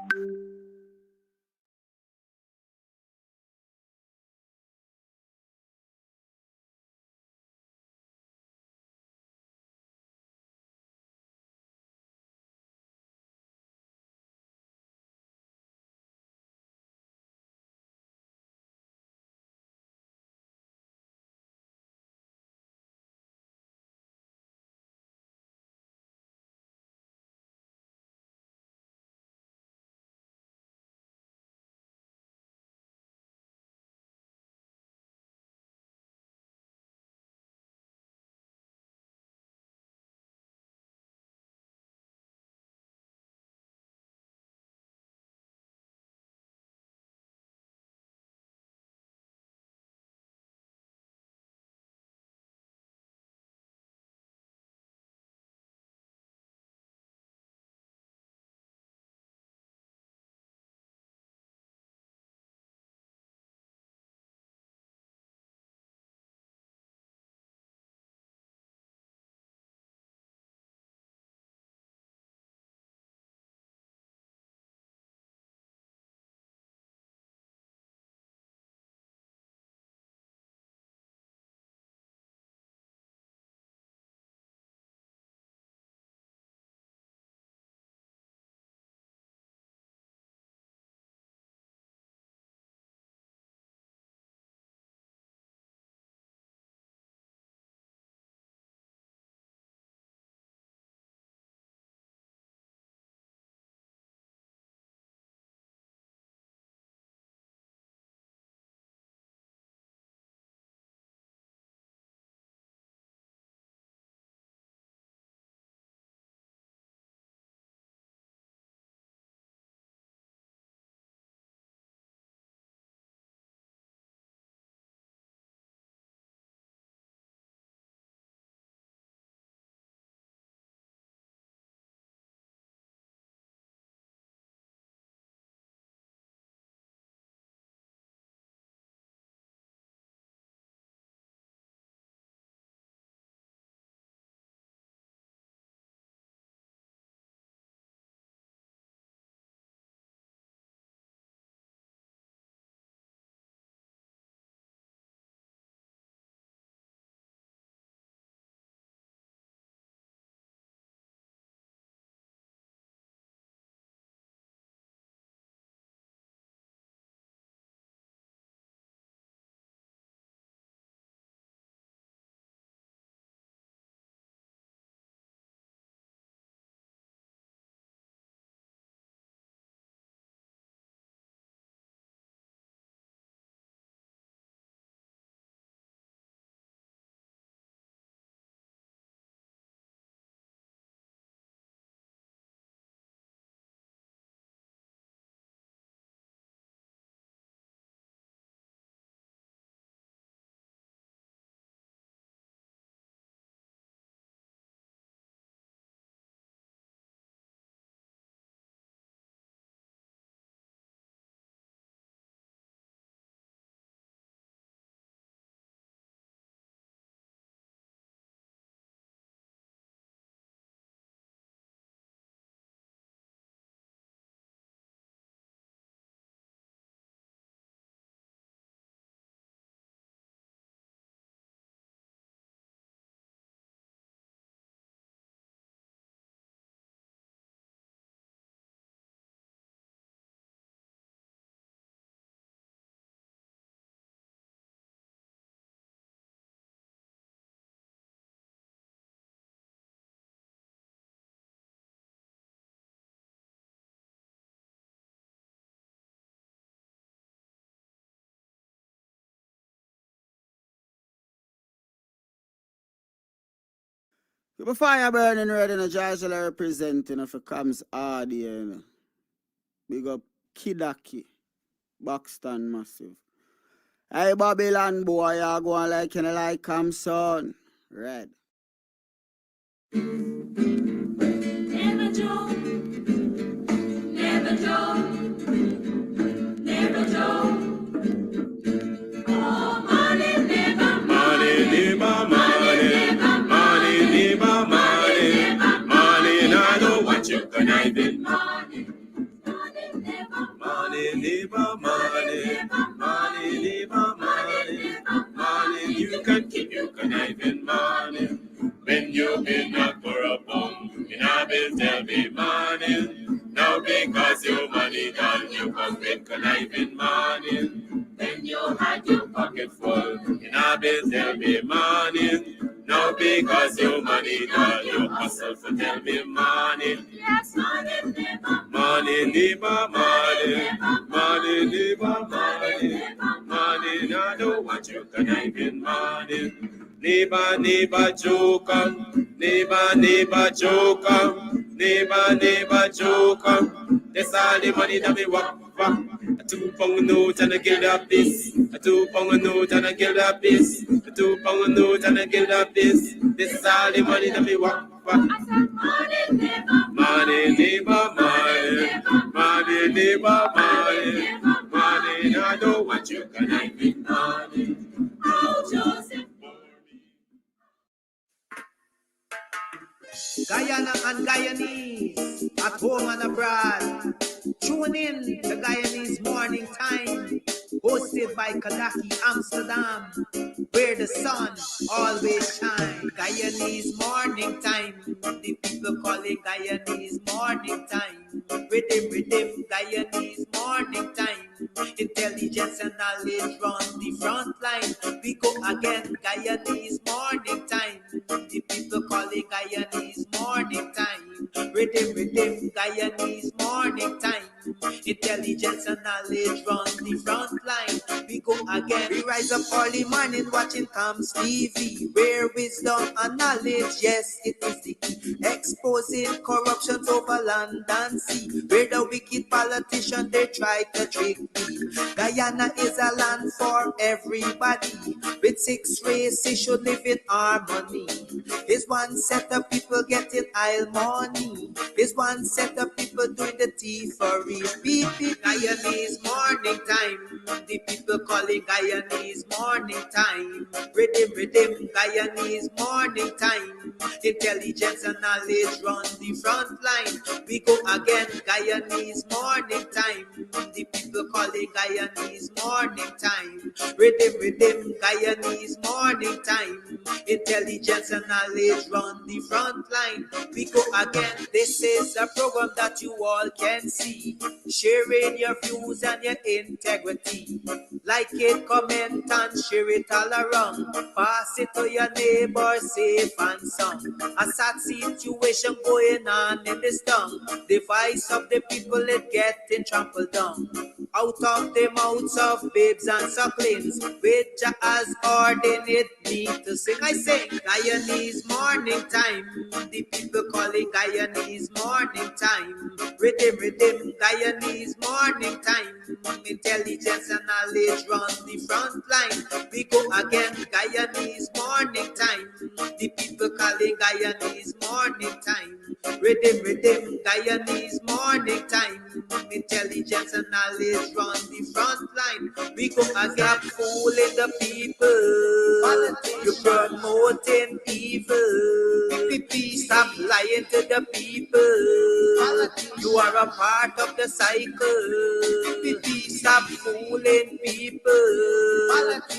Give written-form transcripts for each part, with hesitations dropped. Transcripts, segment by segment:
Keep a fire burning red in a Georgia representing if it comes hard here. You know. Big up Kidaki, Buxton massive. Hey Babylon boy, you going like you like Camson. Red. Never joke, never joke, never joke. Oh, money never, money never, money never, money never, money never, money. I know what you conniving, money, money tell me money. No, because you money, girl, you hustle for tell me money. Yes, money, neighbor. Money, neighbor, money. Money, neighbor, money. Money, I don't want you conniving money. Neighbor, neighbor, joker. Neighbor, neighbor, joker. Neighbor, neighbor, joker. That's all the money that we walk. A 2 pound note and a kill that piece. A 2 pound note and a kill that piece. A 2 pound note and a kill that piece. This is all the money that we walk. I said money, neighbor. Money, neighbor, money. Money, neighbor, money. Money, I don't want you conniving money. Oh, Joseph. Guyana and Guyanese, at home and abroad. Tune in to Guyanese Morning Time, hosted by Kadaki Amsterdam, where the sun always shines. Guyanese Morning Time, the people call it Guyanese Morning Time. Rhythm, Guyanese Morning Time. Intelligence and knowledge run the front line. We go again, Guyanese Morning Time. The people call it Guyanese Morning Time. Rhythm, Guyanese Morning Time. Intelligence and knowledge run the front line. We go again. We rise up early morning watching Tom's TV, where wisdom and knowledge, yes, it is the key. Exposing corruption over land and sea, where the wicked politician they try to trick me. Guyana is a land for everybody. With 6 races should live in harmony. Is one set of people getting aisle money. Is one set of people doing the thievery. Beep. Guyanese Morning Time. The people calling Guyanese Morning Time. Rhythm, Guyanese Morning Time. Intelligence and knowledge run the front line. We go again, Guyanese Morning Time. The people calling Guyanese Morning Time. Rhythm, Guyanese Morning Time. Intelligence and knowledge run the front line. We go again. This is a program that you all can see, sharing your views and your integrity. Like it, comment and share it all around. Pass it to your neighbor, safe and sound. A sad situation going on in this town. The voice of the people is getting trampled down. Out of the mouths of babes and sucklings, which has ordained me to sing. I sing Guyanese Morning Time. The people call it Guyanese Morning Time. Rhythm, Guyanese Morning Time. Intelligence and knowledge run the front line. We go again, Guyanese Morning Time. The people calling Guyanese Morning Time. Rhythm, Guyanese Morning Time. Intelligence and knowledge run the front line. We go again, fooling the people. You're promoting evil. Stop lying to the people. You are a part of the cycle. Stop fooling people.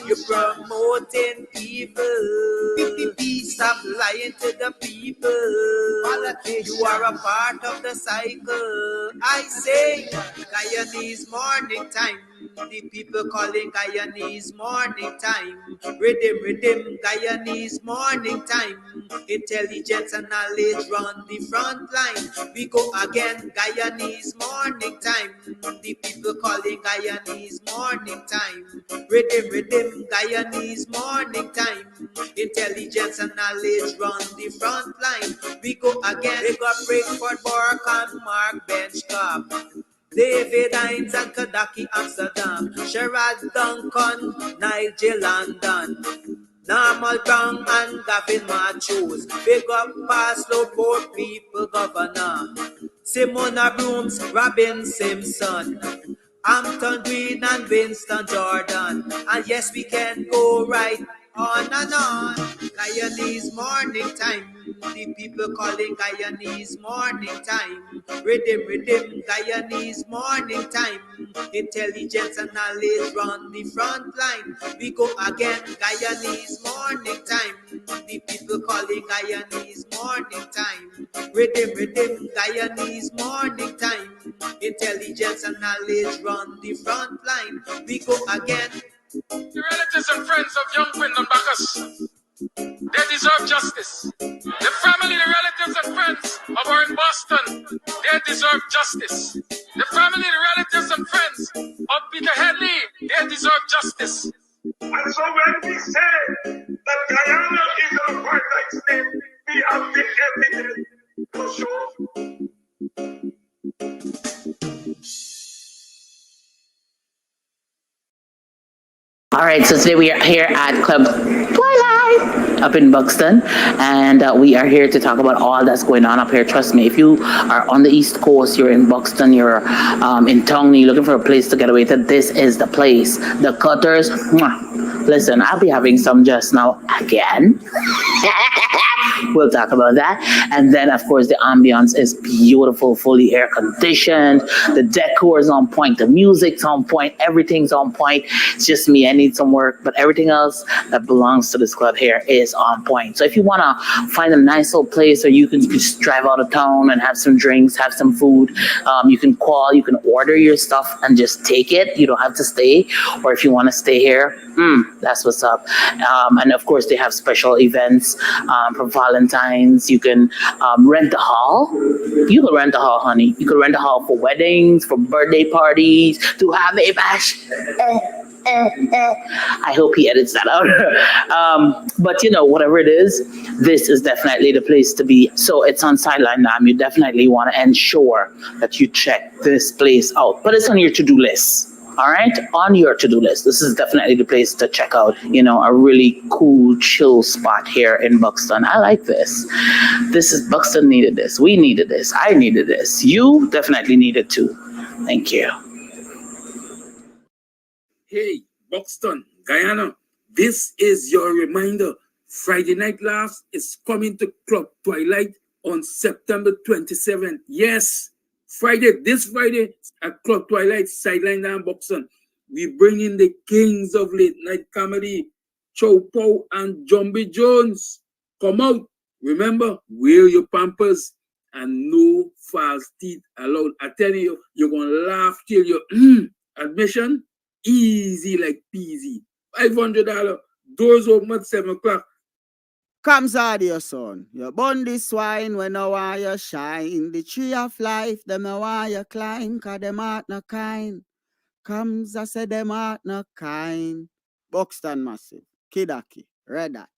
You're promoting evil. Stop lying to the people. You are a part of the cycle. I say Guyanese Morning Time. The people calling Guyanese Morning Time. Rhythm, Guyanese Morning Time. Intelligence and knowledge run the front line. We go again, Guyanese Morning Time. The people calling Guyanese Morning Time. Rhythm, Guyanese Morning Time. Intelligence and knowledge run the front line. We go again. We got Breakford, Bork and Mark Benchcop. David Hines and Kadaki Amsterdam. Sherrod Duncan, Nigel London. Normal Brown and Gavin Matthews. Big up Paslow, Port People Governor. Simona Brooms, Robin Simpson. Hampton Green and Winston Jordan. And yes, we can go right on and on. Guyanese Morning Time. The people calling Guyanese Morning Time. Rhythm, Guyanese Morning Time. Intelligence and knowledge run the front line. We go again, Guyanese Morning Time. The people calling Guyanese Morning Time. Rhythm, Guyanese Morning Time. Intelligence and knowledge run the front line. We go again. The relatives and friends of young Wyndham Bacchus, they deserve justice. The family, the relatives and friends of our in Boston, they deserve justice. The family, the relatives and friends of Peter Headley, they deserve justice. And so when we say that Guyana is an apartheid state, we have the evidence to show. All right, so today we are here at Club Twilight up in Buxton, and we are here to talk about all that's going on up here. Trust me, if you are on the East Coast, you're in Buxton, you're in Tongue, you're looking for a place to get away to, this is the place. The Cutters, mwah. Listen, I'll be having some just now again. We'll talk about that. And then, of course, the ambience is beautiful, fully air conditioned. The decor is on point. The music's on point. Everything's on point. It's just me. I need some work. But everything else that belongs to this club here is on point. So if you want to find a nice little place where you can just drive out of town and have some drinks, have some food, you can call, you can order your stuff and just take it. You don't have to stay. Or if you want to stay here, that's what's up. And of course, they have special events for Valentine's. You can rent a hall. You can rent a hall, honey. You can rent a hall for weddings, for birthday parties, to have a bash. I hope he edits that out. But you know, whatever it is, this is definitely the place to be. So it's on Sideline Dam. You definitely want to ensure that you check this place out. But it's on your to-do list. All right, on your to-do list. This is definitely the place to check out, you know, a really cool, chill spot here in Buxton. I like this. This is, Buxton needed this. We needed this. I needed this. You definitely needed too. Thank you. Hey, Buxton, Guyana, this is your reminder. Friday Night Laughs is coming to Club Twilight on September 27th. Yes, this Friday at Club Twilight, Sideline Dam, Buxton. We bring in the kings of late night comedy, Chow Pow and Jumbie Jones. Come out. Remember, wear your pampers and no false teeth allowed. I tell you, you're going to laugh till your admission, easy like peasy. $500. Doors open at 7 o'clock. Comes out your son. You burn this wine when I want you shine. The tree of life, them I want you climb, cause them heart no kind. Comes, I say them heart no kind. Buxton Massive, Kidaki, Red Hat.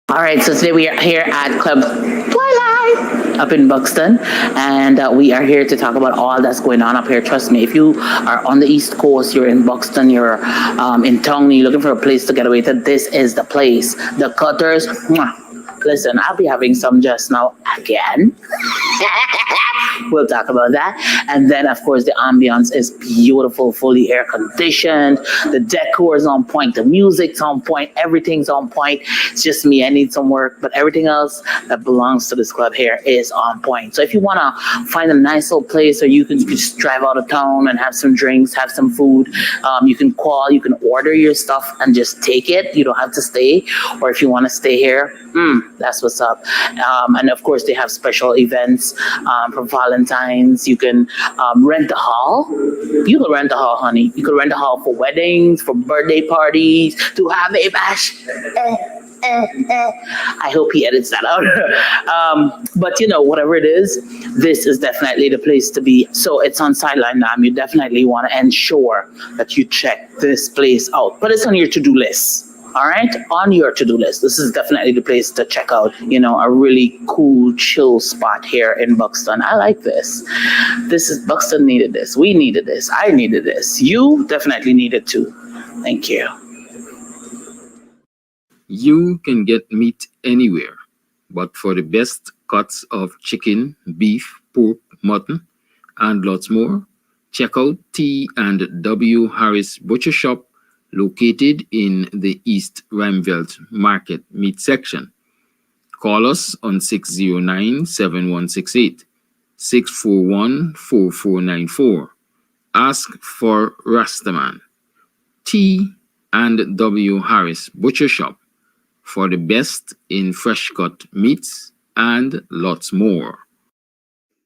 All right, so today we are here at Club Twilight up in Buxton, and we are here to talk about all that's going on up here. Trust me, if you are on the East Coast, you're in Buxton, you're in Tongue, you're looking for a place to get away to, this is the place. The Cutters, mwah. Listen, I'll be having some just now again. We'll talk about that. And then, of course, the ambience is beautiful, fully air conditioned. The decor is on point. The music's on point. Everything's on point. It's just me. I need some work. But everything else that belongs to this club here is on point. So if you want to find a nice little place where you can just drive out of town and have some drinks, have some food, you can call, you can order your stuff and just take it. You don't have to stay. Or if you want to stay here, that's what's up. And of course, they have special events for Valentine's. You can rent a hall. You can rent a hall, honey. You can rent a hall for weddings, for birthday parties, to have a bash. I hope he edits that out. But you know, whatever it is, this is definitely the place to be. So it's on Sideline Dam. You definitely want to ensure that you check this place out. But it's on your to-do list. All right, on your to-do list. This is definitely the place to check out, you know, a really cool, chill spot here in Buxton. I like this. This is, Buxton needed this. We needed this. I needed this. You definitely needed too. Thank you. You can get meat anywhere, but for the best cuts of chicken, beef, pork, mutton, and lots more, check out T&W Harris Butcher Shop, located in the East Rheinveld Market Meat Section. Call us on 609-7168, 641-4494. Ask for Rastaman. T&W Harris Butcher Shop, for the best in fresh cut meats and lots more.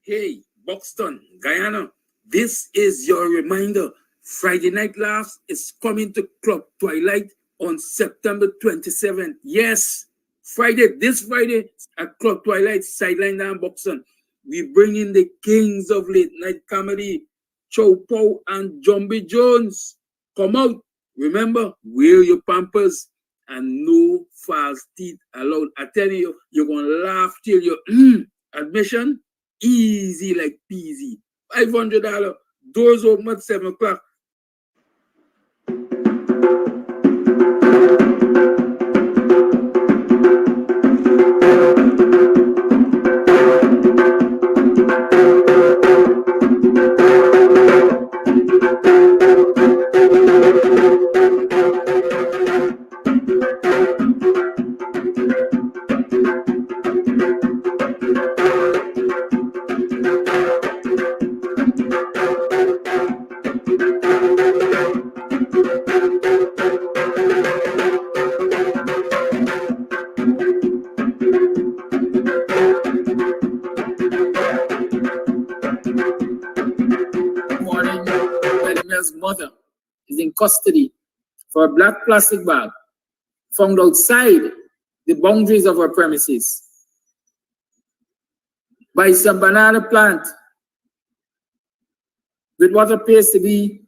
Hey, Buxton, Guyana, this is your reminder. Friday Night Laughs is coming to Club Twilight on September 27th. Yes, this Friday at Club Twilight, Sideline and Buxton. We bring in the kings of late night comedy, Chow Pow and Jumbie Jones. Come out. Remember, wear your pampers and no false teeth allowed. I tell you, you're going to laugh till your admission, easy like peasy. $500. Doors open at 7 o'clock. Mother is in custody for a black plastic bag found outside the boundaries of her premises by some banana plant with what appears to be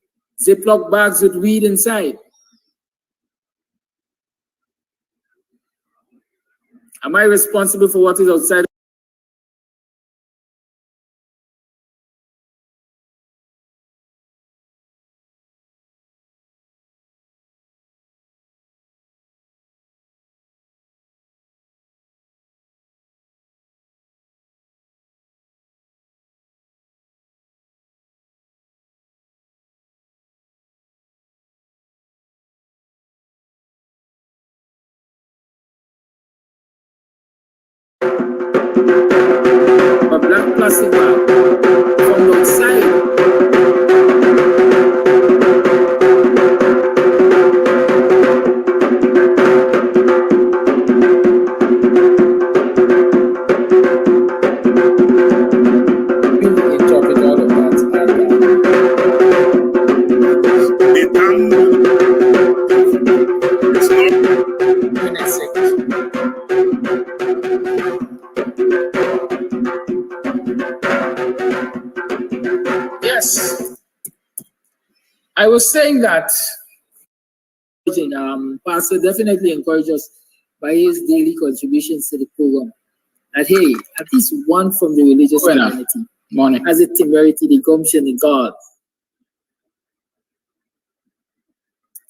Ziploc bags with weed inside. Am I responsible for what is outside? A black plastic bag from outside. Yes, I was saying that Pastor definitely encouraged us by his daily contributions to the program. That hey, at least one from the religious community has a temerity, the gumption, the God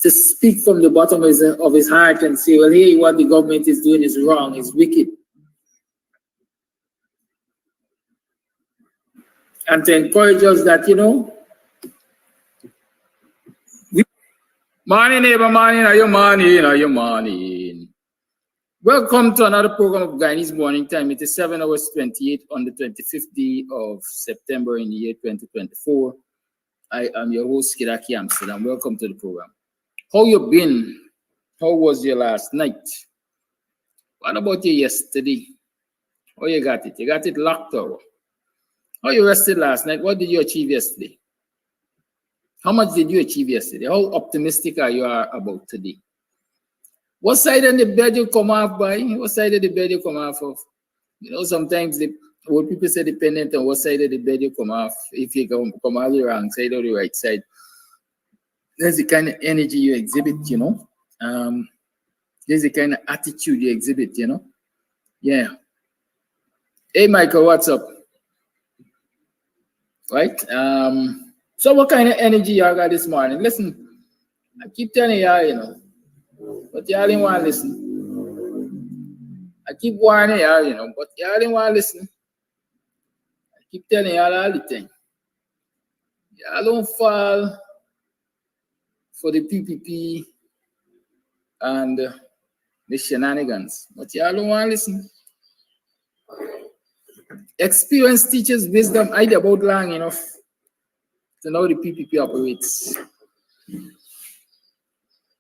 to speak from the bottom of his heart and say, well, hey, what the government is doing is wrong, it's wicked. And to encourage us that, you know, morning, neighbor, morning, are you morning? Welcome to another program of Guyanese Morning Time. It is 7 hours 28 on the 25th day of September in the year 2024. I am your host, Kidaki Amsterdam. Welcome to the program. How you been? How was your last night? What about you yesterday? How you got it? You got it locked up? How you rested last night? What did you achieve yesterday? How much did you achieve yesterday? How optimistic are you about today? What side of the bed you come off by? What side of the bed you come off of? You know, sometimes what people say dependent on what side of the bed you come off. If you come out the wrong side or the right side, there's the kind of energy you exhibit, you know. There's the kind of attitude you exhibit, you know. Yeah. Hey, Michael, what's up? Right? So what kind of energy y'all got this morning? Listen, I keep telling y'all, you know, but y'all didn't want to listen. I keep warning y'all, you know, but y'all didn't want to listen. I keep telling y'all all the time. Y'all don't fall for the PPP and the shenanigans, but y'all don't want to listen. Experience teaches wisdom. I did about long enough to know the PPP operates.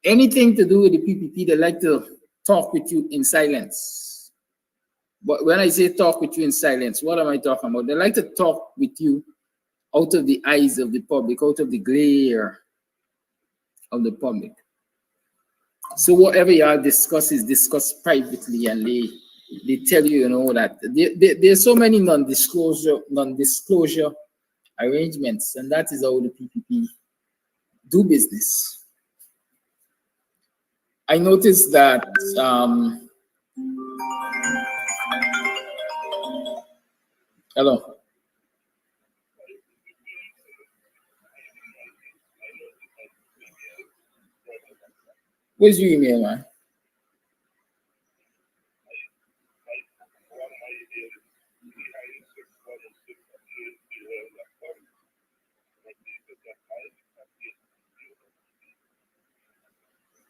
Anything to do with the PPP, they like to talk with you in silence. But when I say talk with you in silence, what am I talking about? They like to talk with you out of the eyes of the public, out of the glare of the public. So whatever y'all discuss is discussed privately, and they tell you, you know, that there's so many non-disclosure arrangements, and that is how the PPP do business. I noticed that hello. Where's your email, man?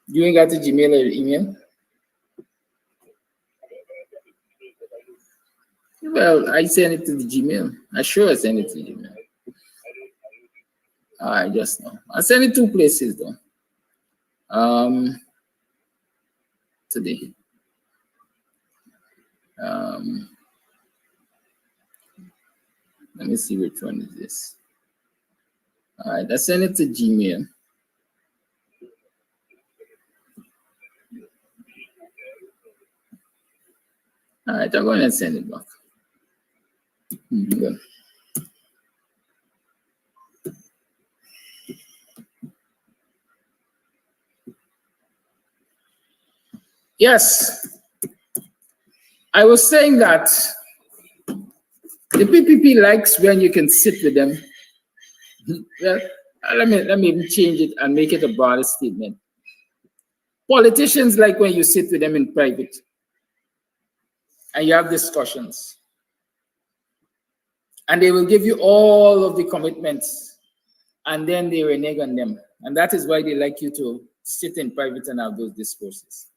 You ain't got the Gmail or email? Well, I sent it to the Gmail. I sure I sent it to the Gmail. I just know. I sent it 2 places though. Today. Let me see which one is this. All right, I sent it to Gmail. All right, I'm going to send it back. Good. Yes, I was saying that the PPP likes when you can sit with them. Well, let me even change it and make it a broader statement. Politicians like when you sit with them in private and you have discussions, and they will give you all of the commitments, and then they renege on them. And that is why they like you to sit in private and have those discourses,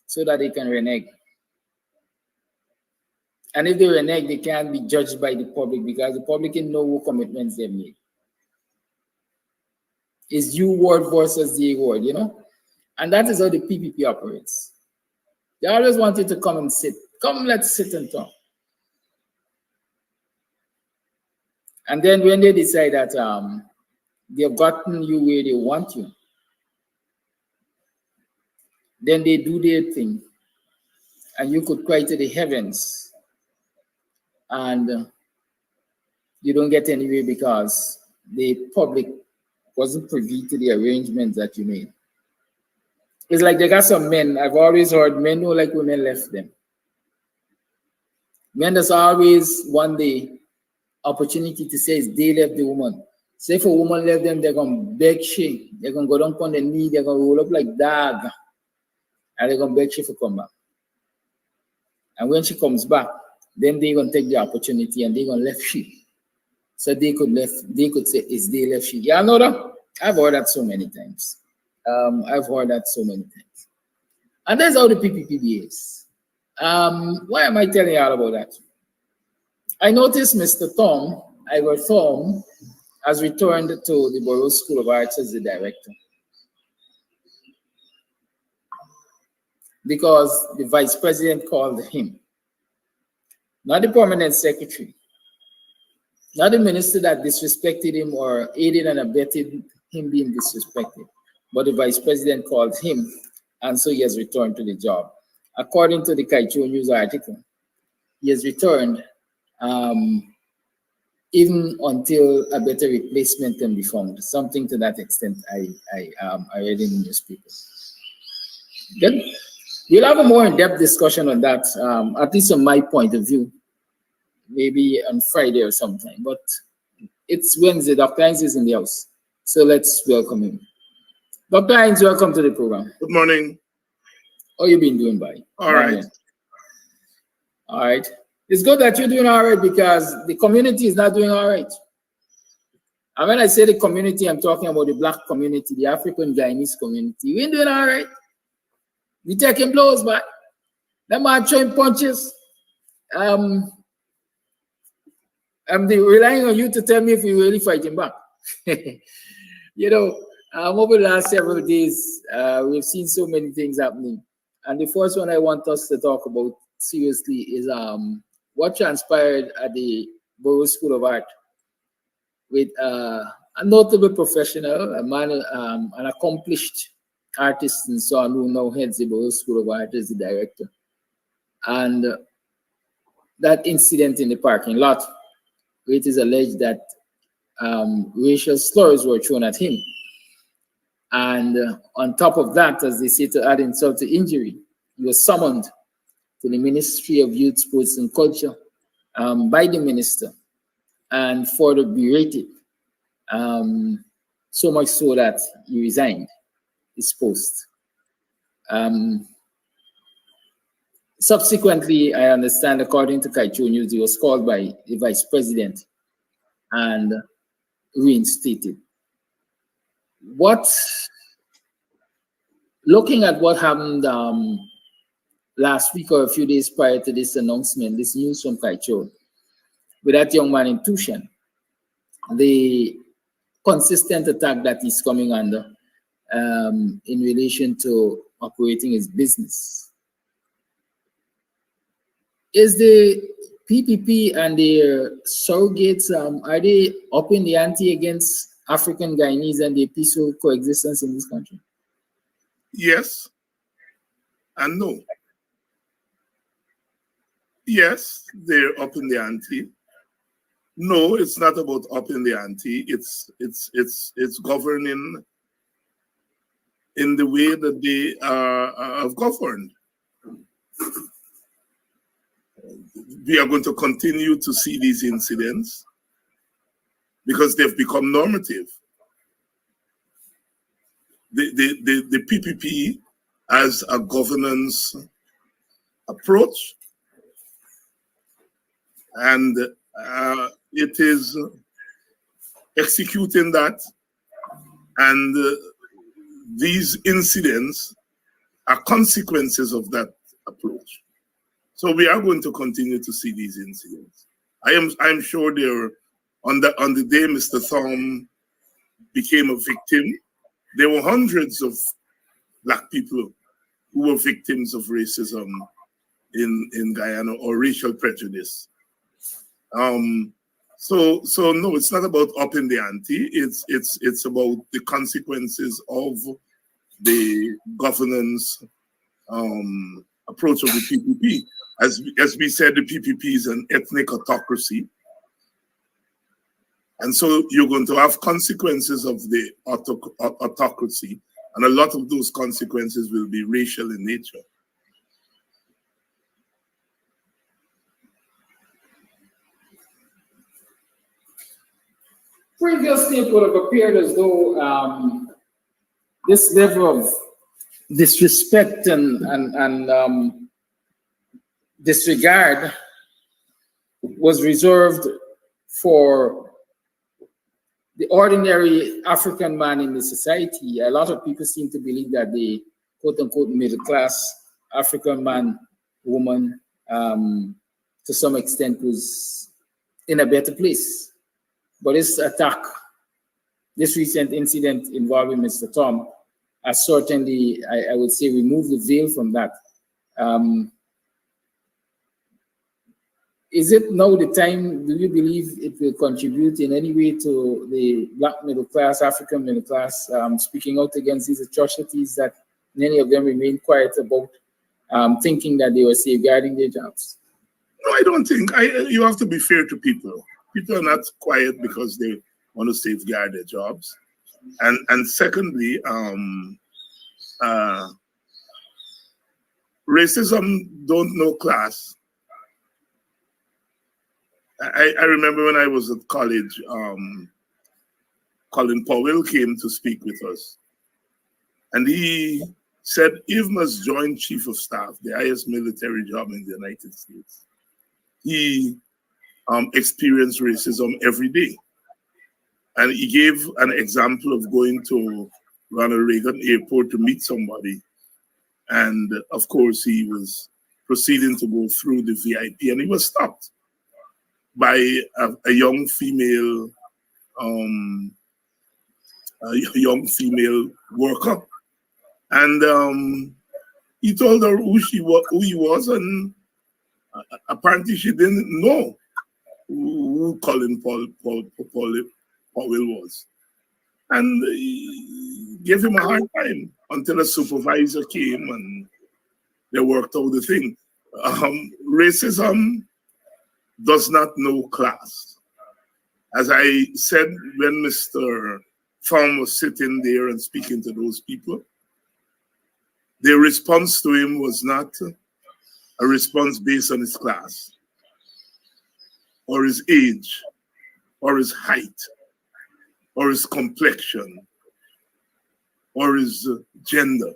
so that they can renege. And if they renege, they can't be judged by the public, because the public can know what commitments they've made. It's you word versus the word, you know? And that is how the PPP operates. They always want you to come and sit. Come, let's sit and talk. And then when they decide that they've gotten you where they want you, then they do their thing. And you could cry to the heavens, and you don't get anywhere because the public wasn't privy to the arrangements that you made. It's like they got some men. I've always heard men know like women left them. Men, there's always one day opportunity to say they left the woman. Say if a woman left them, they're gonna beg she. They're gonna go down on their knee. They're gonna roll up like dog, and they're gonna beg she to come back. And when she comes back, then they're gonna take the opportunity and they're gonna left she. So they could say it's they left she. Yeah, I know that. I've heard that so many times. And that's how the PPP behaves. Why am I telling you all about that? I noticed Mr. Tom, Igor Thom, has returned to the Borough School of Arts as the director, because the vice president called him, not the permanent secretary, not the minister that disrespected him or aided and abetted him being disrespected, but the vice president called him, and so he has returned to the job. According to the Kaicho News article, he has returned even until a better replacement can be found. Something to that extent I read in the newspaper. Good. We'll have a more in-depth discussion on that, at least from my point of view, maybe on Friday or sometime. But it's Wednesday. Dr. Hines is in the house, so let's welcome him. Dr. Hines, welcome to the program. Good morning. How you been doing, buddy? All right. All right. It's good that you're doing all right, because the community is not doing all right. And when I say the community, I'm talking about the Black community, the African Guyanese community. We ain't doing all right. We taking blows, but them are throwing punches. I'm relying on you to tell me if you're really fighting back. You know, over the last several days, we've seen so many things happening. And the first one I want us to talk about seriously is what transpired at the Borough School of Art with a notable professional, a man, an accomplished artist and so on, who now heads the Boyle School of Art as the director. And that incident in the parking lot, where it is alleged that racial slurs were thrown at him. And on top of that, as they say, to add insult to injury, he was summoned to the Ministry of Youth, Sports and Culture by the minister and further berated, so much so that he resigned his post. Subsequently, I understand, according to Kaicho News, he was called by the vice president and reinstated. Looking at what happened last week or a few days prior to this announcement, this news from Kaicho, with that young man in Tushan, the consistent attack that he's coming under in relation to operating his business. Is the PPP and their surrogates, are they upping the ante against African Guyanese and their peaceful coexistence in this country? Yes and no. Yes, they're upping the ante. No, it's not about upping the ante. It's governing in the way that they are governed. We are going to continue to see these incidents because they've become normative. The PPP as a governance approach, and it is executing that, and these incidents are consequences of that approach. So we are going to continue to see these incidents. I'm sure there, on the day Mr. Thom became a victim, there were hundreds of Black people who were victims of racism in Guyana or racial prejudice. So no, it's not about upping the ante. It's about the consequences of the governance approach of the PPP. As we said, the PPP is an ethnic autocracy. And so you're going to have consequences of the autocracy, and a lot of those consequences will be racial in nature. Previously, it would have appeared as though this level of disrespect and disregard was reserved for the ordinary African man in the society. A lot of people seem to believe that the quote-unquote middle-class African man, woman, to some extent was in a better place. But this attack, this recent incident involving Mr. Thom, has certainly, I would say, removed the veil from that. Is it now the time, do you believe it will contribute in any way to the Black middle class, African middle class, speaking out against these atrocities that many of them remain quiet about, thinking that they were safeguarding their jobs? No, I don't think. You have to be fair to people. People are not quiet because they want to safeguard their jobs. And secondly, racism don't know class. I remember when I was at college, Colin Powell came to speak with us. And he said, Eve must join Chief of Staff, the highest military job in the United States. He experienced racism every day. And he gave an example of going to Ronald Reagan Airport to meet somebody. And of course, he was proceeding to go through the VIP, and he was stopped by a young female worker, and he told her who he was, and apparently she didn't know who Colin Powell was. and he gave him a hard time until a supervisor came and they worked out the thing. Racism does not know class. As I said when Mr. Farm was sitting there and speaking to those people, their response to him was not a response based on his class, or his age, or his height, or his complexion, or his gender.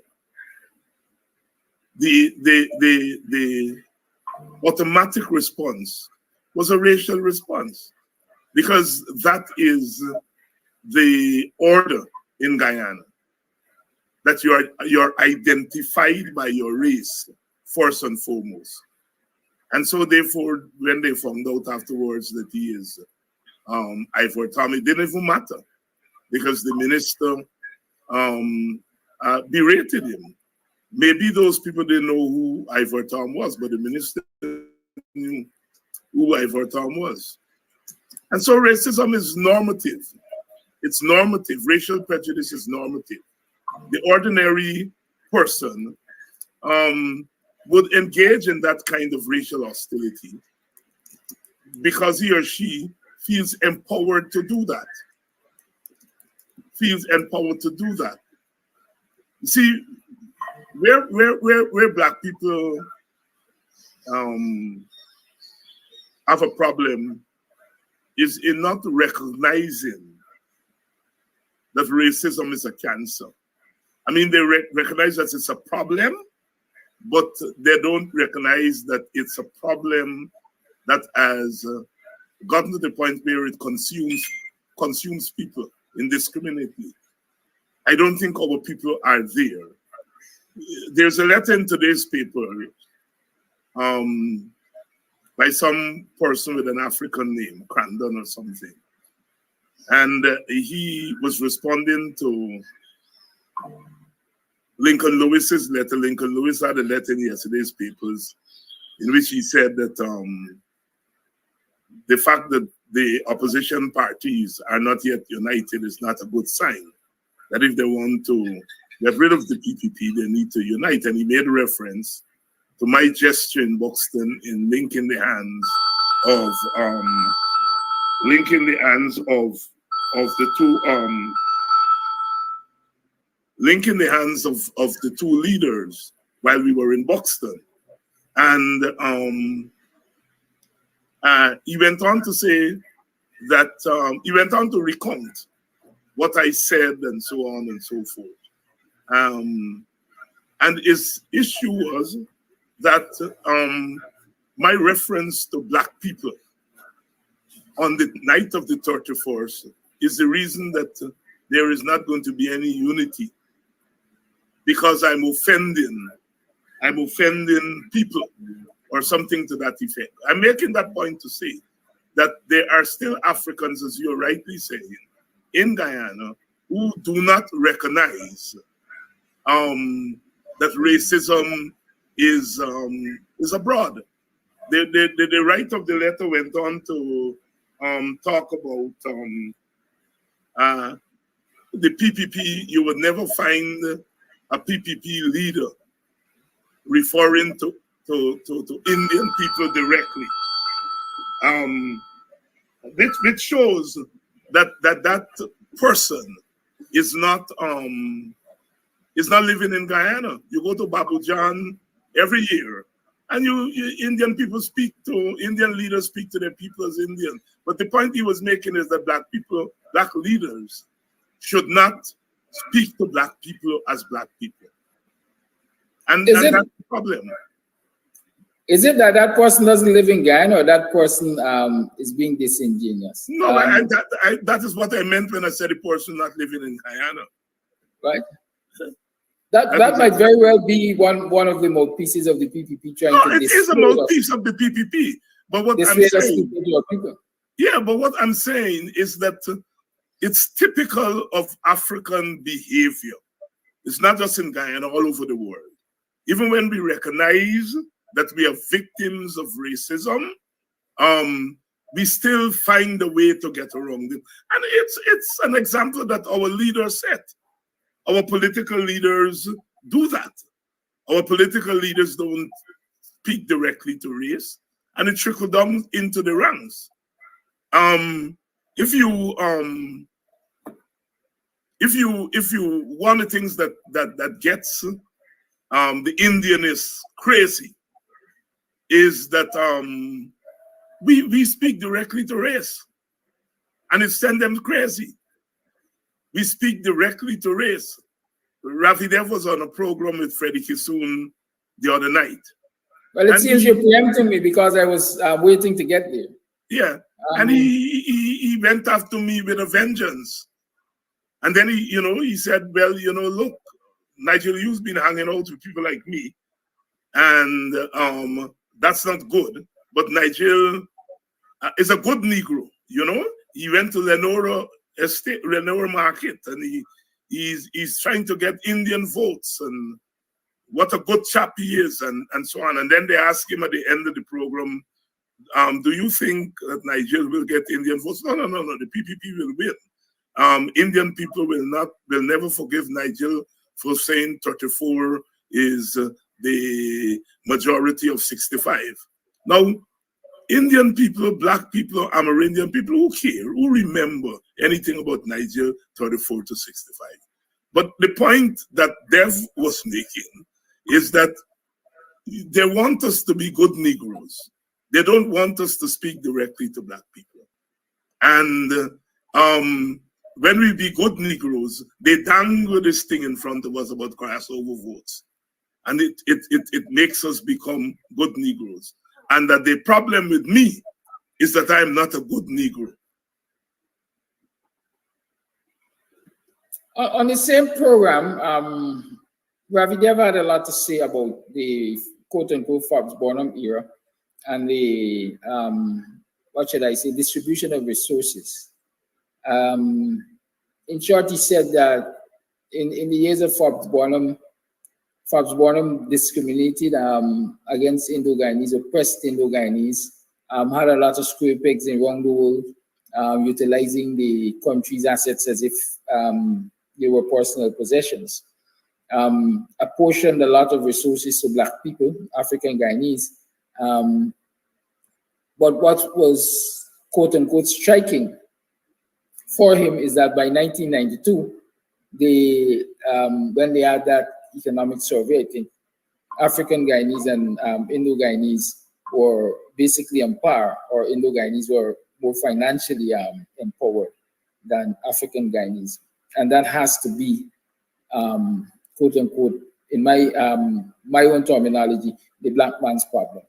The automatic response was a racial response, because that is the order in Guyana, that you're identified by your race first and foremost. And so therefore, when they found out afterwards that he is Ivor Tom, it didn't even matter, because the minister berated him. Maybe those people didn't know who Ivor Tom was, but the minister knew who Ivor Tom was. And so racism is normative. It's normative. Racial prejudice is normative. The ordinary person would engage in that kind of racial hostility because he or she feels empowered to do that. Feels empowered to do that. You see, where Black people have a problem is in not recognizing that racism is a cancer. I mean, they recognize that it's a problem, but they don't recognize that it's a problem that has gotten to the point where it consumes people indiscriminately. I don't think our people are there. There's a letter in today's paper by some person with an African name, Crandon or something. And he was responding to Lincoln Lewis's letter. Lincoln Lewis had a letter in yesterday's papers in which he said that the fact that the opposition parties are not yet united is not a good sign. That if they want to get rid of the PPP, they need to unite. And he made reference to my gesture in Buxton in linking the hands of the two leaders while we were in Buxton. And he went on to say that, he went on to recount what I said and so on and so forth. And his issue was that my reference to Black people on the night of the 31st is the reason that there is not going to be any unity, because I'm offending people or something to that effect. I'm making that point to say that there are still Africans, as you're rightly saying, in Guyana who do not recognize that racism is abroad. The writer of the letter went on to talk about the PPP. You would never find a PPP leader referring to Indian people directly, which shows that person is not living in Guyana. You go to Babujan every year, and Indian people Indian leaders speak to their people as Indian. But the point he was making is that Black leaders should not speak to Black people as Black people. And that's the problem. Is it that that person doesn't live in Guyana, or that person is being disingenuous? No, that is what I meant when I said a person not living in Guyana. Right. That might very well be one of the mouthpieces of the PPP trying to. It is a mouthpiece of the PPP. But what I'm saying, but what I'm saying is that it's typical of African behavior. It's not just in Guyana, all over the world. Even when we recognize that we are victims of racism, we still find a way to get around it. And it's an example that our leaders set. Our political leaders do that. Our political leaders don't speak directly to race, and it trickled down into the ranks. If you one of the things that gets the Indianists crazy is that we speak directly to race, and it sends them crazy. We speak directly to race. Rafi Dev was on a program with Freddie Kissoon the other night. Well, it seems you're preempting me because I was waiting to get there. Yeah, and he went after me with a vengeance. And then he said, well, look, Nigel, you've been hanging out with people like me, and that's not good. But Nigel is a good Negro, He went to Lenora Estate, Lenora Market, and he's trying to get Indian votes, and what a good chap he is, and so on. And then they ask him at the end of the program, do you think that Nigel will get Indian votes? No, the PPP will win. Indian people will never forgive Nigel for saying 34 is the majority of 65. Now, Indian people, Black people, Amerindian people, who care, who remember anything about Nigel 34 to 65. But the point that Dev was making is that they want us to be good Negroes. They don't want us to speak directly to Black people. And when we be good Negroes, they dangle this thing in front of us about crossover votes. And it makes us become good Negroes. And that the problem with me is that I'm not a good Negro. On the same program, Ravi Dev had a lot to say about the quote-unquote Forbes Bonham era and the, distribution of resources. In short, he said that in the years of Forbes Bonham discriminated against Indo-Guyanese, oppressed Indo-Guyanese, had a lot of square pegs in wrong the world, utilizing the country's assets as if they were personal possessions. Apportioned a lot of resources to Black people, African Guyanese. But what was quote unquote striking for him is that by 1992, when they had that economic survey, I think African Guyanese and Indo-Guyanese were basically on par, or Indo-Guyanese were more financially empowered than African Guyanese. And that has to be, quote unquote, in my own terminology, the Black man's problem.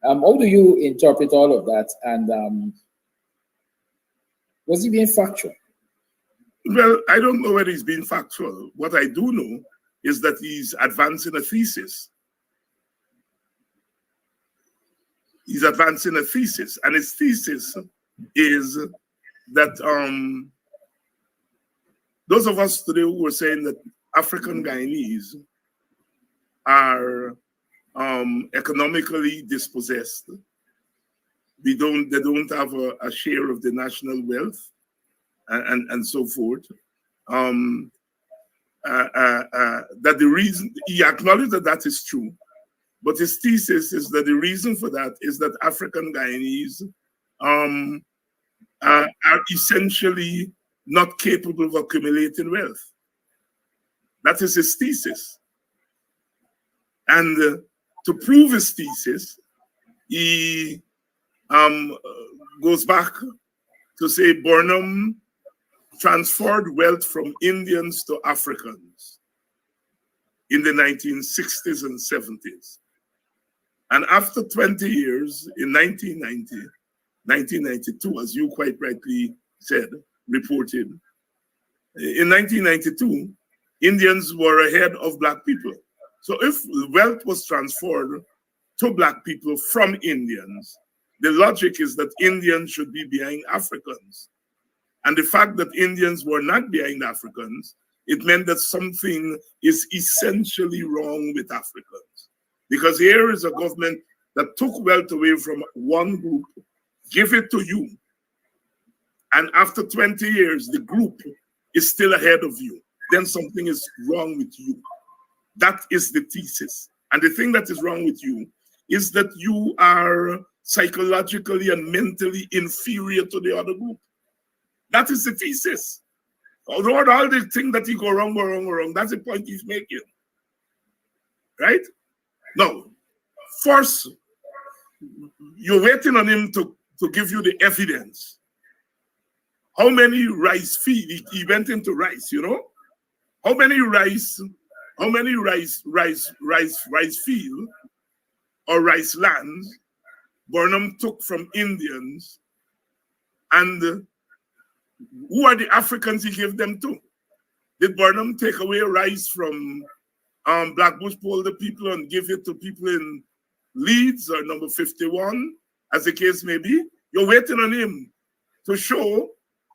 How do you interpret all of that? And was he being factual? Well, I don't know whether he's being factual. What I do know is that he's advancing a thesis. He's advancing a thesis, and his thesis is that those of us today who were saying that African Guyanese are economically dispossessed, they don't have a share of the national wealth, and so forth. That the reason, he acknowledged that is true, but his thesis is that the reason for that is that African Guyanese are essentially not capable of accumulating wealth. That is his thesis. And to prove his thesis, he goes back to say Burnham transferred wealth from Indians to Africans in the 1960s and 70s. And after 20 years, in 1992, as you quite rightly said, reported, in 1992, Indians were ahead of Black people. So if wealth was transferred to Black people from Indians, the logic is that Indians should be behind Africans. And the fact that Indians were not behind Africans, it meant that something is essentially wrong with Africans. Because here is a government that took wealth away from one group give it to you, and after 20 years, the group is still ahead of you, then something is wrong with you. That is the thesis. And the thing that is wrong with you is that you are psychologically and mentally inferior to the other group. That is the thesis. Although all the things that you go wrong, that's the point he's making. Right? Now, first, you're waiting on him to give you the evidence. How many rice field? He went into rice, you know? How many rice field or rice lands Burnham took from Indians, and who are the Africans he gave them to? Did Burnham take away rice from Black Bush Polder people and give it to people in Leeds or number 51, as the case may be? You're waiting on him to show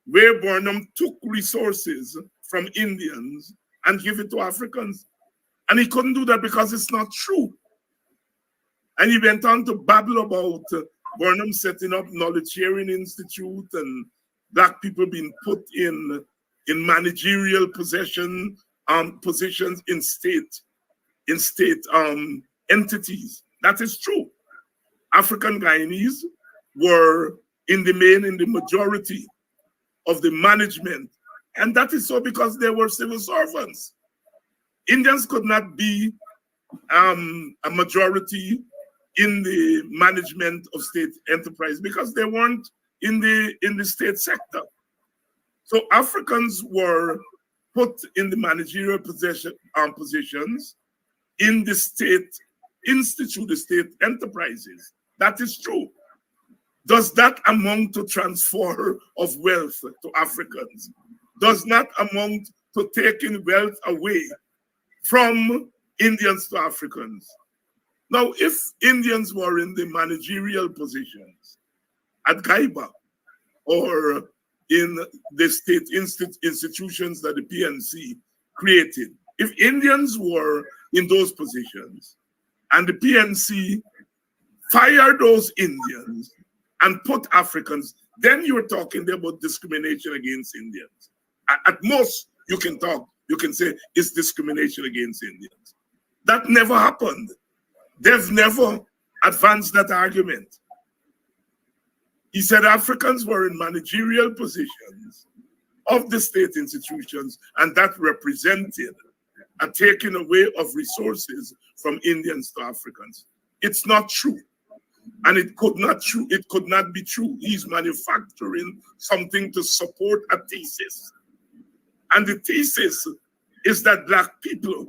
where Burnham took resources from Indians and give it to Africans. And he couldn't do that because it's not true. And he went on to babble about Burnham setting up knowledge sharing institute and Black people being put in managerial positions in state entities. That is true. African Guyanese were in the majority of the management, and that is so because they were civil servants. Indians could not be a majority in the management of state enterprise because they weren't in the state sector. So Africans were put in the managerial positions in the state institute, the state enterprises. That is true. Does that amount to transfer of wealth to Africans? Does not amount to taking wealth away from Indians to Africans? Now, if Indians were in the managerial positions at Gaiba or in the state institutions that the PNC created, if Indians were in those positions and the PNC fired those Indians and put Africans, then you're talking about discrimination against Indians. At most, you can say it's discrimination against Indians. That never happened. They've never advanced that argument. He said Africans were in managerial positions of the state institutions, and that represented a taking away of resources from Indians to Africans. It's not true. And it could not be true. He's manufacturing something to support a thesis. And the thesis is that Black people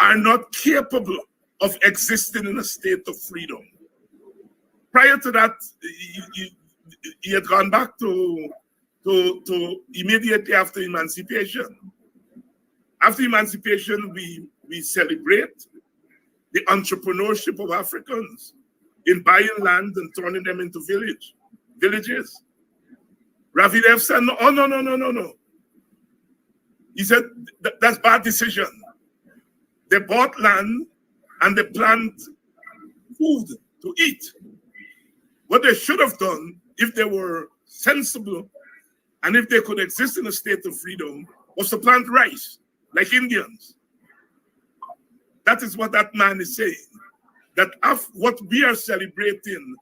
are not capable of existing in a state of freedom. Prior to that, he had gone back to immediately after emancipation. After emancipation, we celebrate the entrepreneurship of Africans in buying land and turning them into villages. Ravidev said, no. He said, that's bad decision. They bought land and they planned food to eat. What they should have done, if they were sensible and if they could exist in a state of freedom, was to plant rice, like Indians. That is what that man is saying. That what we are celebrating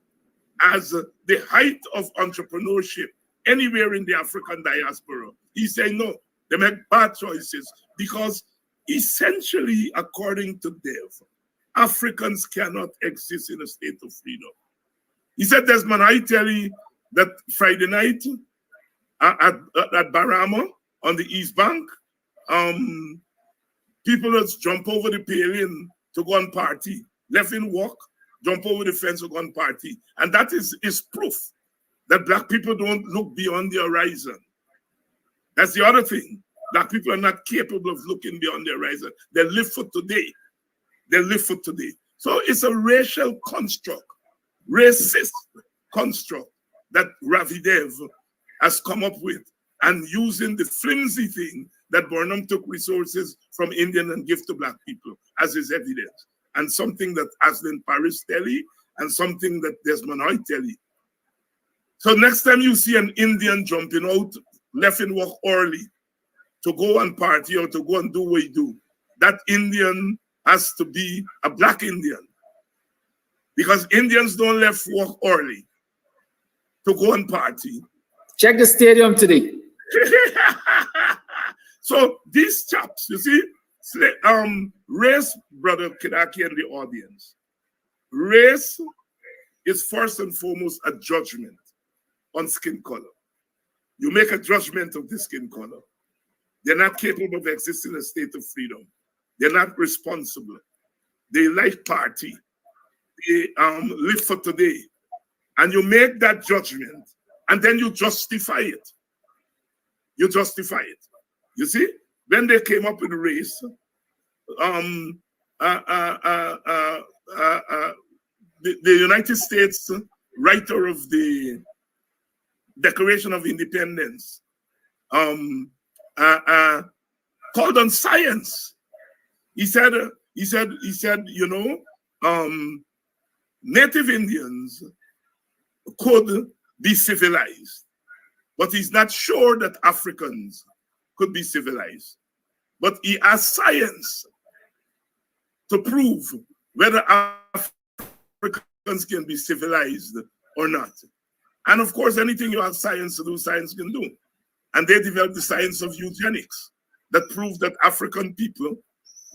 as the height of entrepreneurship anywhere in the African diaspora, he's saying no, they make bad choices because essentially, according to Dev, Africans cannot exist in a state of freedom. He said, Desmond, I tell you that Friday night at Barama on the East Bank, people just jump over the paling to go and party. Left in walk, jump over the fence to go and party. And that is proof that Black people don't look beyond the horizon. That's the other thing. Black people are not capable of looking beyond the horizon. They live for today. They live for today. So it's a racial construct, racist construct that Ravidev has come up with, and using the flimsy thing that Burnham took resources from Indian and give to Black people as his evidence, and something that Aslan Paris tell you, and something that Desmond Hoy tell you. So next time you see an Indian jumping out, left in work early to go and party or to go and do what he do, that Indian has to be a black Indian. Because Indians don't left work early to go and party. Check the stadium today. So these chaps, you see, race, brother Kidaki and the audience, race is first and foremost a judgment on skin color. You make a judgment of the skin color. They're not capable of existing in a state of freedom. They're not responsible. They like party. They live for today. And you make that judgment, and then you justify it. You justify it. You see, when they came up with the race, the United States writer of the Declaration of Independence called on science. He said, you know, Native Indians could be civilized, but he's not sure that Africans could be civilized. But he has science to prove whether Africans can be civilized or not. And of course, anything you have science to do, science can do. And they developed the science of eugenics that proved that African people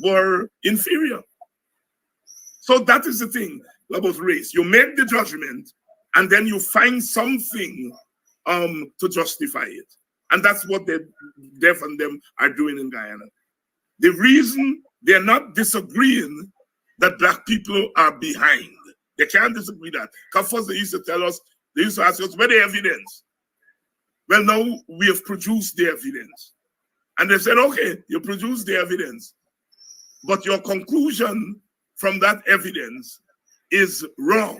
were inferior. So that is the thing about race. You make the judgment, and then you find something to justify it. And that's what Dev and them are doing in Guyana. The reason they're not disagreeing that black people are behind, they can't disagree that. Because first they used to tell us, they used to ask us, where the evidence? Well, now we have produced the evidence. And they said, okay, you produced the evidence, but your conclusion from that evidence is wrong.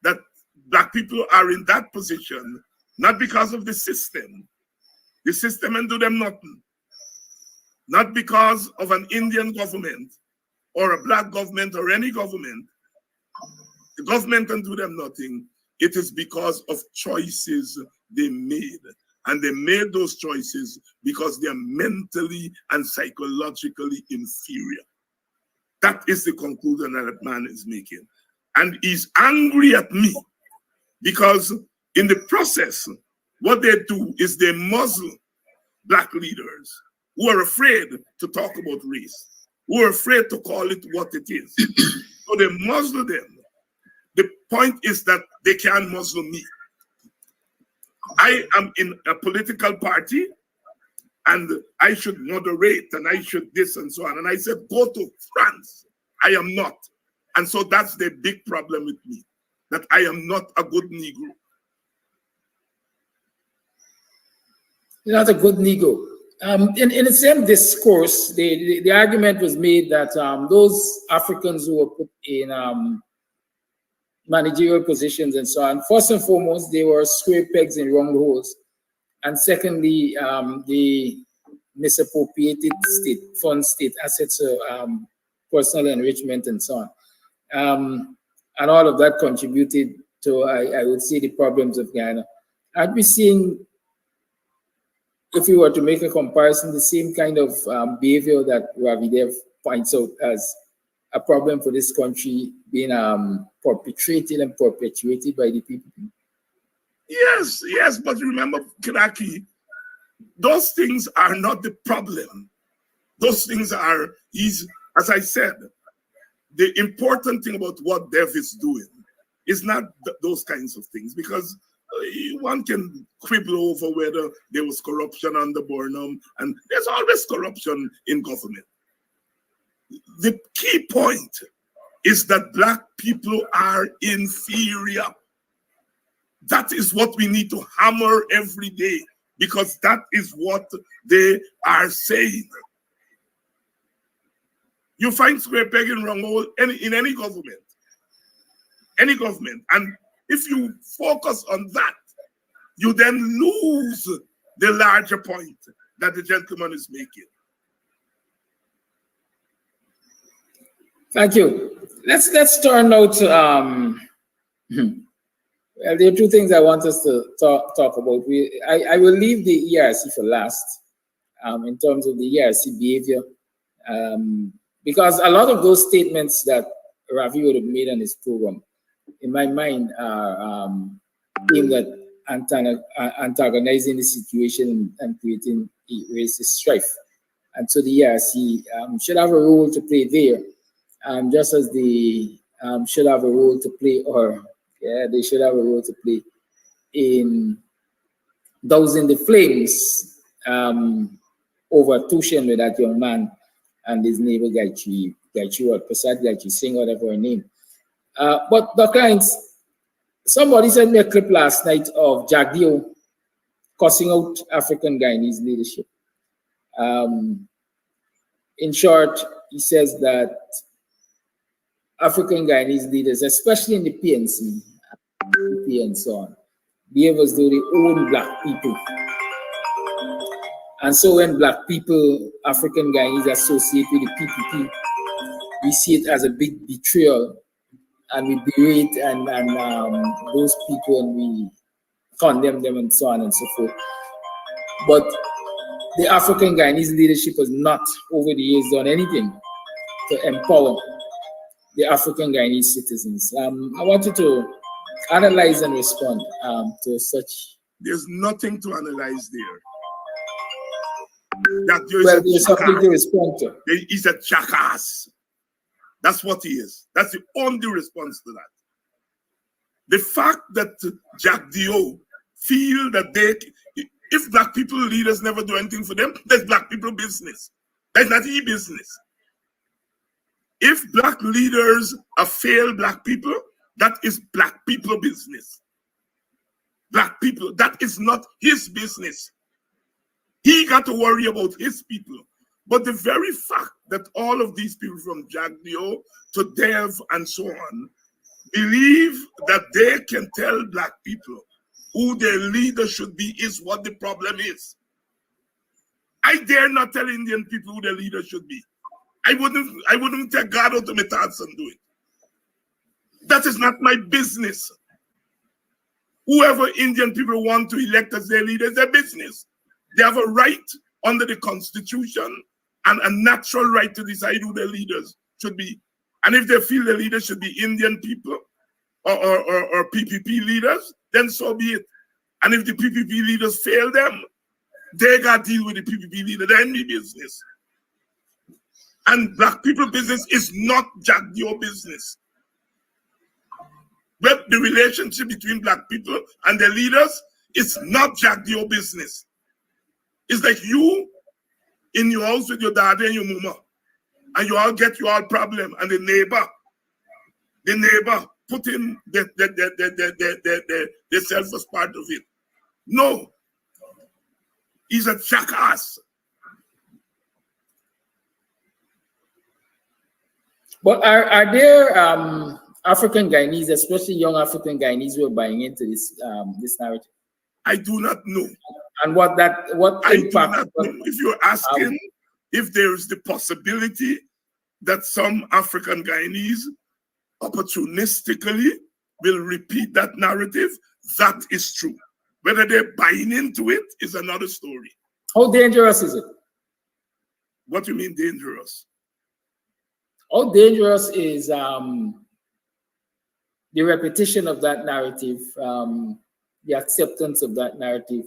That black people are in that position, not because of the system. The system can do them nothing. Not because of an Indian government or a black government or any government. The government can do them nothing. It is because of choices they made. And they made those choices because they are mentally and psychologically inferior. That is the conclusion that man is making. And he's angry at me because in the process, what they do is they muzzle black leaders who are afraid to talk about race, who are afraid to call it what it is. So they muzzle them. The point is that they can't muzzle me. I am in a political party and I should moderate and I should this and so on. And I said, go to France. I am not. And so that's the big problem with me, that I am not a good Negro. You're not a good Negro. In the same discourse, the argument was made that those Africans who were put in managerial positions and so on, first and foremost, they were square pegs in round holes. And secondly, they misappropriated state assets, personal enrichment and so on. And all of that contributed to, I would say, the problems of Guyana. I'd be seeing, if we were to make a comparison, the same kind of behavior that Ravidev points out as a problem for this country being perpetrated and perpetuated by the people. Yes, but remember, Kiraki, those things are not the problem. Those things are, as I said, the important thing about what Dev is doing is not those kinds of things, because one can quibble over whether there was corruption under Burnham, and there's always corruption in government. The key point is that black people are inferior. That is what we need to hammer every day, because that is what they are saying. You find square peg in wrong hole in any government. Any government. And if you focus on that, you then lose the larger point that the gentleman is making. Thank you. Let's turn now to Well, there are two things I want us to talk about. I will leave the ERC for last in terms of the ERC behavior, because a lot of those statements that Ravi would have made on his program, in my mind, are aimed at antagonizing the situation and creating a racist strife. And so the ERC should have a role to play there, just as they should have a role to play, they should have a role to play in dousing the flames over Tushen with that young man and his neighbor Gaichi or Prasad Gaichi Singh, whatever her name. But Dr. Hines, somebody sent me a clip last night of Jagdeo cussing out African Guyanese leadership. In short, he says that African Guyanese leaders, especially in the PNC, and so on, behave as though they own black people. And so when black people, African Guyanese, associate with the PPP, we see it as a big betrayal, and we berate and those people, and we condemn them and so on and so forth. But the African Guyanese leadership has not, over the years, done anything to empower the African Guyanese citizens. I want you to analyze and respond to such. There's nothing to analyze there. There's something to respond to. He's a jackass. That's what he is. That's the only response to that. The fact that Jagdeo feel that if black people leaders never do anything for them, that's black people business. That's not e business. If black leaders fail black people, that is black people business. Black people, that is not his business. He got to worry about his people. But the very fact that all of these people from Jagdeo to Dev and so on believe that they can tell black people who their leader should be is what the problem is. I dare not tell Indian people who their leader should be. I wouldn't take God out of my thoughts and do it. That is not my business. Whoever Indian people want to elect as their leader is their business. They have a right under the Constitution and a natural right to decide who their leaders should be. And if they feel the leaders should be Indian people or PPP leaders, then so be it. And if the PPP leaders fail them, they got to deal with the PPP leader. They're in the business. And black people business is not Jagdeo business. But the relationship between black people and their leaders is not Jagdeo business. It's like you in your house with your daddy and your mama, and you all get your problem, and the neighbor put in the self as part of it. No, he's a jackass. But are there African Guyanese, especially young African Guyanese, who are buying into this this narrative? I do not know. And what impact? If you're asking if there is the possibility that some African Guyanese opportunistically will repeat that narrative, that is true. Whether they're buying into it is another story. How dangerous is it? What do you mean dangerous? How dangerous is the repetition of that narrative, the acceptance of that narrative,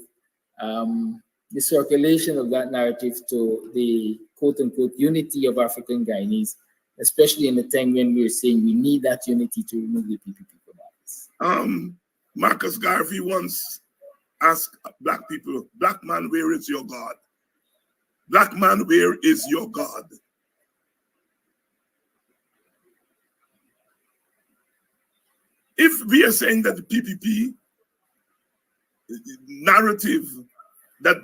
the circulation of that narrative to the quote-unquote unity of African Guyanese, especially in the time when we're saying we need that unity to remove the PPP from office? Marcus Garvey once asked black people, "Black man, where is your God? Black man, where is your God?" If we are saying that the PPP narrative that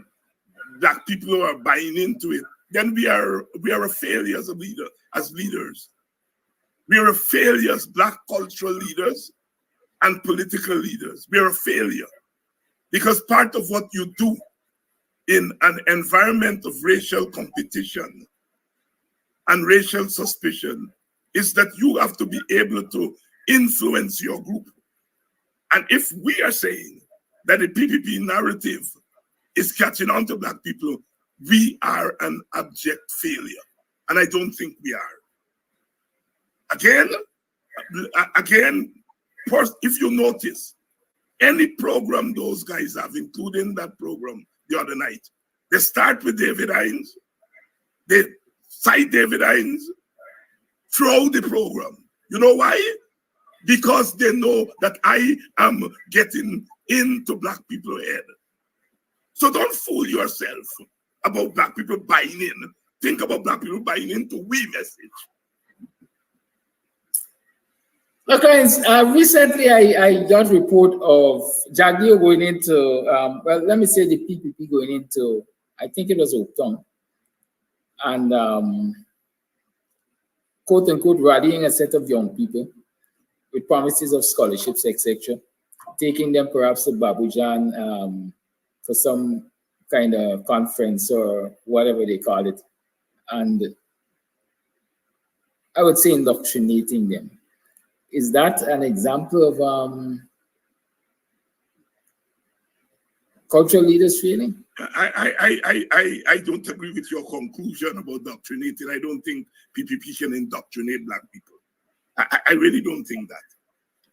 black people are buying into it, then we are a failure as a leader, as leaders. We are a failure as black cultural leaders and political leaders. We are a failure because part of what you do in an environment of racial competition and racial suspicion is that you have to be able to influence your group. And if we are saying that the PPP narrative is catching on to black people, we are an abject failure. And I don't think we are. Again, if you notice, any program those guys have, including that program the other night, they start with David Hines, they cite David Hines throughout the program. You know why? Because they know that I am getting into black people's head. So don't fool yourself about black people buying in. Think about black people buying into we message. Look, guys, recently I got a report of Jaglio going into, well, let me say the PPP going into, I think it was Oaktown, and quote unquote rallying a set of young people with promises of scholarships, etc., taking them perhaps to Babujan for some kind of conference or whatever they call it, and I would say indoctrinating them. Is that an example of cultural leaders failing? I don't agree with your conclusion about indoctrinating. I don't think PPP can indoctrinate black people. I really don't think that.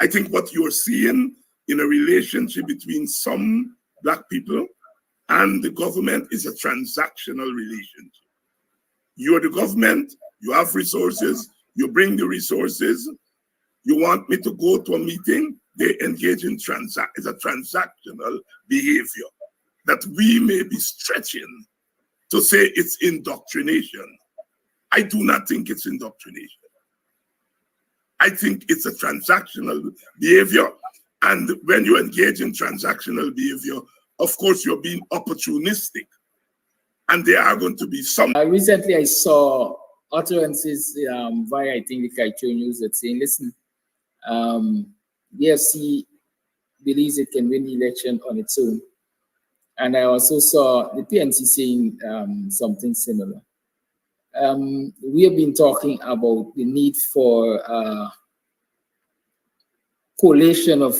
I think what you're seeing in a relationship between some black people and the government is a transactional relationship. You're the government, you have resources, you bring the resources. You want me to go to a meeting, they engage in it's a transactional behavior that we may be stretching to say it's indoctrination. I do not think it's indoctrination. I think it's a transactional behavior. And when you engage in transactional behavior, of course, you're being opportunistic. And there are going to be some. Recently, I saw utterances via, I think, the Kaito News that saying, listen, the FC believes it can win the election on its own. And I also saw the PNC saying something similar. We have been talking about the need for coalition of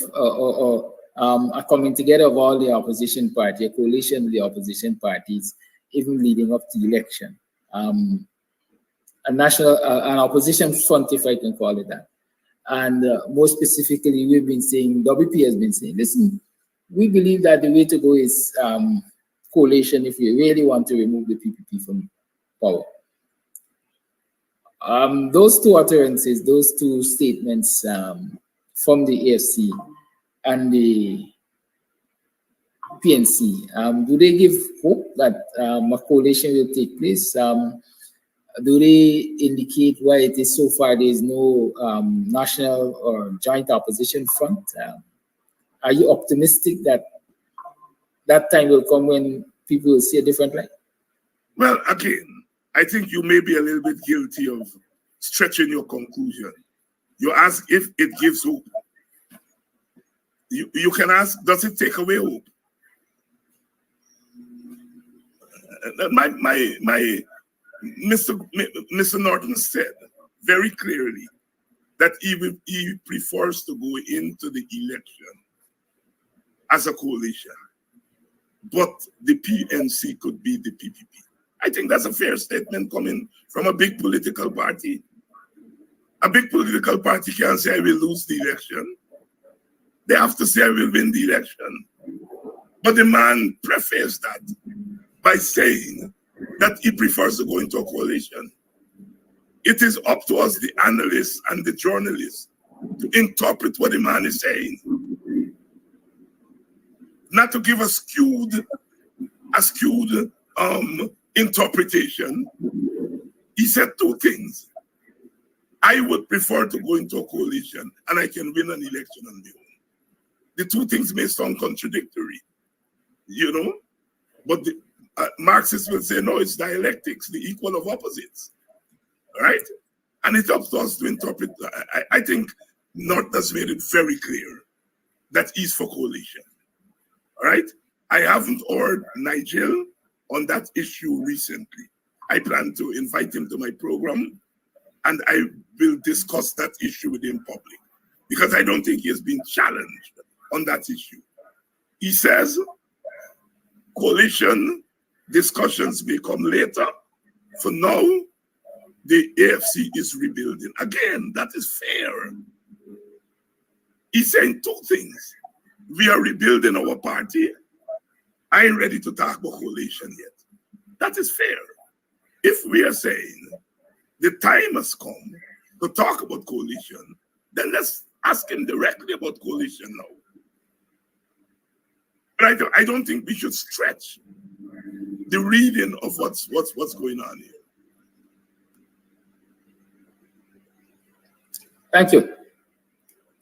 a coming together of all the opposition parties, a coalition of the opposition parties, even leading up to the election. A national, an opposition front, if I can call it that. And more specifically, we've been saying, WP has been saying, listen, we believe that the way to go is coalition if we really want to remove the PPP from power. Those two utterances, those two statements from the AFC and the PNC, do they give hope that a coalition will take place? Do they indicate why it is so far there is no national or joint opposition front? Are you optimistic that that time will come when people will see a different light? Well, again, I think you may be a little bit guilty of stretching your conclusion. You ask if it gives hope. You can ask, does it take away hope? Mr. Norton said very clearly that he prefers to go into the election as a coalition, but the PNC could be the PPP. I think that's a fair statement coming from a big political party. A big political party can't say I will lose the election. They have to say I will win the election. But the man prefaced that by saying that he prefers to go into a coalition. It is up to us, the analysts and the journalists, to interpret what the man is saying. Not to give a skewed interpretation. He said two things. I would prefer to go into a coalition and I can win an election on my own. The two things may sound contradictory, you know, but the Marxists will say, no, it's dialectics, the equal of opposites, right? And it's up to us to interpret. I think North has made it very clear that he's for coalition, all right? I haven't heard Nigel on that issue recently. I plan to invite him to my program and I will discuss that issue with him public because I don't think he has been challenged on that issue. He says coalition discussions may come later. For now, the AFC is rebuilding. Again, that is fair. He's saying two things. We are rebuilding our party. I ain't ready to talk about coalition yet. That is fair. If we are saying the time has come to talk about coalition, then let's ask him directly about coalition now. But I don't think we should stretch the reading of what's going on here. Thank you.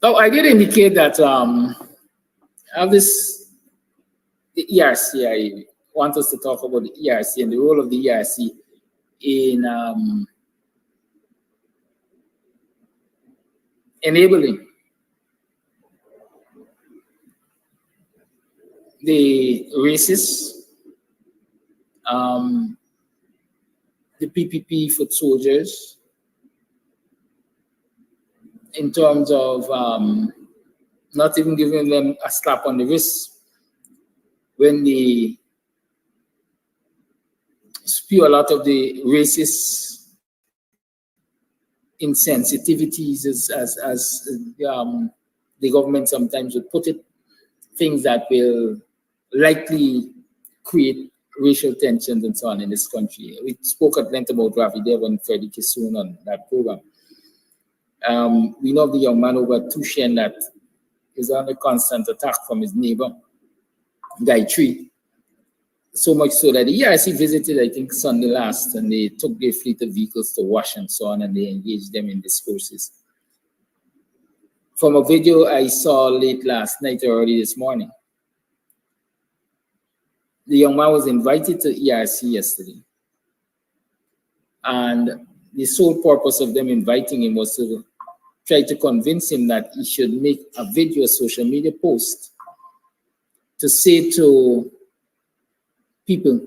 So I did indicate that of this, the ERC, I want us to talk about the ERC and the role of the ERC in enabling the racists, the PPP foot soldiers, in terms of not even giving them a slap on the wrist when they spew a lot of the racist insensitivities, as the government sometimes would put it, things that will likely create racial tensions and so on in this country. We spoke at length about Rafi Dev and Freddie Kissoon on that program. We know the young man over Tushen that is under constant attack from his neighbor, Guy Tree. So much so that the ERC visited, I think, Sunday last, and they took their fleet of vehicles to wash and so on, and they engaged them in discourses. From a video I saw late last night or early this morning, the young man was invited to ERC yesterday. And the sole purpose of them inviting him was to try to convince him that he should make a video, a social media post, to say to people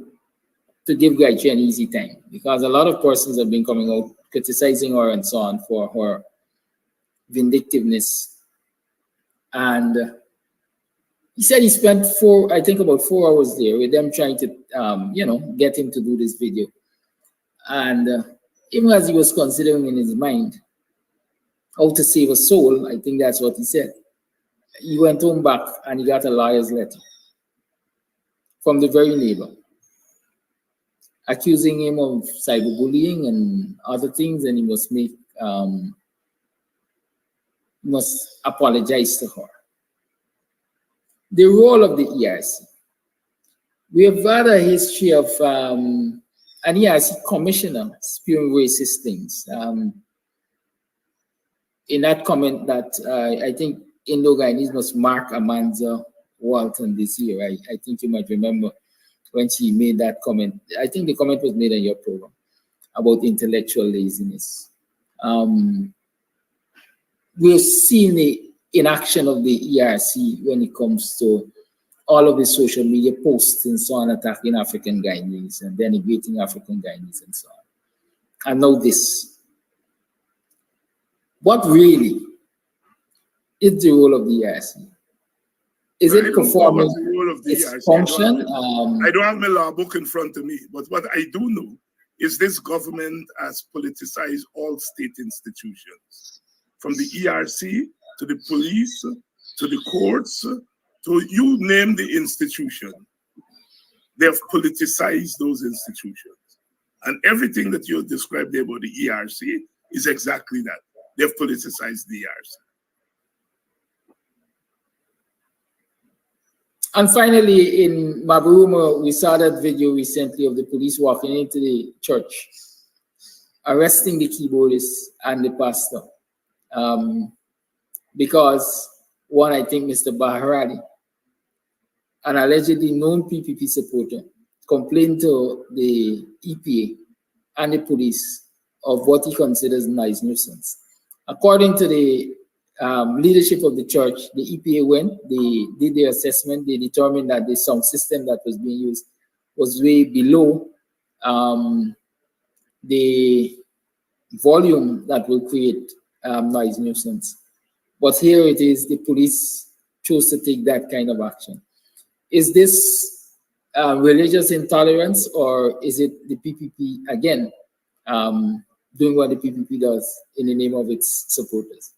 to give Guyanese an easy time, because a lot of persons have been coming out criticizing her and so on for her vindictiveness. And he said he spent about 4 hours there with them trying to, get him to do this video. And even as he was considering in his mind how to save a soul, I think that's what he said, he went home back and he got a lawyer's letter from the very neighbor, accusing him of cyberbullying and other things, and he must apologize to her. The role of the ERC. We have had a history of an ERC commissioner spewing racist things. In that comment that I think Indo-Guyanese must mark Amanza Walton this year. I think you might remember when she made that comment. I think the comment was made on your program about intellectual laziness. We've seen the inaction of the ERC when it comes to all of the social media posts and so on, attacking African Guyanese and denigrating African Guyanese and so on. And now this. What really is the role of the ERC? Is it performing its function? I don't have my law book in front of me, but what I do know is this government has politicized all state institutions, from the ERC to the police, to the courts, to you name the institution. They have politicized those institutions. And everything that you described there about the ERC is exactly that. They've politicized the ERC. And finally, in Maburuma, we saw that video recently of the police walking into the church, arresting the keyboardist and the pastor. Because one, I think Mr. Baharadi, an allegedly known PPP supporter, complained to the EPA and the police of what he considers noise nuisance. According to the leadership of the church, the EPA went, they did their assessment, they determined that the sound system that was being used was way below the volume that will create noise nuisance. But here it is, the police chose to take that kind of action. Is this religious intolerance, or is it the PPP again doing what the PPP does in the name of its supporters?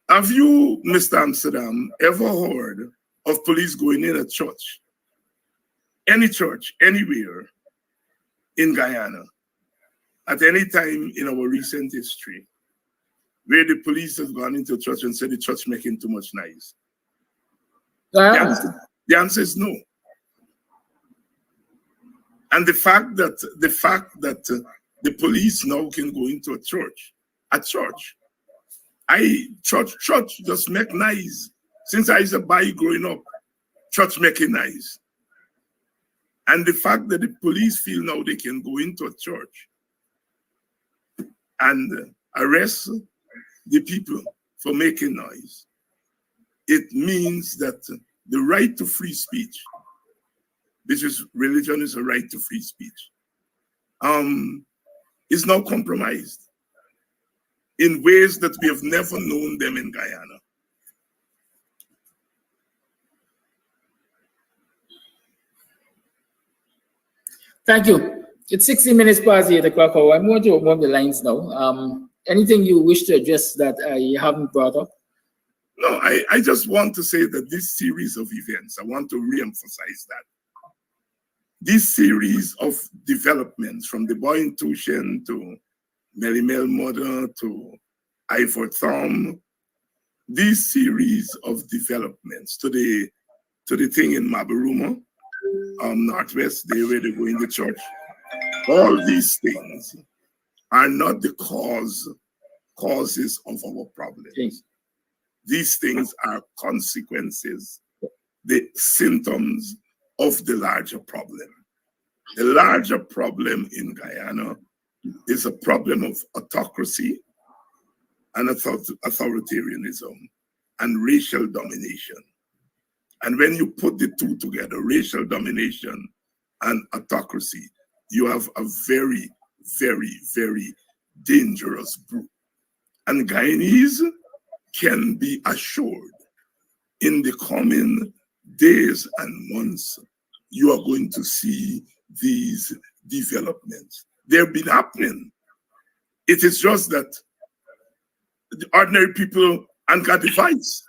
Have you, Mr. Amsterdam, ever heard of police going in a church? Any church, anywhere in Guyana, at any time in our recent history, where the police have gone into a church and said the church making too much noise? The answer is no. And the fact that the police now can go into a church just make noise. Since I was a boy growing up, church making noise. And the fact that the police feel now they can go into a church and arrest the people for making noise, it means that the right to free speech, which is religion is a right to free speech, is now compromised in ways that we have never known them in Guyana. Thank you. It's 16 minutes past 8 o'clock. I'm going to open the lines now. Anything you wish to address that I haven't brought up? No, I just want to say that this series of events, I want to re-emphasize that. This series of developments from the boy in Tushen to Melly Mel Mother to Ivor Thumb, this series of developments to the thing in Mabaruma, Northwest, they where they go in the church. All these things are not the causes of our problems. Okay. These things are consequences, the symptoms of the larger problem. The larger problem in Guyana is a problem of autocracy and authoritarianism and racial domination. And when you put the two together, racial domination and autocracy, you have a very, very, very dangerous group. And Guyanese can be assured in the coming days and months, you are going to see these developments. They've been happening. It is just that the ordinary people ain't got the voice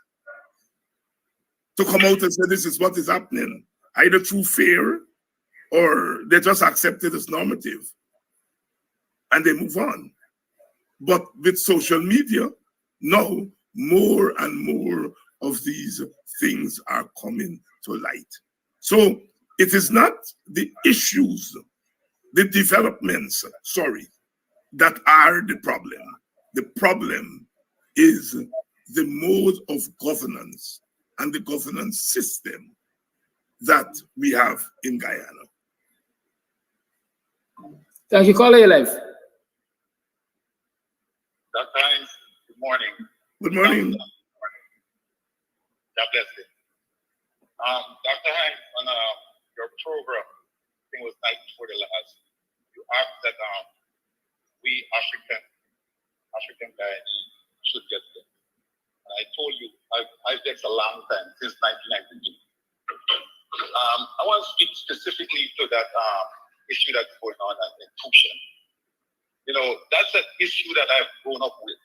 to come out and say this is what is happening, either through fear or they just accept it as normative and they move on. But with social media, now more and more of these things are coming to light. So it is not the issues, the developments, that are the problem. The problem is the mode of governance and the governance system that we have in Guyana. Thank you. Caller, your life. Dr. Hines, good morning. Good morning. God bless you. Dr. Hines, on your program, I think it was night before the last, you asked that we African Guyanese should get them. And I told you, I've vexed a long time, since 1992. I want to speak specifically to that issue that's going on in Tushen. You know, that's an issue that I've grown up with.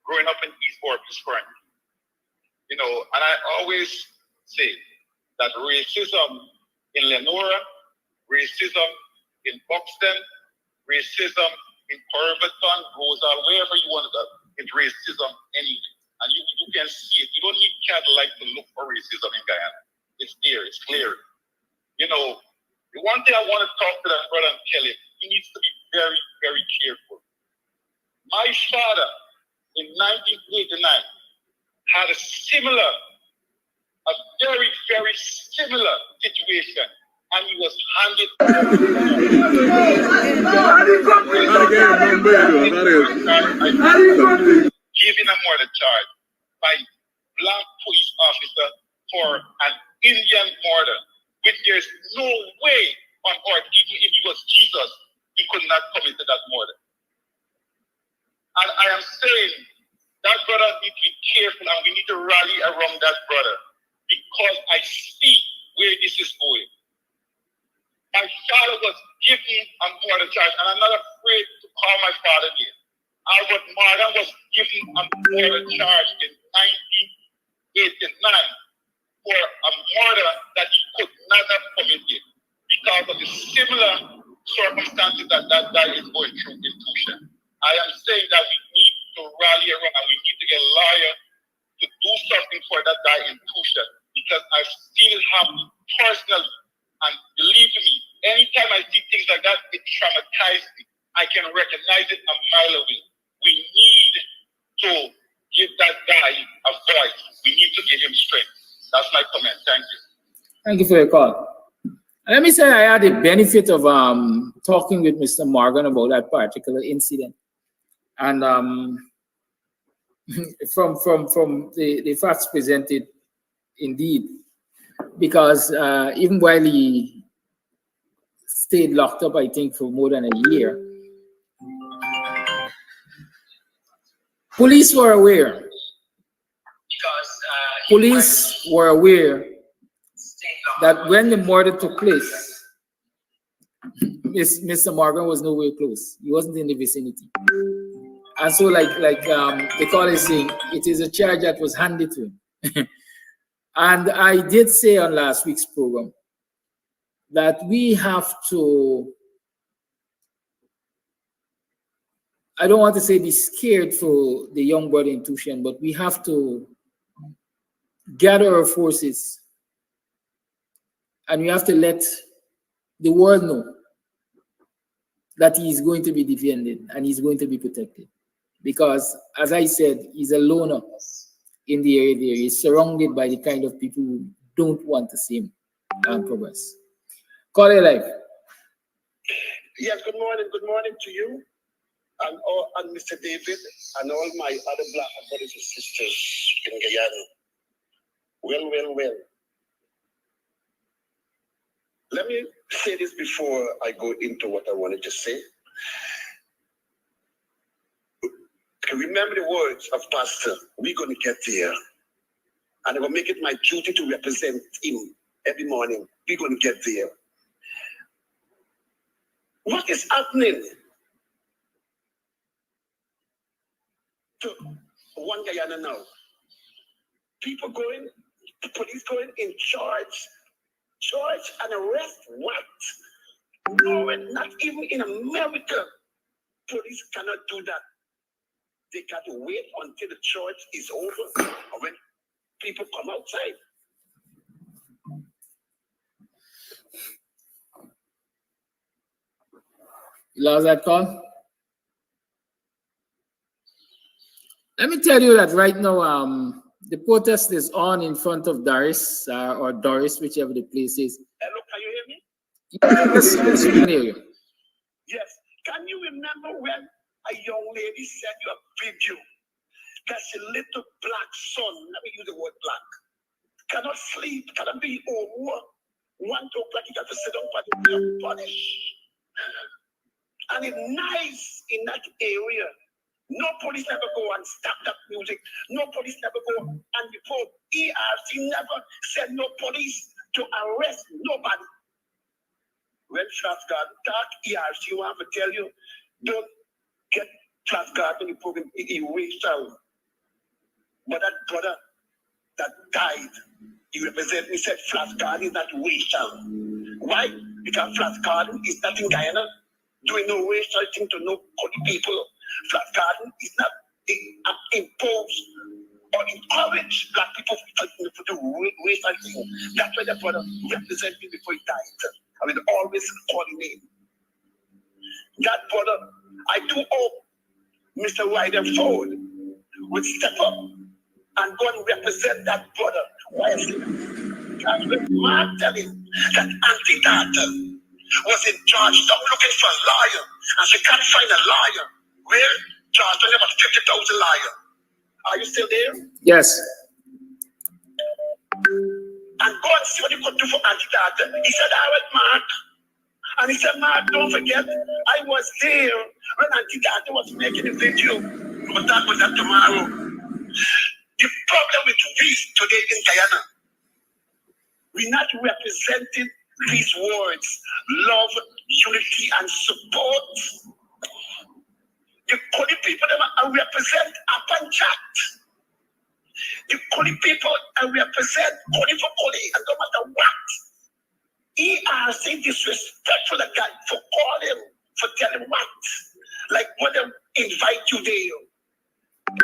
Growing up in East Orcas Front. You know, and I always say that racism in Lenora, racism in Buxton, racism in Corberton, Rosa, wherever you want to go, it's racism anyway. And you can see it. You don't need candlelight to look for racism in Guyana. It's there, it's clear. You know, the one thing I want to talk to that brother Kelly, he needs to be very, very careful. My father in 1989 had a very, very similar situation, and he was handed given a murder charge by black police officer for an Indian murder, which there's no way on earth, even if he was Jesus, he could not commit that murder. And I am saying that brother needs to be careful and we need to rally around that brother because I see where this is going. My father was given a murder charge, and I'm not afraid to call my father name. Albert Morgan was given a murder charge in 1989 for a murder that he could not have committed because of the similar circumstances that that guy is going through in Tusha. I am saying that we need to rally around and we need to get a lawyer to do something for that guy in Tusha because I've seen it happen personally. And believe me, anytime I see things like that, it traumatizes me. I can recognize it a mile away. We need to give that guy a voice. We need to give him strength. That's my comment. Thank you. Thank you for your call. Let me say I had the benefit of talking with Mr. Morgan about that particular incident. And from the facts presented, indeed, because even while he stayed locked up, I think, for more than a year, police were aware. Police were aware that when the murder took place, Mr. Morgan was nowhere close. He wasn't in the vicinity. And so, like the caller is saying, it is a charge that was handed to him. And I did say on last week's program that we have to, I don't want to say be scared for the young brother in Tushan, but we have to gather our forces and we have to let the world know that he is going to be defended and he's going to be protected. Because, as I said, he's a loner in the area there. He's surrounded by the kind of people who don't want to see him progress. Call it live. Yes, good morning to you and Mr. David and all my other black brothers and sisters in Guyana. Well. Let me say this before I go into what I wanted to say. Remember the words of Pastor, we're going to get there. And I will make it my duty to represent him every morning. We're going to get there. What is happening to one Guyana now? People going, the police going in charge and arrest what? No, not even in America. Police cannot do that. They got to wait until the church is over or when people come outside. You lost that call? Let me tell you that right now, the protest is on in front of Doris, or Doris, whichever the place is. Hello, can you hear me? Yes, we can hear you. Yes. Can you remember when a young lady sent you a video that she little black son, let me use the word black, cannot sleep, cannot be over 1 o'clock, you got to sit down and punish. And it's nice in that area. No police never go and stop that music. No police never go and report. ERC never said no police to arrest nobody. When Trafguard talk, ERC want to tell you, don't get Trafguard in the program, he reached out. But that brother that died, he represented me, said Trafguard is not racial. Why? Because Trafguard is not in Guyana doing no racial thing to no people. Trafguard is not imposed or encourage black people to do racial thing. That's why that brother represented me before he died. I will always call him name. That brother, I do hope Mr. Ryder Ford would step up and go and represent that brother wisely. Because when Mark tell him that Auntie Data was in Georgetown looking for a lawyer and she can't find a lawyer, well, Georgetown have about 50,000 lawyers. Are you still there? Yes. And go and see what you could do for Auntie Data. He said, all right, Mark. And he said, Mark, don't forget, I was there when Auntie Data was making a video. We'll talk about that tomorrow. The problem with we today in Guyana, we're not representing these words, love, unity, and support. The Kodi people that represent up and chat. The Kodi people that represent Kodi for Kodi, and no matter what. He are saying disrespectful guy for calling, for telling what. Like when they invite you there.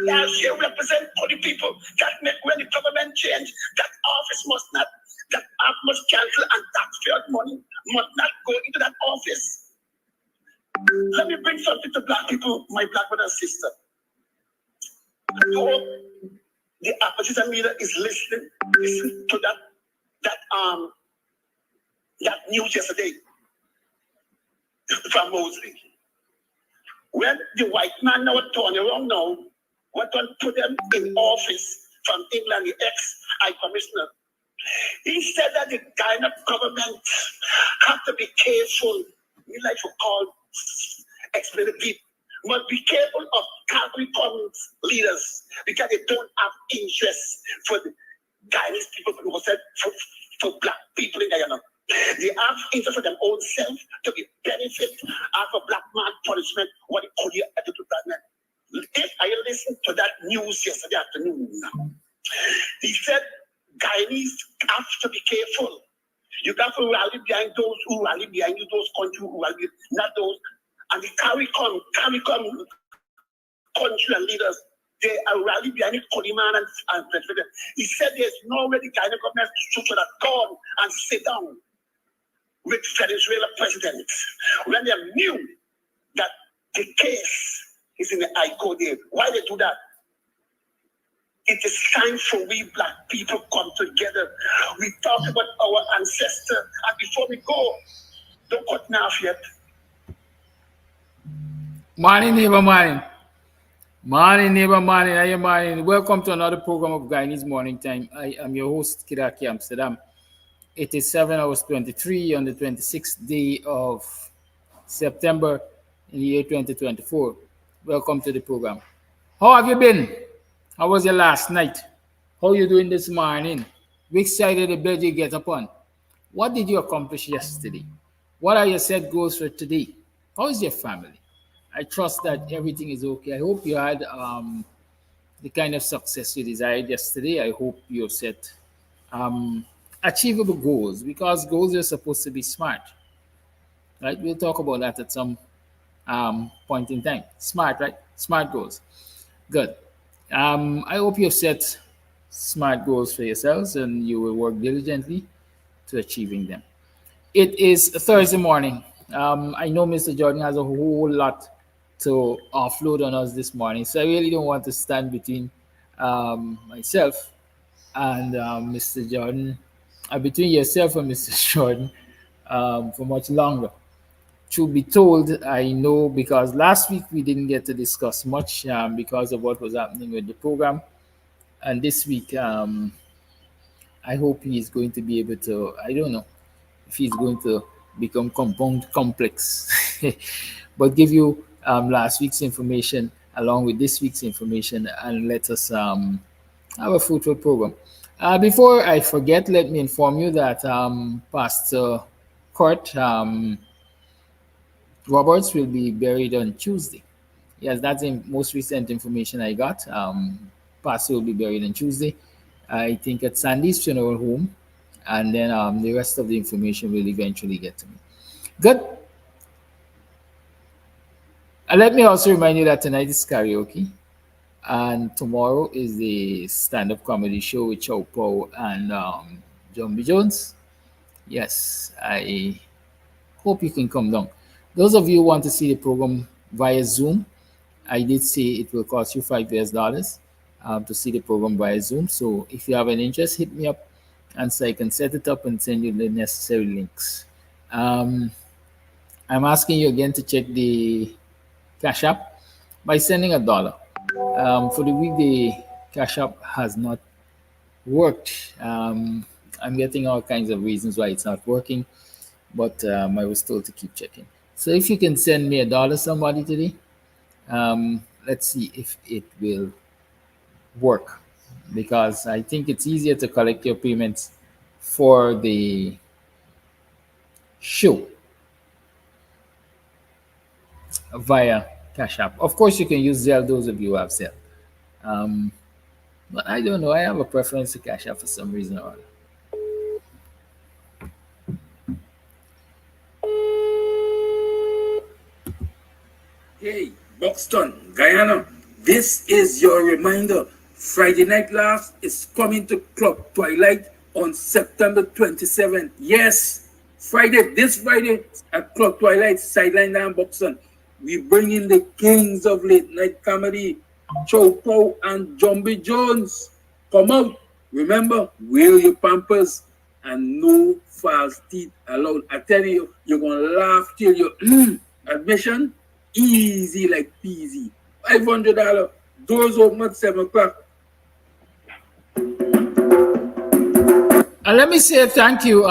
They are here represent Kodi people that make when the government change, that office must not, that app must cancel, and taxpayer money must not go into that office. Let me bring something to black people, my black brother and sister. I hope the opposition leader is listening. Listen to that news yesterday from Mosley. When the white man now turn around now, what to put them in office from England, the ex-high commissioner. He said that the Guyana government have to be careful. We like to call explain the people. Must be careful of Capricorn leaders because they don't have interest for the Guyanese people who said for black people in Guyana. They have interest for their own self to be benefit of a black man punishment what they call you to black men. If I listened to that news yesterday afternoon, he said Guyanese have to be careful. You have to rally behind those who rally behind you, those countries who rally, not those. And the CARICOM country and leaders, they are rally behind Kodiman and President. He said there's no already Guyana government structure that come and sit down with Venezuela president when they knew that the case is in the High Court there. Why they do that? It is time for we black people come together. We talk about our ancestor, and before we go, don't cut me off yet. Morning, neighbor, morning. Morning, neighbor, morning. How you morning? Welcome to another program of Guyanese Morning Time. I am your host, Kidaki Amsterdam. It is 7 hours 23 on the 26th day of September in the year 2024. Welcome to the program. How have you been? How was your last night? How are you doing this morning? Which side of the bed you get upon? What did you accomplish yesterday? What are your set goals for today? How is your family? I trust that everything is okay. I hope you had the kind of success you desired yesterday. I hope you set achievable goals, because goals are supposed to be smart. Right? We'll talk about that at some point in time. Smart, right? Smart goals. Good. I hope you've set smart goals for yourselves and you will work diligently to achieving them. It is Thursday morning. I know Mr. Jordan has a whole lot to offload on us this morning, so I really don't want to stand between myself and Mr. Jordan, between yourself and Mr. Jordan for much longer. Truth be told, I know because last week we didn't get to discuss much because of what was happening with the program, and this week I hope he is going to be able to, I don't know if he's going to become compound complex, but give you last week's information along with this week's information and let us have a fruitful program. Before I forget, let me inform you that Pastor Kurt Roberts will be buried on Tuesday. Yes, that's the most recent information I got. Pastor will be buried on Tuesday, I think at Sandy's funeral home, and then the rest of the information will eventually get to me. Good. And let me also remind you that tonight is karaoke, and tomorrow is the stand-up comedy show with Chow Pow and John B. Jones. Yes, I hope you can come down. Those of you who want to see the program via Zoom, I did say it will cost you $5 to see the program via Zoom. So if you have an interest, hit me up and so I can set it up and send you the necessary links. I'm asking you again to check the Cash App by sending $1. For the weekday, Cash App has not worked. I'm getting all kinds of reasons why it's not working, but I was told to keep checking. So if you can send me $1, somebody today, let's see if it will work. because I think it's easier to collect your payments for the show via Cash App. Of course, you can use Zelle, those of you who have Zelle. But I don't know. I have a preference to Cash App for some reason or other. Hey, Buxton, Guyana, this is your reminder. Friday Night Laughs is coming to Club Twilight on September 27th. Yes, this Friday at Club Twilight, Sideline and Buxton. We bring in the kings of late night comedy, Chow Pow and Jumbie Jones. Come out. Remember, wear your pampers and no false teeth allowed. I tell you, you're going to laugh till you admission. Easy like peasy. $500. Doors open at 7 o'clock. And let me say thank you,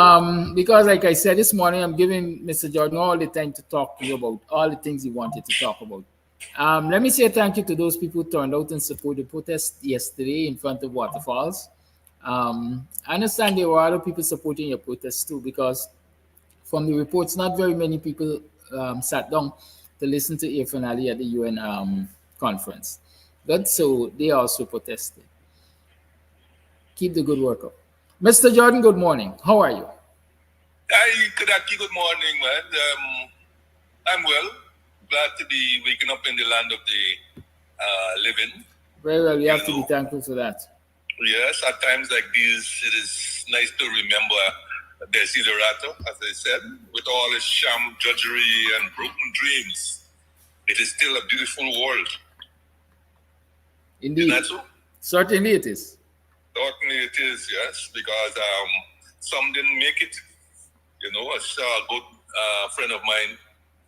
because like I said this morning, I'm giving Mr. Jordan all the time to talk to you about all the things he wanted to talk about. Let me say thank you to those people who turned out and supported the protest yesterday in front of Waterfalls. I understand there were other people supporting your protest too, because from the reports, not very many people sat down to listen to Irfan Ali at the UN conference. But so they also protested. Keep the good work up. Mr. Jordan, good morning. How are you? Hi, Kadaki, good morning, man. I'm well. Glad to be waking up in the land of the living. Very well. We have to be thankful for that. Yes, at times like these, it is nice to remember Desiderato, as I said, with all his sham, drudgery, and broken dreams. It is still a beautiful world. Indeed. Isn't that so? Certainly it is. Certainly it is, yes, because some didn't make it. You know, a good friend of mine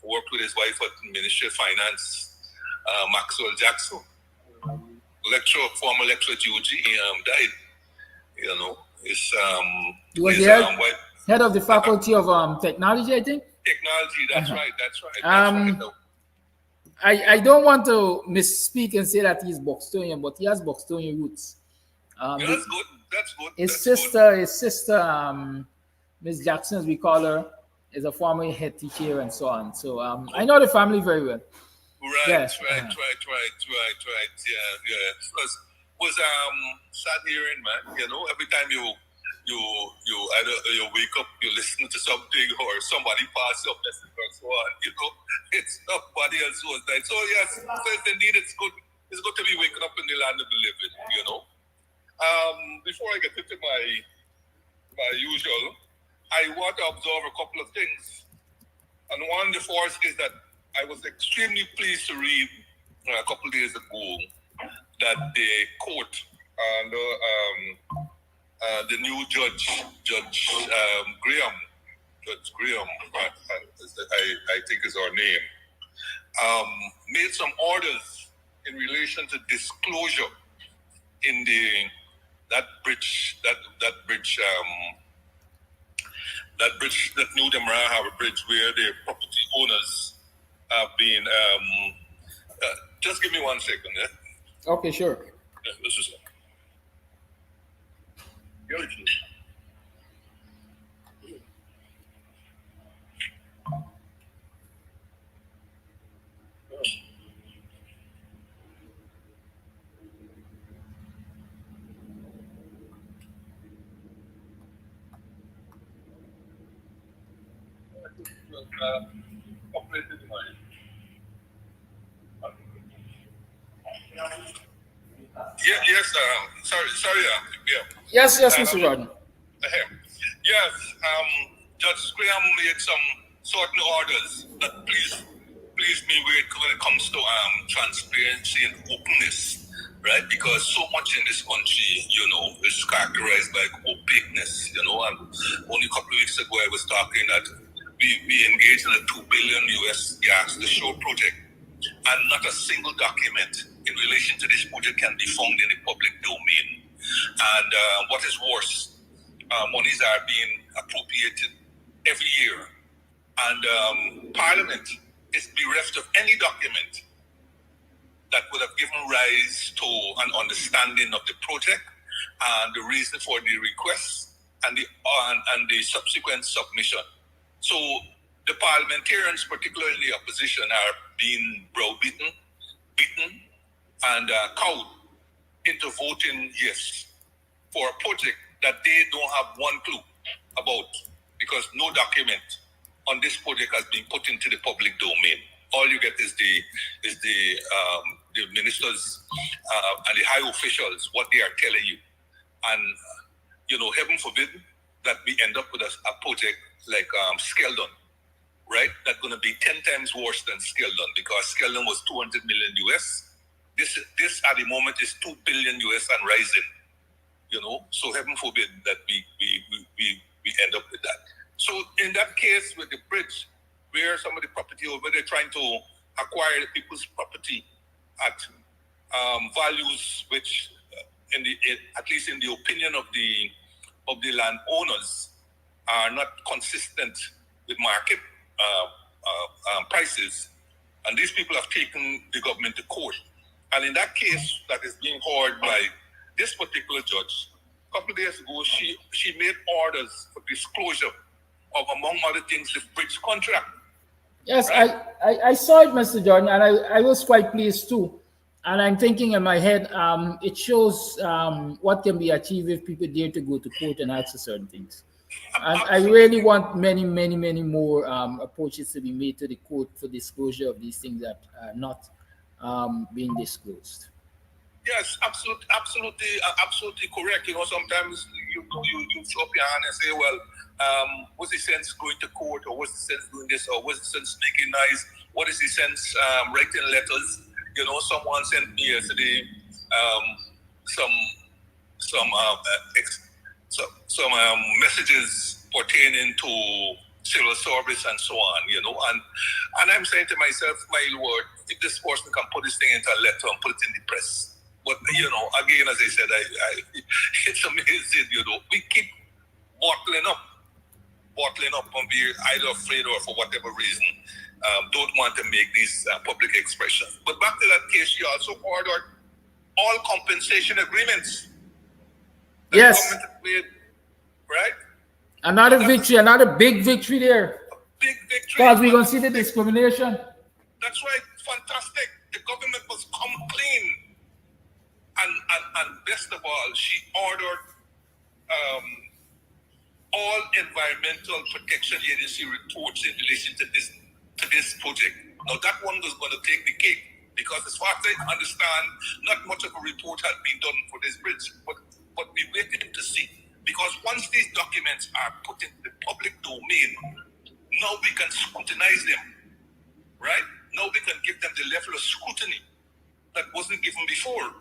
who worked with his wife at the Ministry of Finance, Maxwell Jackson, former lecturer at UG, died. You know, he was the head of the Faculty of Technology, I think? Technology, that's right, that's right. I don't want to misspeak and say that he's Buxtonian, but he has Buxtonian roots. That's good. That's good. His sister, Miss Jackson, as we call her, is a former head teacher and so on. So I know the family very well. Right, yes. right. Yeah. Was sad hearing, man. You know, every time you either you wake up, you listen to something, or somebody pass up message or so on. You know, it's somebody else who was died. So yes, indeed, it's good. It's good to be waking up in the land of the living. You know. Before I get into my usual, I want to observe a couple of things. And one, the first is that I was extremely pleased to read a couple of days ago that the court under the new Judge Graham, I think is her name, made some orders in relation to disclosure in that New Demerara Harbor Bridge, where the property owners have been. Just give me 1 second, yeah. Okay, sure. Yeah, this is. Yes, sorry, yeah. Yes, Mr. Jordan. Yes, Judge Graham made some certain orders that please me when it comes to transparency and openness, right? Because so much in this country, you know, is characterized by opaqueness, you know. And only a couple of weeks ago, I was talking that we engaged in a $2 billion US gas to shore project, and not a single document in relation to this project can be found in the public domain. And what is worse, monies are being appropriated every year, and Parliament is bereft of any document that would have given rise to an understanding of the project and the reason for the request and the subsequent submission. So the parliamentarians, particularly in the opposition, are being browbeaten, beaten, and cowed into voting yes for a project that they don't have one clue about, because no document on this project has been put into the public domain. All you get is the ministers and the high officials, what they are telling you. And, heaven forbid that we end up with a project like Skeldon, right? That's going to be 10 times worse than Skeldon, because Skeldon was 200 million US. This at the moment is 2 billion US and rising, so heaven forbid that we end up with that. So in that case with the bridge, where some of the property over there trying to acquire the people's property at values which, at least in the opinion of the landowners, are not consistent with market prices, and these people have taken the government to court. And in that case that is being heard by this particular judge, a couple of days ago, she made orders for disclosure of, among other things, the bridge contract. Yes, right? I saw it, Mr. Jordan, and I was quite pleased too. And I'm thinking in my head, it shows what can be achieved if people dare to go to court and ask for certain things. And I really want many more approaches to be made to the court for disclosure of these things that are not being disclosed. Yes, absolutely correct. Sometimes you throw up your hand and say, well, what's the sense going to court, or what's the sense doing this, or what's the sense making noise? What is the sense writing letters? Someone sent me yesterday some messages pertaining to civil service and so on, and I'm saying to myself, my Lord, if this person can put this thing into a letter and put it in the press. But, again, as I said, it's amazing, we keep bottling up and we're either afraid or for whatever reason don't want to make these public expressions. But back to that case, you also ordered all compensation agreements. Yes. The government made, right? Another victory, another big victory there. Big victory. Because we're going to see the discrimination. That's right. Fantastic. The government must come clean. And best of all, she ordered all environmental protection agency reports in relation to this project. Now that one was going to take the cake, because as far as I understand, not much of a report had been done for this bridge, but we waited to see. Because once these documents are put into the public domain, now we can scrutinize them, right? Now we can give them the level of scrutiny that wasn't given before.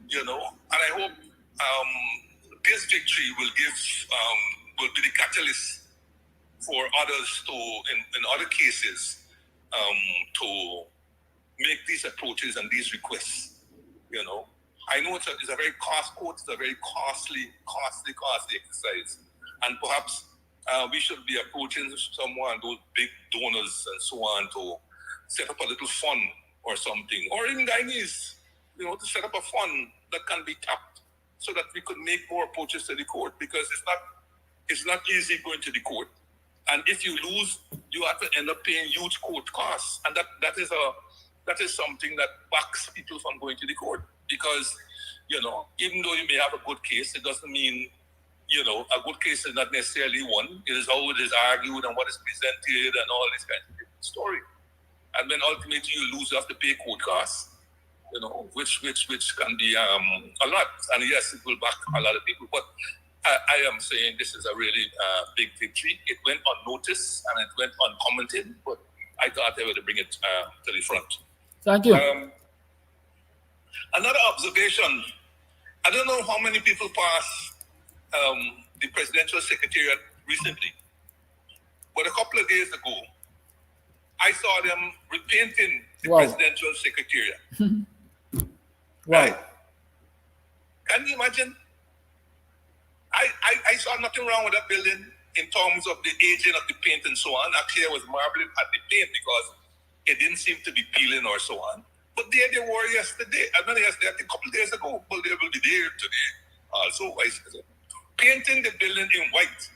And I hope this victory will be the catalyst for others to, in other cases, to make these approaches and these requests. I know it's a very costly exercise, and perhaps we should be approaching someone, those big donors and so on, to set up a little fund or something, or in Guyanese, to set up a fund that can be tapped so that we could make more approaches to the court, because it's not easy going to the court. And if you lose, you have to end up paying huge court costs. And that is something that backs people from going to the court. Because, even though you may have a good case, it doesn't mean, a good case is not necessarily won. It is how it is argued and what is presented and all this kind of story. And then ultimately you lose, you have to pay court costs. Which can be a lot. And yes, it will back a lot of people. But I am saying this is a really big victory. It went unnoticed and it went uncommented, but I thought I would bring it to the front. Thank you. Another observation. I don't know how many people passed the presidential secretariat recently, but a couple of days ago, I saw them repainting the presidential secretariat. Right. Can you imagine? I saw nothing wrong with that building in terms of the aging of the paint and so on. Actually, I was marveling at the paint because it didn't seem to be peeling or so on. But there they were yesterday. I mean, yesterday, I think a couple of days ago. Well, they will be there today. also vice president, painting the building in white.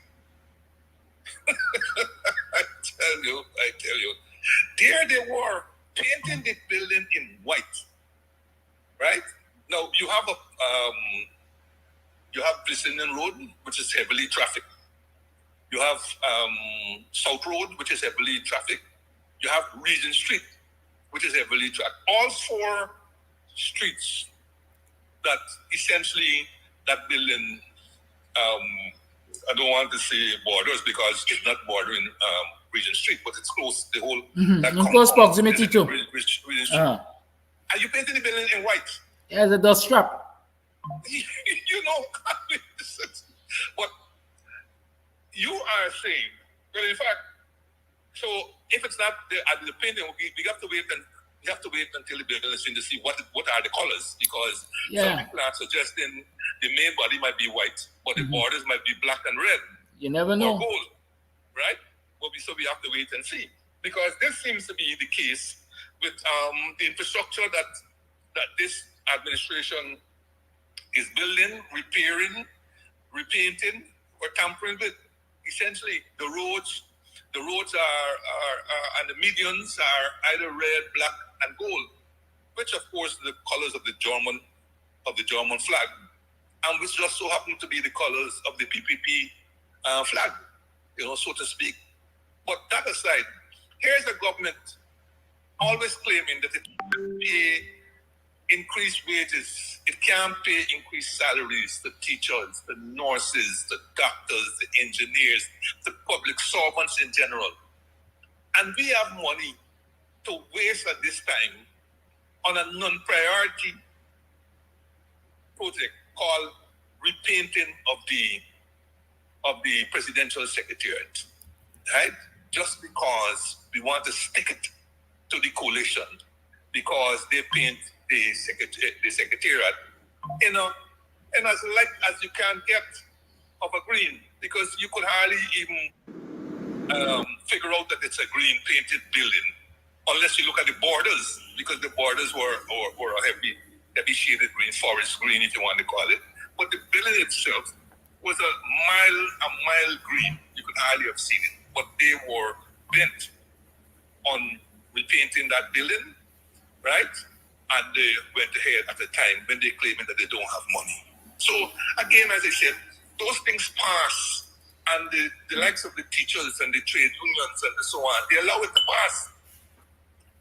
I tell you, there they were painting the building in white, right? Now you have Priscillian Road, which is heavily trafficked. You have South Road, which is heavily trafficked. You have Regent Street, which is heavily trafficked. All four streets that essentially that building, I don't want to say borders because it's not bordering Regent Street, but it's close. The whole that in close proximity to. Regent Street. Are you painting the building in white? Yeah, the dust trap. You know, but you are saying, well, in fact, so if it's not the painting, we have to wait until the building is finished to see what are the colors, because some people are suggesting the main body might be white, but the borders might be black and red. You never know. Or gold, right? So we have to wait and see, because this seems to be the case with the infrastructure that this administration is building, repairing, repainting, or tampering with. Essentially, the roads are and the medians are either red, black, and gold, which of course are the colors of the German flag, and which just so happen to be the colors of the PPP flag, so to speak. But that aside, here's a government always claiming that it can pay increased wages, it can't pay increased salaries to teachers, the nurses, the doctors, the engineers, the public servants in general. And we have money to waste at this time on a non-priority project called repainting of the presidential secretariat, right? Just because we want to stick it to the coalition, because they paint the secretariat in as light as you can get of a green, because you could hardly even figure out that it's a green painted building unless you look at the borders, because the borders were a heavy shaded green, forest green if you want to call it. But the building itself was a mild green. You could hardly have seen it, but they were bent on repainting that building, right? And they went ahead at the time when they claiming that they don't have money. So again, as I said, those things pass, and the likes of the teachers and the trade unions and so on, they allow it to pass.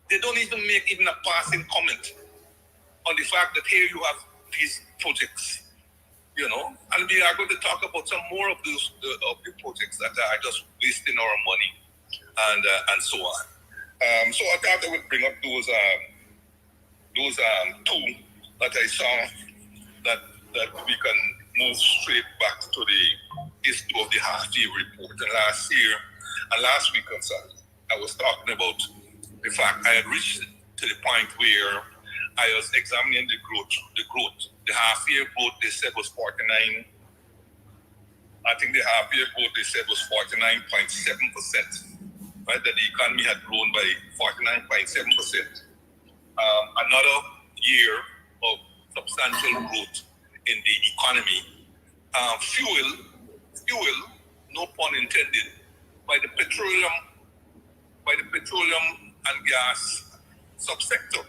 They don't even make a passing comment on the fact that here you have these projects, and we are going to talk about some more of the projects that are just wasting our money and so on. So I thought I would bring up those two that I saw that we can move straight back to the issue of the half-year report. And last week, I'm sorry, I was talking about the fact I had reached to the point where I was examining the growth. The half-year growth they said was 49. I think the half-year growth they said was 49.7%. Right, that the economy had grown by 49.7%. Another year of substantial growth in the economy. Fuel, no pun intended, by the petroleum and gas subsector.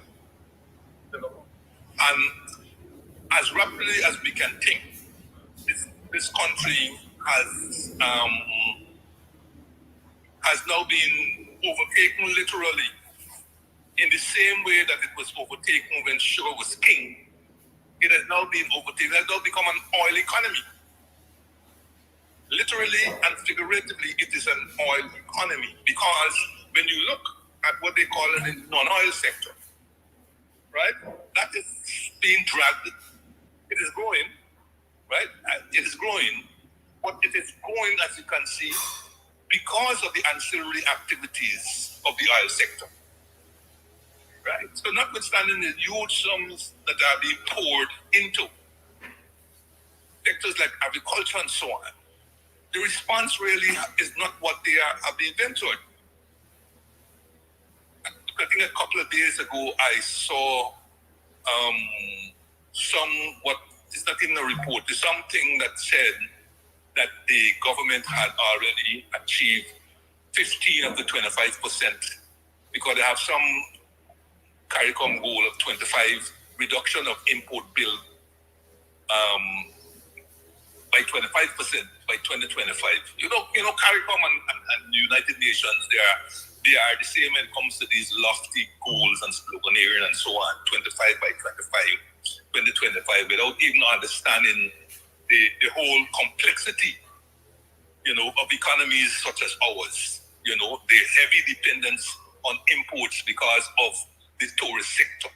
And as rapidly as we can think, this country has now been overtaken literally in the same way that it was overtaken when sugar was king. It has now been overtaken. It has now become an oil economy. Literally and figuratively, it is an oil economy, because when you look at what they call it in the non-oil sector, right, that is being dragged. It is growing, right? It is growing, but it is growing, as you can see, because of the ancillary activities of the oil sector, right? So notwithstanding the huge sums that are being poured into sectors like agriculture and so on, the response really is not what they have been ventured. I think a couple of days ago, I saw it's not in the report. There's something that said that the government had already achieved 15 of the 25% because they have some CARICOM goal of 25 reduction of import bill by 25% by 2025. You know, CARICOM and the United Nations, they are the same when it comes to these lofty goals and sloganeering and so on. 25 by 2025, without even understanding the whole complexity, of economies such as ours. The heavy dependence on imports because of the tourist sector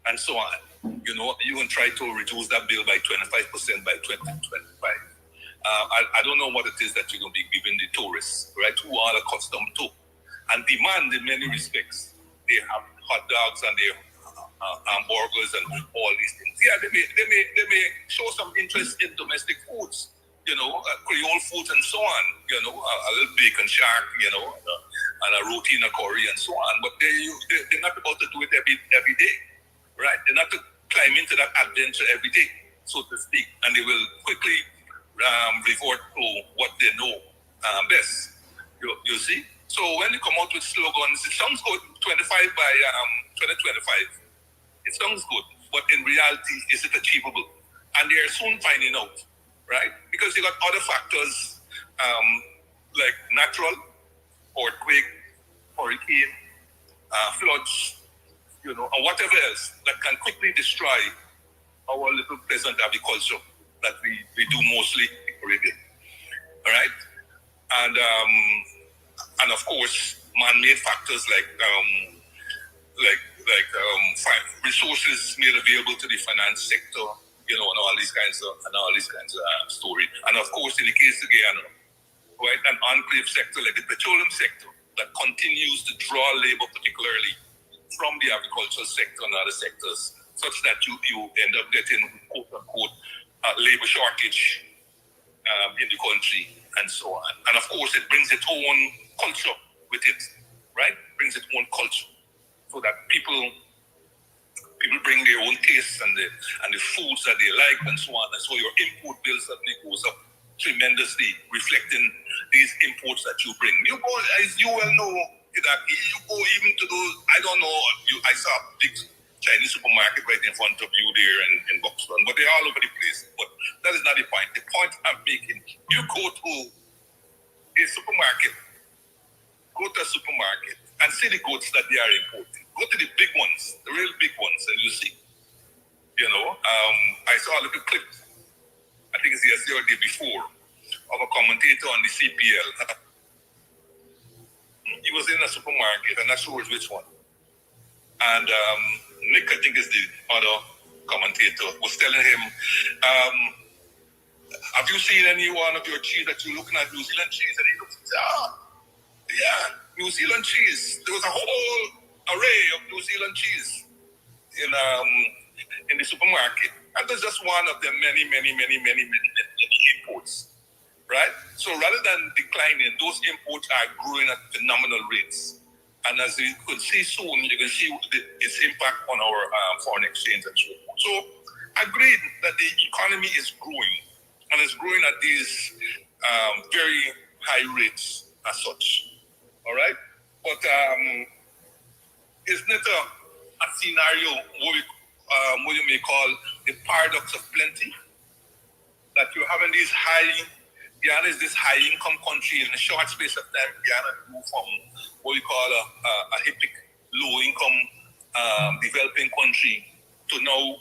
and so on. You can try to reduce that bill by 25% by 2025. I don't know what it is that you're going to be giving the tourists, right, who are accustomed to and demand in many respects. They have hot dogs and they hamburgers and all these things. Yeah, they may show some interest in domestic foods, Creole foods and so on, a little bacon shark, and a roti and a curry and so on. But they're not about to do it every day, right? They're not to climb into that adventure every day, so to speak, and they will quickly revert to what they know best. You see? So when they come out with slogans, it sounds good, 25 by 2025. It sounds good, but in reality, is it achievable? And they're soon finding out, right? Because you got other factors like natural, earthquake, hurricane, floods, and whatever else that can quickly destroy our little pleasant agriculture that we do mostly in Caribbean. All right? And of course, man-made factors like resources made available to the finance sector, and all these kinds of story. And of course, in the case of Guyana, right, an enclave sector like the petroleum sector that continues to draw labor, particularly from the agricultural sector and other sectors, such that you end up getting quote unquote labor shortage in the country and so on. And of course, it brings its own culture with it, right? Brings its own culture, so that people bring their own tastes and the foods that they like and so on. And so your import bills suddenly goes up tremendously, reflecting these imports that you bring. You go, as you well know, that you go even to those, I don't know, I saw a big Chinese supermarket right in front of you there in Buxton, but they're all over the place. But that is not the point. The point I'm making, you go to a supermarket, and see the goods that they are importing. Go to the big ones, the real big ones, and you see. I saw a little clip, I think it's yesterday or the day before, of a commentator on the CPL. He was in a supermarket, and I'm not sure which one. And Nick, I think is the other commentator, was telling him, have you seen any one of your cheese that you're looking at, New Zealand cheese? And he looks and says, yeah, New Zealand cheese. There was a whole array of New Zealand cheese in the supermarket. And that's just one of the many imports, right? So rather than declining, those imports are growing at phenomenal rates. And as you could see soon, you can see its impact on our foreign exchange and so on. So agreed that the economy is growing, and it's growing at these very high rates as such. All right? But isn't it a scenario what you may call the paradox of plenty? That you're having these Guyana is this high income country. In a short space of time, Guyana moved from what we call a HIPIC, low income developing country to now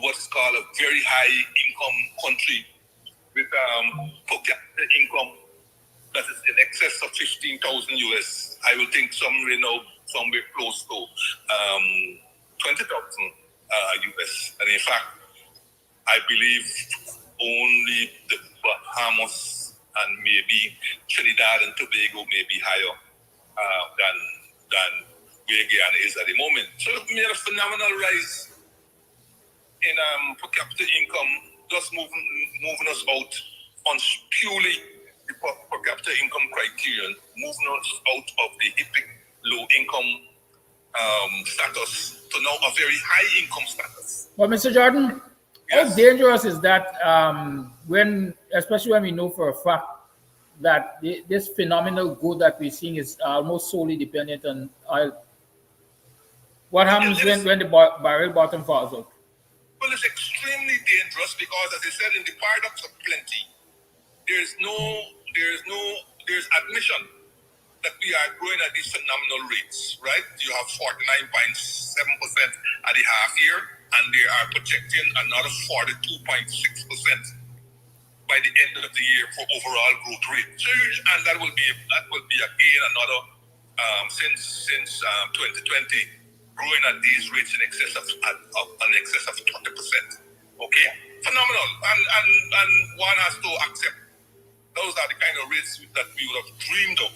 what's called a very high income country with per capita income that is in excess of 15,000 US. I will think somewhere close to 20,000 US. And in fact, I believe only the Bahamas and maybe Trinidad and Tobago may be higher than where Guyana is at the moment. So it made a phenomenal rise in per capita income, thus moving us out on purely the per capita income criterion, moving us out of the HIPIC low income status to now a very high income status. Well, Mr. Jordan, How dangerous is that especially when we know for a fact that this phenomenal growth that we're seeing is almost solely dependent on oil? What happens when the barrel bottom falls out? Well, it's extremely dangerous because, as I said, in the paradox of plenty, there's admission that we are growing at these phenomenal rates, right? You have 49.7% at the half year, and they are projecting another 42.6% by the end of the year for overall growth rate. So, and that will be again another since 2020, growing at these rates in excess of 30%. Okay, phenomenal, and one has to accept those are the kind of rates that we would have dreamed of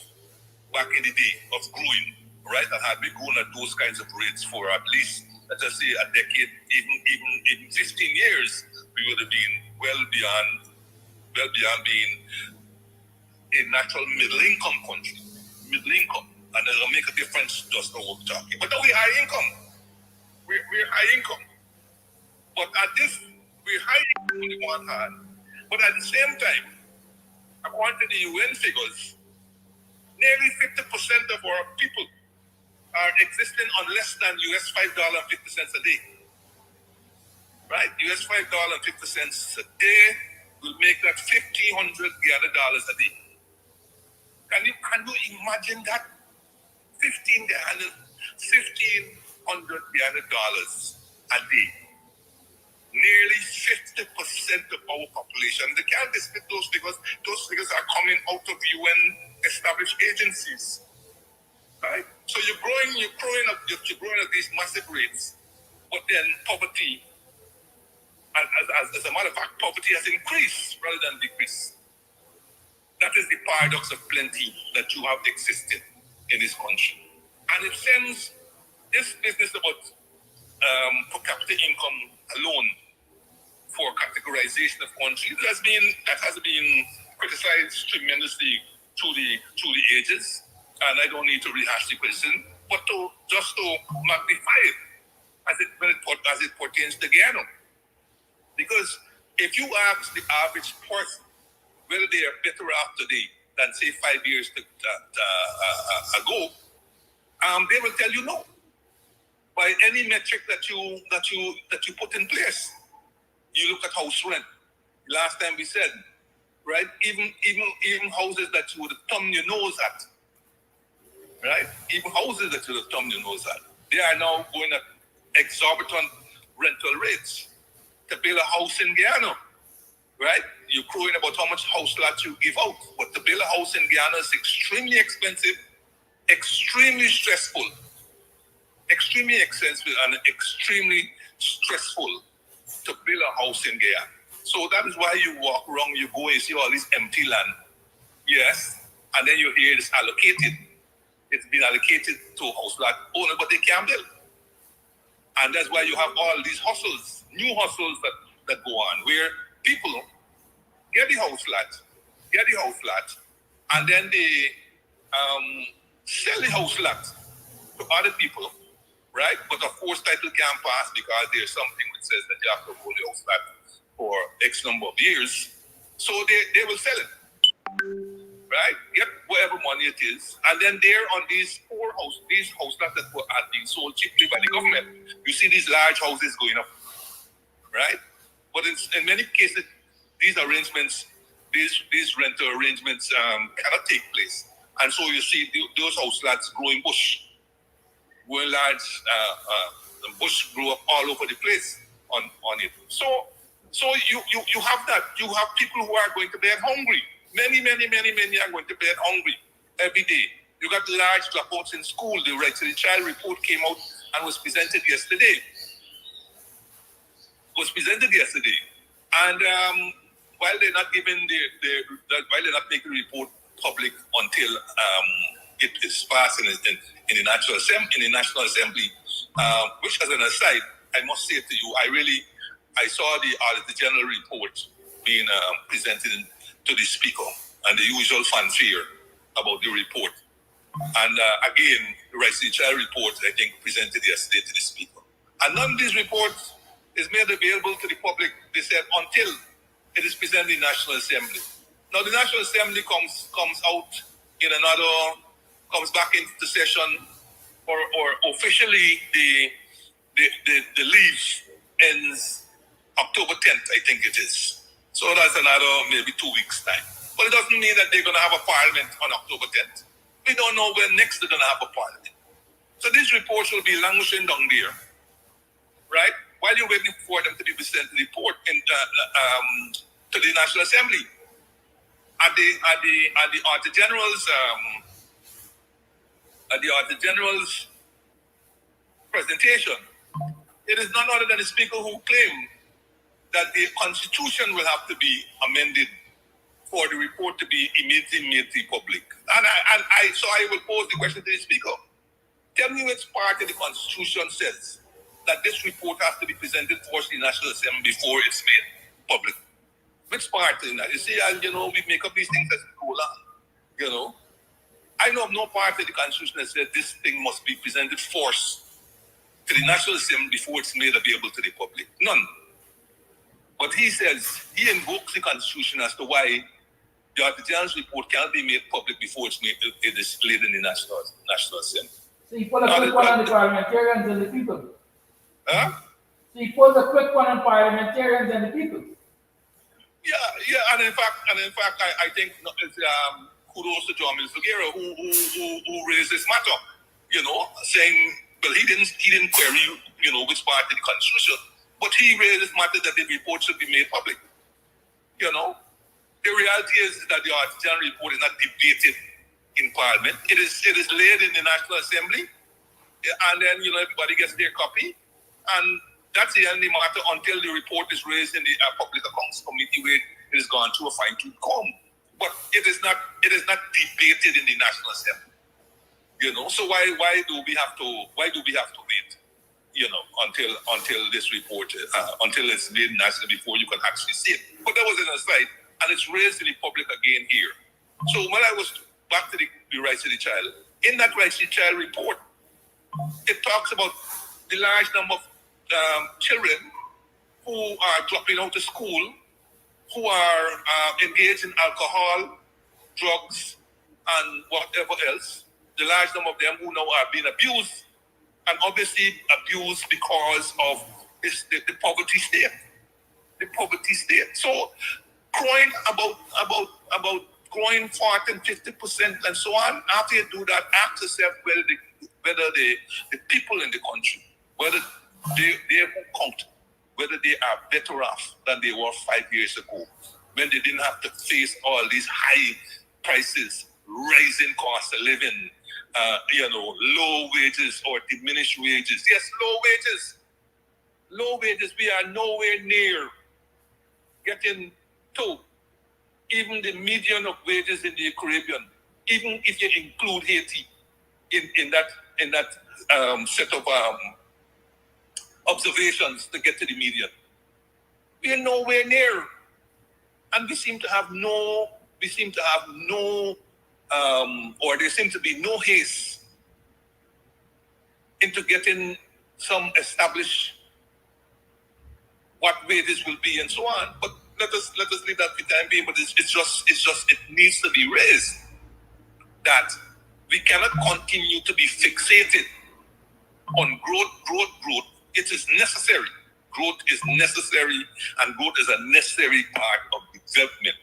back in the day of growing, right? And had been growing at those kinds of rates for at least, let's just say, a decade, even 15 years, we would have been well beyond being a natural middle income country, and it'll make a difference just now we're talking. But we're high income. We're high income. But at this, we're high income on the one hand, but at the same time, according to the UN figures, nearly 50% of our people are existing on less than US $5.50 a day. Right? US $5.50 a day will make that $1,500 a day. Can you imagine that? $1,500 a day. Nearly 50% of our population. They can't dispute those figures. Those figures are coming out of UN established agencies. Right? So you're growing at these massive rates, but then poverty, as a matter of fact, poverty has increased rather than decreased. That is the paradox of plenty that you have existed in this country. And it sends this business about per capita income alone for categorization of countries that has been criticized tremendously through the ages, and I don't need to rehash the question, but just to magnify it as it pertains to Guyana. Because if you ask the average person whether they are better off today than say 5 years ago, they will tell you no. By any metric that you put in place. You look at house rent. Last time we said, right? Even houses that you would have thumbed your nose at, right? Even houses that you would have thumbed your nose at, they are now going at exorbitant rental rates to build a house in Guyana, right? You're crowing about how much house lot you give out, but to build a house in Guyana is extremely expensive, extremely stressful, and extremely stressful to build a house in Guyana. So that is why you walk around, you go and see all this empty land. Yes, and then you hear it's allocated. It's been allocated to a house lot owner, but they can't build. And that's why you have all these hustles, new hustles that go on, where people get the house lot, and then they sell the house lot to other people, right? But of course, title can't pass because there's something that says that you have to hold the house lot for X number of years. So they will sell it, right? Get whatever money it is, and then they're on these house lots that are being sold cheaply by the government. You see these large houses going up, right? But in many cases, these arrangements, these rental arrangements cannot take place, and so you see those house lots growing bush. Growing large, the bush grew up all over the place on it. So you have that. You have people who are going to bed hungry. Many are going to bed hungry every day. You got large dropouts in school. The Right to the Child report came out and was presented yesterday. And while they're not giving while they're not making the report public until it is passed in the National Assembly, which, as an aside, I must say to you, I saw the general report being presented to the Speaker and the usual fanfare about the report. And again, the Right to the Child report, I think, presented yesterday to the Speaker. And none of these reports is made available to the public they said until it is presented in the National Assembly. Now the National Assembly comes out in comes back into session, or officially the leave ends October 10th, I think it is. So that's another maybe 2 weeks time. But it doesn't mean that they're going to have a parliament on October 10th. We don't know when next they're going to have a parliament. So these reports will be languishing down there, right? While you're waiting for them to be sent to report to the National Assembly. At the Auditor General's presentation, it is none other than the Speaker who claimed that the Constitution will have to be amended for the report to be immediately made public. So I will pose the question to the Speaker. Tell me which part of the Constitution says that this report has to be presented for the National Assembly before it's made public. Which part in that? You see, we make up these things as we go along. I know of no part of the Constitution that says this thing must be presented first to the National Assembly before it's made available to the public. None. But he says, he invokes the Constitution as to why the Auditor General's report can't be made public before it is laid in the National Assembly. So you put a quick one on the parliamentarians and the people. Huh? So you put a quick one on parliamentarians and the people. Yeah, and in fact, I think it's kudos to John Mills-Figueroa who raised this matter, saying, well, he didn't query, which part of the Constitution, but he raised this matter that the report should be made public. The reality is that the Auditor General report is not debated in Parliament. It is laid in the National Assembly, and then everybody gets their copy, and that's the end of the matter until the report is raised in the Public Accounts Committee, where it has gone through a fine-tooth comb. But it is not debated in the National Assembly. So why do we have to wait? Until this report until it's made national before you can actually see it. But that was an aside, and it's raised in the public again here. So when I was back to the rights of the child, in that rights of the child report, it talks about the large number of children who are dropping out of school, who are engaged in alcohol, drugs, and whatever else. The large number of them who now are being abused, and obviously abused because of the poverty state. The poverty state. So growing about growing 40 and 50% and so on, after you do that, ask yourself whether the people in the country, whether they who count, whether they are better off than they were 5 years ago, when they didn't have to face all these high prices, rising cost of living, low wages or diminished wages. Yes, low wages. We are nowhere near getting to even the median of wages in the Caribbean, even if you include Haiti in that set of observations to get to the median. We are nowhere near, and there seem to be no haste into getting some established what wages will be and so on. But let us leave that for the time being. But it needs to be raised that we cannot continue to be fixated on growth. It is necessary. Growth is necessary, and growth is a necessary part of development.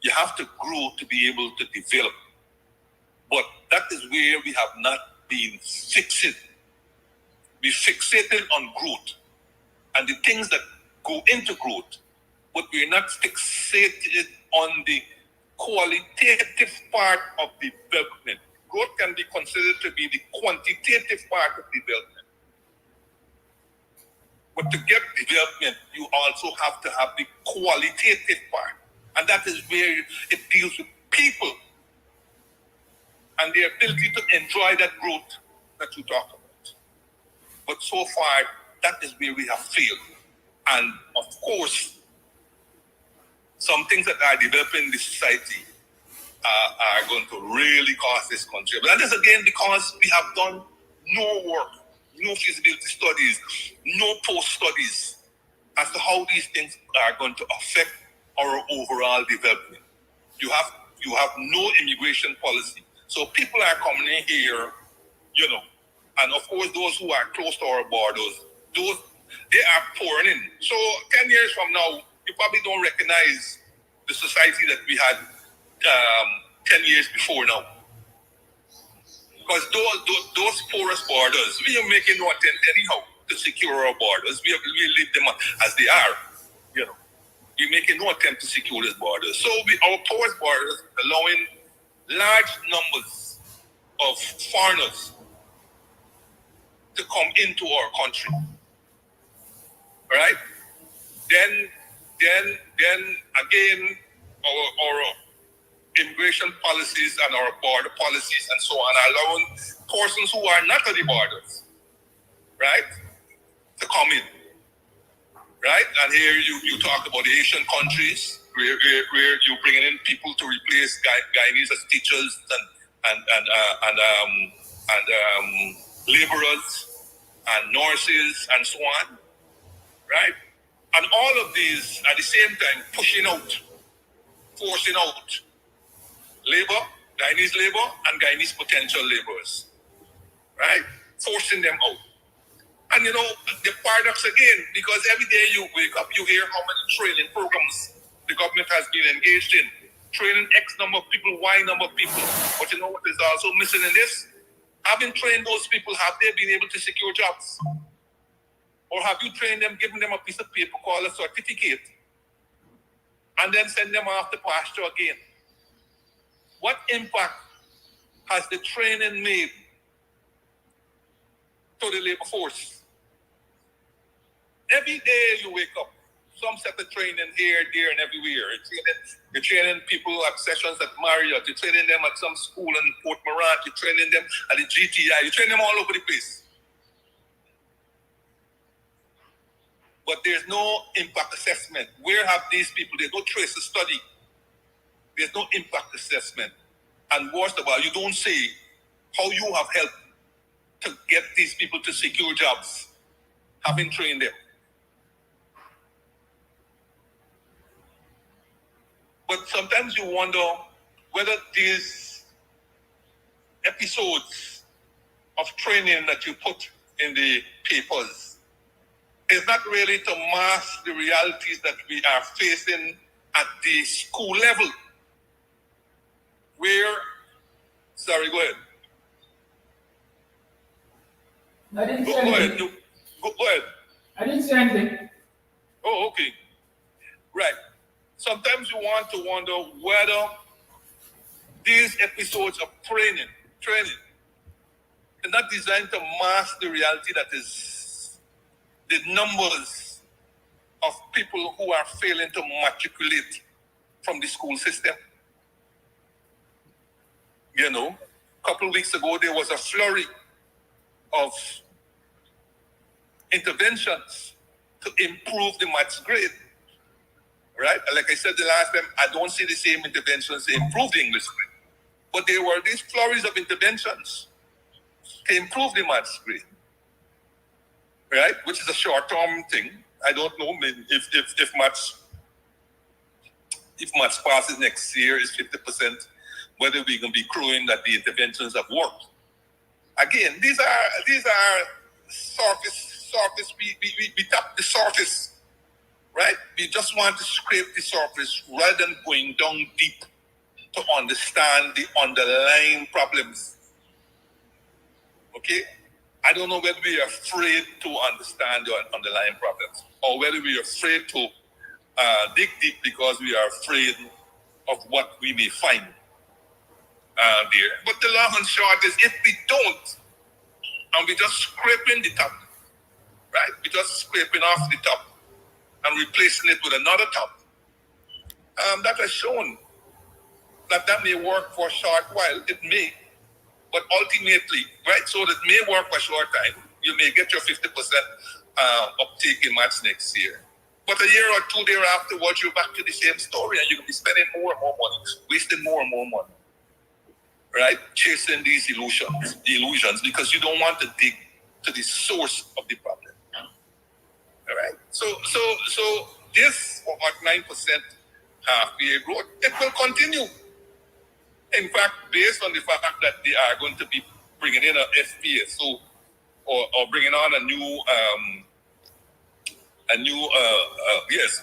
You have to grow to be able to develop. But that is where we have not been fixated. We fixated on growth and the things that go into growth, but we're not fixated on the qualitative part of development. Growth can be considered to be the quantitative part of development. But to get development, you also have to have the qualitative part. And that is where it deals with people and their ability to enjoy that growth that you talk about. But so far, that is where we have failed. And of course, some things that are developing in the society are going to really cost this country. But that is again because we have done no work, no feasibility studies, no post studies as to how these things are going to affect our overall development. You have no immigration policy. So people are coming in here, you know, and of course those who are close to our borders, they are pouring in. So 10 years from now, you probably don't recognize the society that we had 10 years before now. Because those porous borders, we are making no attempt anyhow to secure our borders. We leave them as they are, you know. We're making no attempt to secure these borders. So our porous borders allowing large numbers of foreigners to come into our country. All right? Then again, our immigration policies and our border policies and so on, allowing persons who are not at the borders, right, to come in, right? And here you talk about the Asian countries where you're bringing in people to replace Guyanese as teachers and laborers and nurses and so on, right? And all of these at the same time pushing out, forcing out labor, Guyanese labor, and Guyanese potential laborers, right? Forcing them out. And you know, the paradox again, because every day you wake up, you hear how many training programs the government has been engaged in. Training X number of people, Y number of people. But you know what is also missing in this? Having trained those people, have they been able to secure jobs? Or have you trained them, given them a piece of paper called a certificate, and then send them off to pasture again? What impact has the training made to the labor force? Every day you wake up, some set of training here, there, and everywhere. You're training people at sessions at Marriott, you're training them at some school in Port Morant, you're training them at the GTI, you're training them all over the place. But there's no impact assessment. Where have these people, there's no trace of study. There's no impact assessment. And worst of all, you don't say how you have helped to get these people to secure jobs, having trained them. But sometimes you wonder whether these episodes of training that you put in the papers is not really to mask the realities that we are facing at the school level. Where, sorry, go ahead. I didn't say anything. Go ahead. I didn't say anything. Oh, okay. Right. Sometimes you want to wonder whether these episodes of training are not designed to mask the reality that is the numbers of people who are failing to matriculate from the school system. You know, a couple of weeks ago, there was a flurry of interventions to improve the maths grade, right? Like I said the last time, I don't see the same interventions to improve the English grade. But there were these flurries of interventions to improve the maths grade, right? Which is a short-term thing. I don't know if maths passes next year is 50%, whether we're going to be crowing that the interventions have worked. Again, these are surface. We tap the surface, right? We just want to scrape the surface rather than going down deep to understand the underlying problems. Okay? I don't know whether we are afraid to understand the underlying problems or whether we are afraid to dig deep because we are afraid of what we may find there. But the long and short is if we don't, and we just scraping the top, right? We're just scraping off the top and replacing it with another top. That has shown that may work for a short while. It may, but ultimately, right? So that may work for a short time. You may get your 50% uptake in maths next year. But a year or two thereafter, you're back to the same story and you're going to be spending more and more money, wasting more and more money, right? Chasing these illusions, because you don't want to dig to the source of the problem. All right. So this about 9% half-year growth, it will continue. In fact, based on the fact that they are going to be bringing in a FPSO or bringing on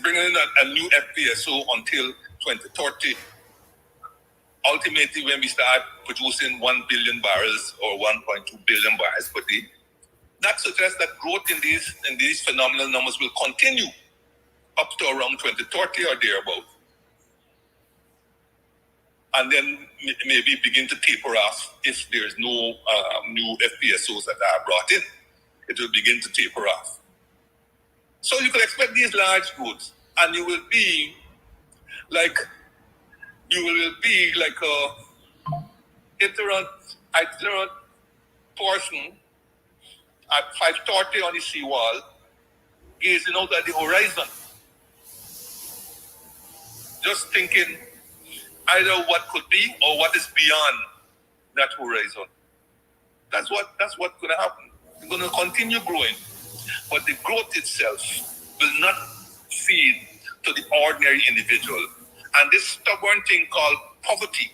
bringing in a new FPSO until 2030. Ultimately, when we start producing 1 billion barrels or 1.2 billion barrels per day, that suggests that growth in these phenomenal numbers will continue up to around 2030 or thereabout. And then maybe begin to taper off if there's no new FPSOs that are brought in. It will begin to taper off. So you can expect these large growths, and you will be like a itinerant person at 5:30 on the seawall, gazing out at the horizon, just thinking either what could be or what is beyond that horizon. That's what's going to happen. We're going to continue growing, but the growth itself will not feed to the ordinary individual. And this stubborn thing called poverty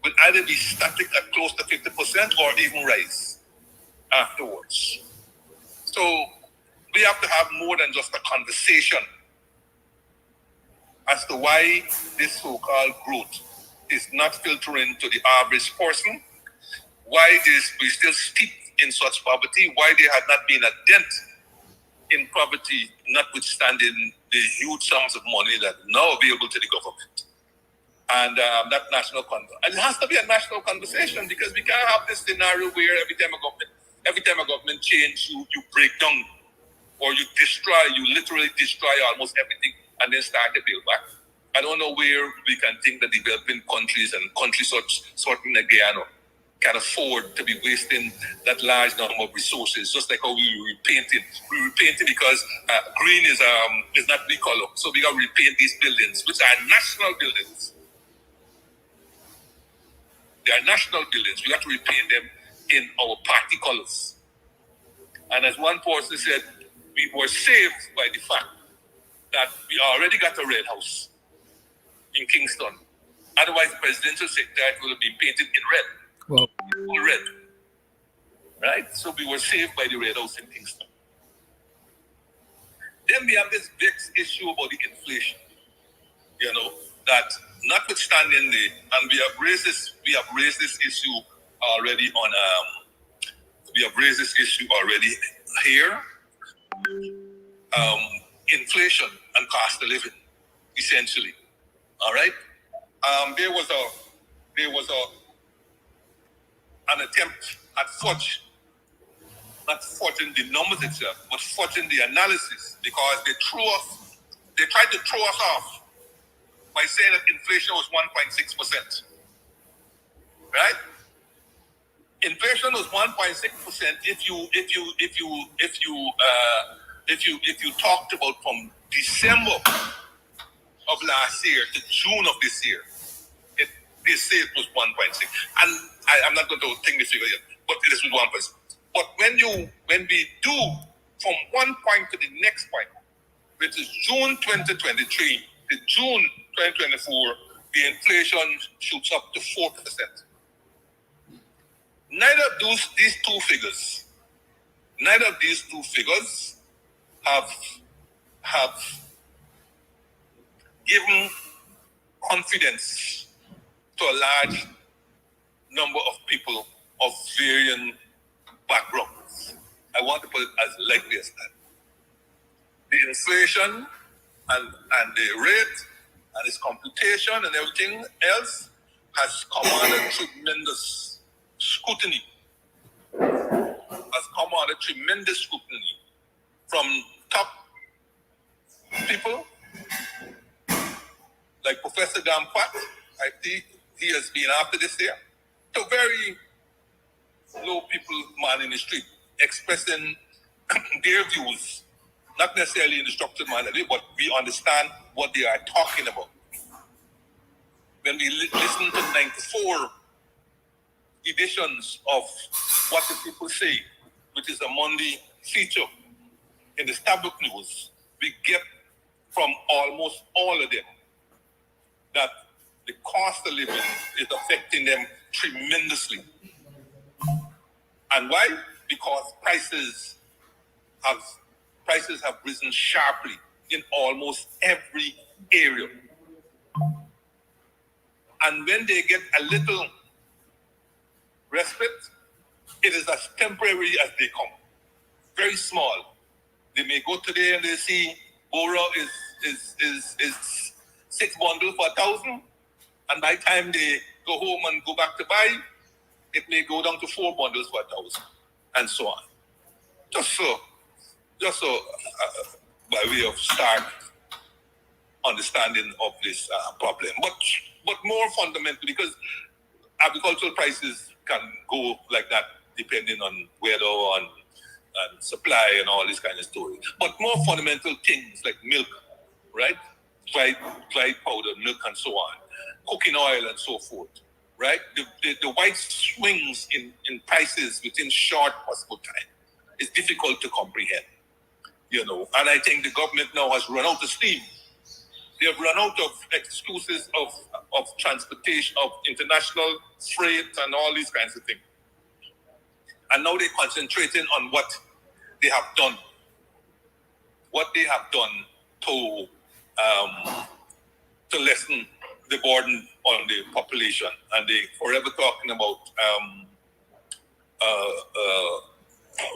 will either be static at close to 50% or even rise afterwards. So we have to have more than just a conversation as to why this so-called growth is not filtering to the average person, why we still steeped in such poverty, why there had not been a dent in poverty, notwithstanding the huge sums of money that are now available to the government. And that national and it has to be a national conversation, because we can't have this scenario where every time a government change, you break down or you literally destroy almost everything and then start to build back. I don't know where we can think that developing countries and countries such in Guyana can afford to be wasting that large number of resources, just like how we repainted. We repainted because green is not the color, so we got to repaint these buildings, which are national buildings. They are national buildings. We have to repaint them in our party colors. And as one person said, we were saved by the fact that we already got a red house in Kingston. Otherwise, the presidential secretariat would have been painted in red. Well, Red. Right? So we were saved by the red house in Kingston. Then we have this big issue about the inflation. That notwithstanding and we have raised this issue already here. Inflation and cost of living, essentially. All right. There was an attempt at not fudging the numbers itself, but fudging the analysis, because they tried to throw us off by saying that inflation was 1.6%. Right? Inflation was 1.6% if you talked about from December of last year to June of this year. They say it was 1.6, and I'm not going to take the figure yet, but it is 1%. But when we do from one point to the next point, which is June 2023 to June 2024, the inflation shoots up to 4%. Neither of these two figures have given confidence to a large number of people of varying backgrounds. I want to put it as likely as that. The inflation and the rate and its computation and everything else has come under tremendous scrutiny. From top people like Professor Dampat, I think he has been after this year, to very low people, man in the street, expressing their views, not necessarily in a structured manner, but we understand what they are talking about. When we listen to 94 editions of What the People Say, which is a Monday feature in the Starbuck news, we get from almost all of them that the cost of living is affecting them tremendously. And why? Because prices have risen sharply in almost every area. And when they get a little respite, it is as temporary as they come. Very small. They may go today and they see Bora is 6 bundles for 1,000, and by the time they go home and go back to buy, it may go down to 4 bundles for 1,000, and so on. Just so by way of start understanding of this problem, but more fundamentally, because agricultural prices can go like that depending on weather and supply and all this kind of story. But more fundamental things like milk, right? Dried powder, milk and so on, cooking oil and so forth, right? The wide swings in prices within short possible time is difficult to comprehend, and I think the government now has run out of steam. They have run out of excuses of transportation, of international freight and all these kinds of things. And now they're concentrating on what they have done. What they have done to lessen the burden on the population. And they forever talking about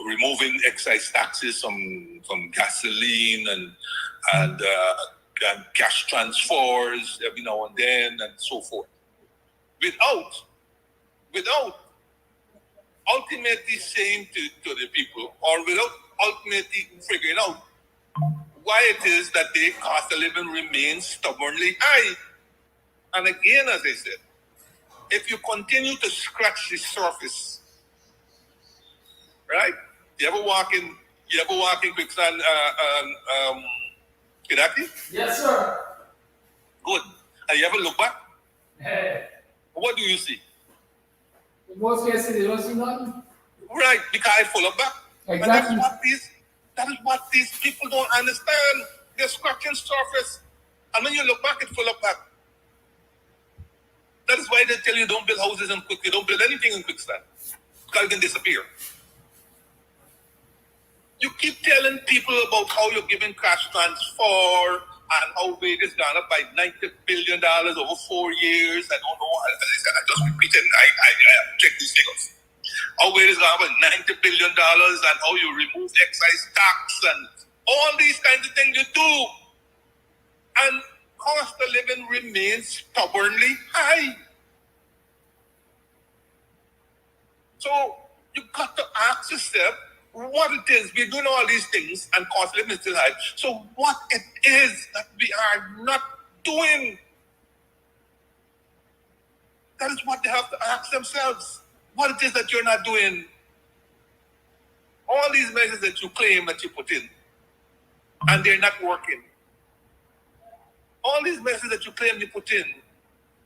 removing excise taxes from gasoline and cash transfers every now and then and so forth. Without ultimately saying to the people, or without ultimately figuring out why it is that the cost of living remains stubbornly high. And again, as I said, if you continue to scratch the surface, right? You ever walk in quicksand, Kidaki? Yes, sir. Good. And you ever look back? Hey. What do you see? In most cases, you don't see nothing. Right, because I follow back. Exactly. And that is what these people don't understand. They're scratching surface. And when you look back, it's full of back. That is why they tell you don't build houses in quicksand. Don't build anything in quicksand. Because it can disappear. You keep telling people about how you're giving cash transfer and how weight has gone up by $90 billion over 4 years. I don't know. I just repeated. I checked these figures. How weight has gone up by $90 billion and how you remove excise tax and all these kinds of things you do. And cost of living remains stubbornly high. So you've got to ask yourself what it is. We're doing all these things and cost of living is still high. So what it is that we are not doing? That is what they have to ask themselves. What it is that you're not doing. All these measures that you claim that you put in, and they're not working. All these measures that you claim you put in,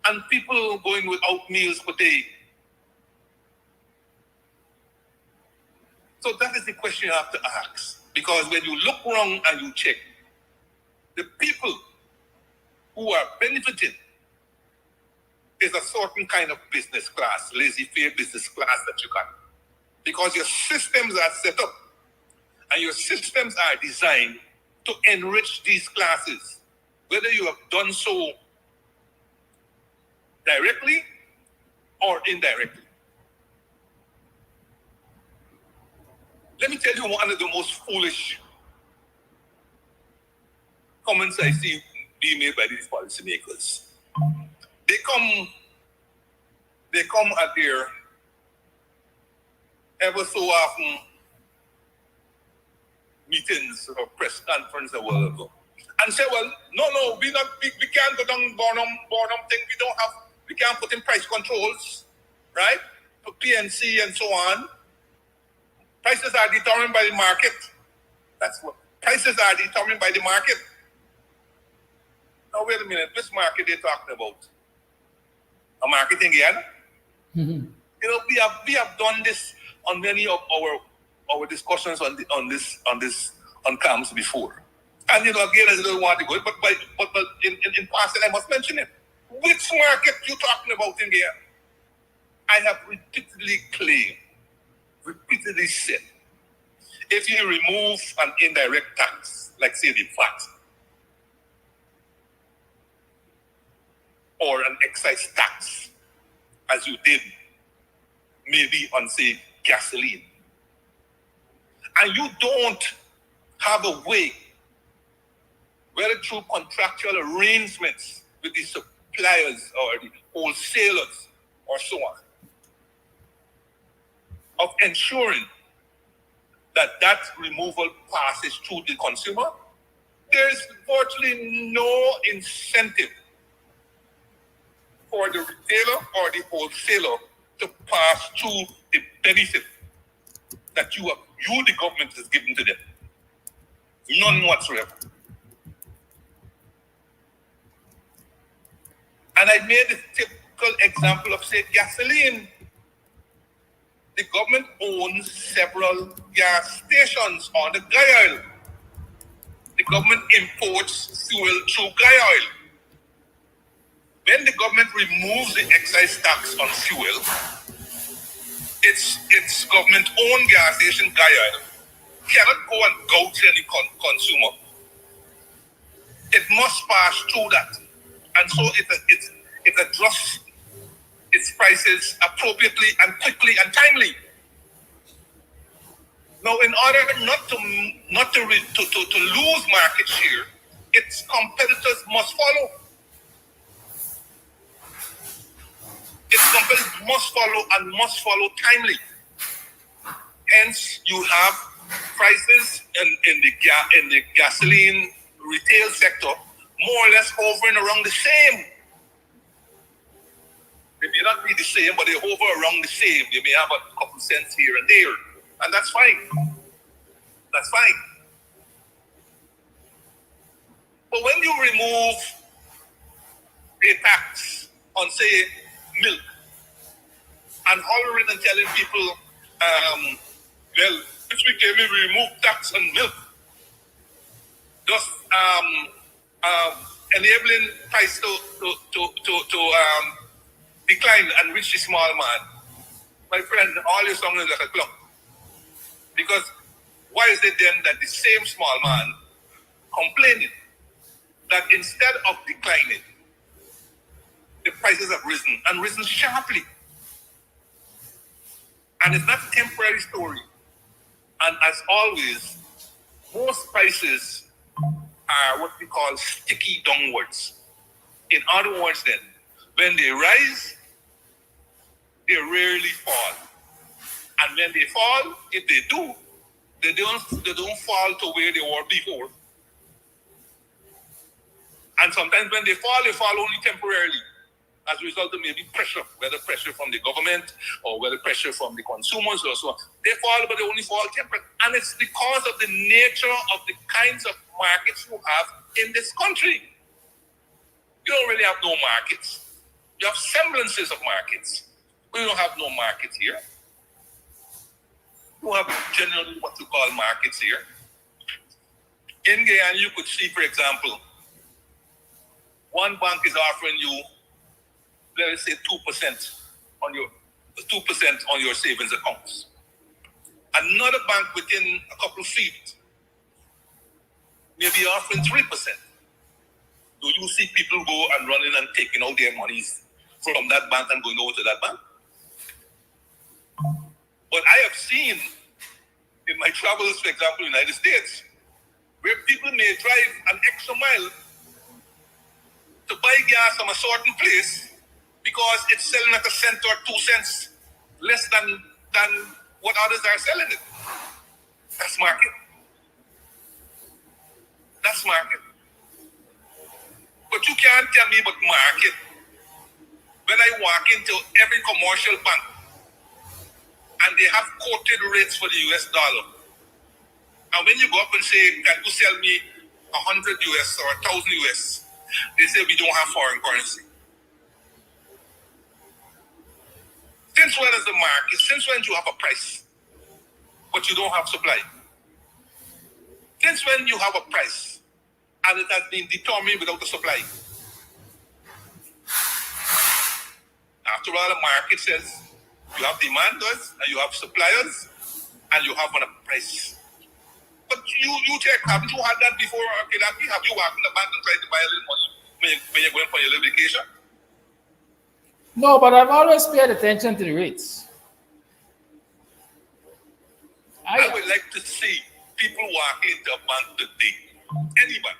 and people going without meals per day. So that is the question you have to ask. Because when you look around and you check, the people who are benefiting is a certain kind of business class, laissez-faire business class that you got. Because your systems are set up and your systems are designed to enrich these classes, whether you have done so directly or indirectly. Let me tell you one of the most foolish comments I see being made by these policymakers. They come at their ever so often meetings or press conference or whatever, and say, well, no, we can't go down Burnham thing. We can't put in price controls, right? For PNC and so on. Prices are determined by the market. That's what prices are determined by the market. Now wait a minute, which market they're talking about? A market in Guyana? Mm-hmm. We have done this on many of our discussions on on camps before. And again, I don't want to go, but in passing, I must mention it. Which market you talking about in here? I have repeatedly claimed, repeatedly said, if you remove an indirect tax, like say the VAT, or an excise tax, as you did maybe on, say, gasoline, and you don't have a way, whether through contractual arrangements with the suppliers or the wholesalers or so on, of ensuring that that removal passes through the consumer, there is virtually no incentive for the retailer or the wholesaler to pass through the benefit that you, the government, has given to them. None whatsoever. And I made a typical example of, say, gasoline. The government owns several gas stations on the Guy Oil. The government imports fuel through Guy Oil. When the government removes the excise tax on fuel, its government-owned gas station, Guy Oil, cannot go and gouge any consumer. It must pass through that. And so it adjusts its prices appropriately and quickly and timely. Now, in order not to lose market share, its competitors must follow. Its competitors must follow and must follow timely. Hence, you have prices in the gasoline retail sector more or less hovering around the same. They may not be the same, but they hover around the same. They may have a couple cents here and there, and that's fine. That's fine. But when you remove a tax on, say, milk, and hollering and telling people, well, this weekend we remove tax on milk, thus enabling price to decline and reach the small man. My friend, all your song is like a clock. Because why is it then that the same small man complaining that instead of declining, the prices have risen and risen sharply? And it's not a temporary story. And as always, most prices are what we call sticky downwards. In other words, then, when they rise, they rarely fall. And when they fall, if they do, they don't fall to where they were before. And sometimes when they fall only temporarily, as a result of maybe pressure, whether pressure from the government or whether pressure from the consumers or so on. They fall, but they only fall temporarily. And it's because of the nature of the kinds of markets you have in this country. You don't really have no markets. You have semblances of markets. We don't have no markets here. You have generally what you call markets here. In Guyana, you could see, for example, one bank is offering you, let us say, 2% on your savings accounts. Another bank within a couple of feet may be offering 3%. Do you see people go and running and taking out their monies from that bank and going over to that bank? But I have seen in my travels, for example, in the United States, where people may drive an extra mile to buy gas from a certain place because it's selling at a cent or 2 cents less than what others are selling it. That's market. That's market. But you can't tell me about market when I walk into every commercial bank and they have quoted rates for the US dollar. And when you go up and say, can you sell me 100 US or 1,000 US? They say we don't have foreign currency. Since when is the market? Since when do you have a price, but you don't have supply? Since when you have a price and it has been determined without a supply? After all, the market says you have demanders and you have suppliers and you have a price. But you check, haven't you had that before, Kidaki? Have you walked in the bank and tried to buy a little money when you're going for your little vacation? No, but I've always paid attention to the rates. I would like to see people walk into a bank today, anybody,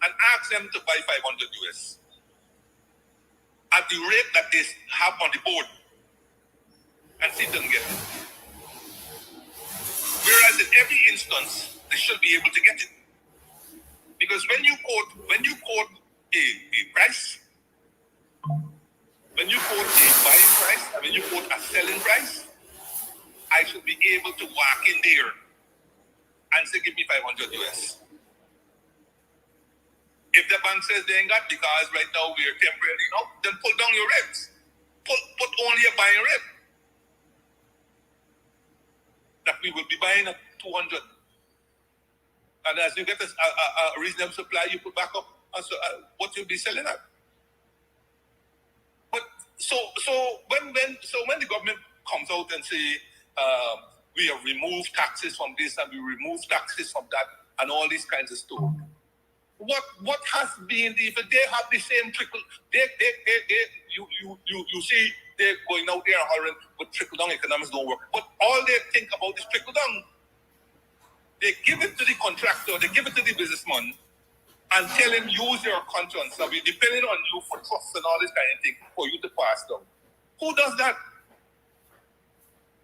and ask them to buy 500 US at the rate that they have on the board and see if they can get it. Whereas in every instance, they should be able to get it. Because when you quote a price, when you quote a buying price, and when you quote a selling price, I should be able to walk in there and say, give me 500 US. If the bank says they ain't got because right now we are temporarily out, then pull down your rates. Put only a buying rate. That we will be buying at 200. And as you get a reasonable supply, you put back up what you'll be selling at. But so when the government comes out and say we have removed taxes from this and we removed taxes from that and all these kinds of stuff, what has been if they have the same trickle? You see they're going out there and hollering, but trickle down economics don't work. But all they think about is trickle down. They give it to the contractor, they give it to the businessman, and tell him use your conscience. So we're depending on you for trust and all this kind of thing for you to pass down. Who does that?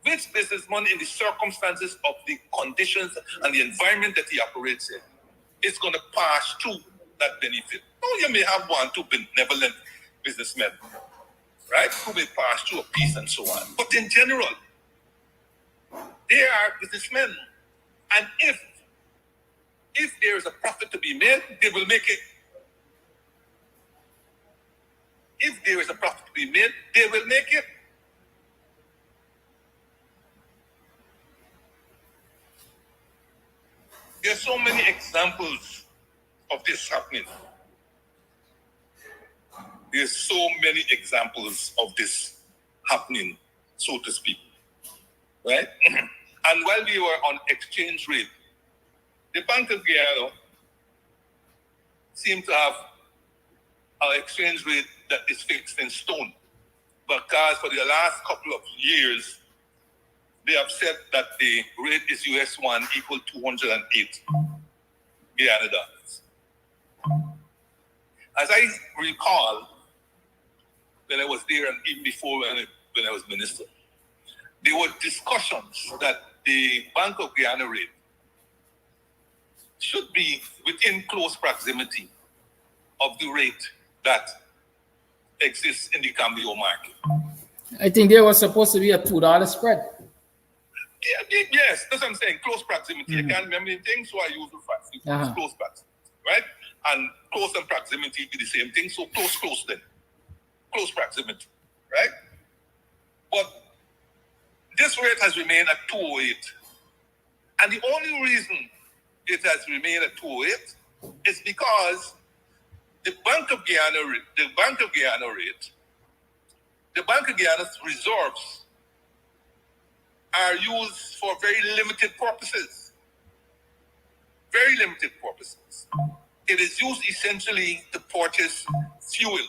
Which businessman in the circumstances of the conditions and the environment that he operates in is going to pass through that benefit? Oh, you may have one, two benevolent businessmen, right, who may pass through a piece and so on. But in general, they are businessmen. And if there is a profit to be made, they will make it. If there is a profit to be made, they will make it. There are so many examples of this happening. There's so many examples of this happening, so to speak. Right? And while we were on exchange rate, the Bank of Guyana seemed to have an exchange rate that is fixed in stone. Because for the last couple of years, they have said that the rate is US1 equal to 208 Guyana dollars. As I recall, when I was there and even before when I was minister, there were discussions that the Bank of Guyana rate should be within close proximity of the rate that exists in the Cambio market. I think there was supposed to be a $2 spread. Yes, that's what I'm saying. Close proximity. I can't remember anything, so I use the facts. Close proximity, right? And close and proximity be the same thing. So close then. Close proximity, right? But this rate has remained at 208. And the only reason it has remained at 208 is because the Bank of Guyana's reserves are used for very limited purposes. Very limited purposes. It is used essentially to purchase fuel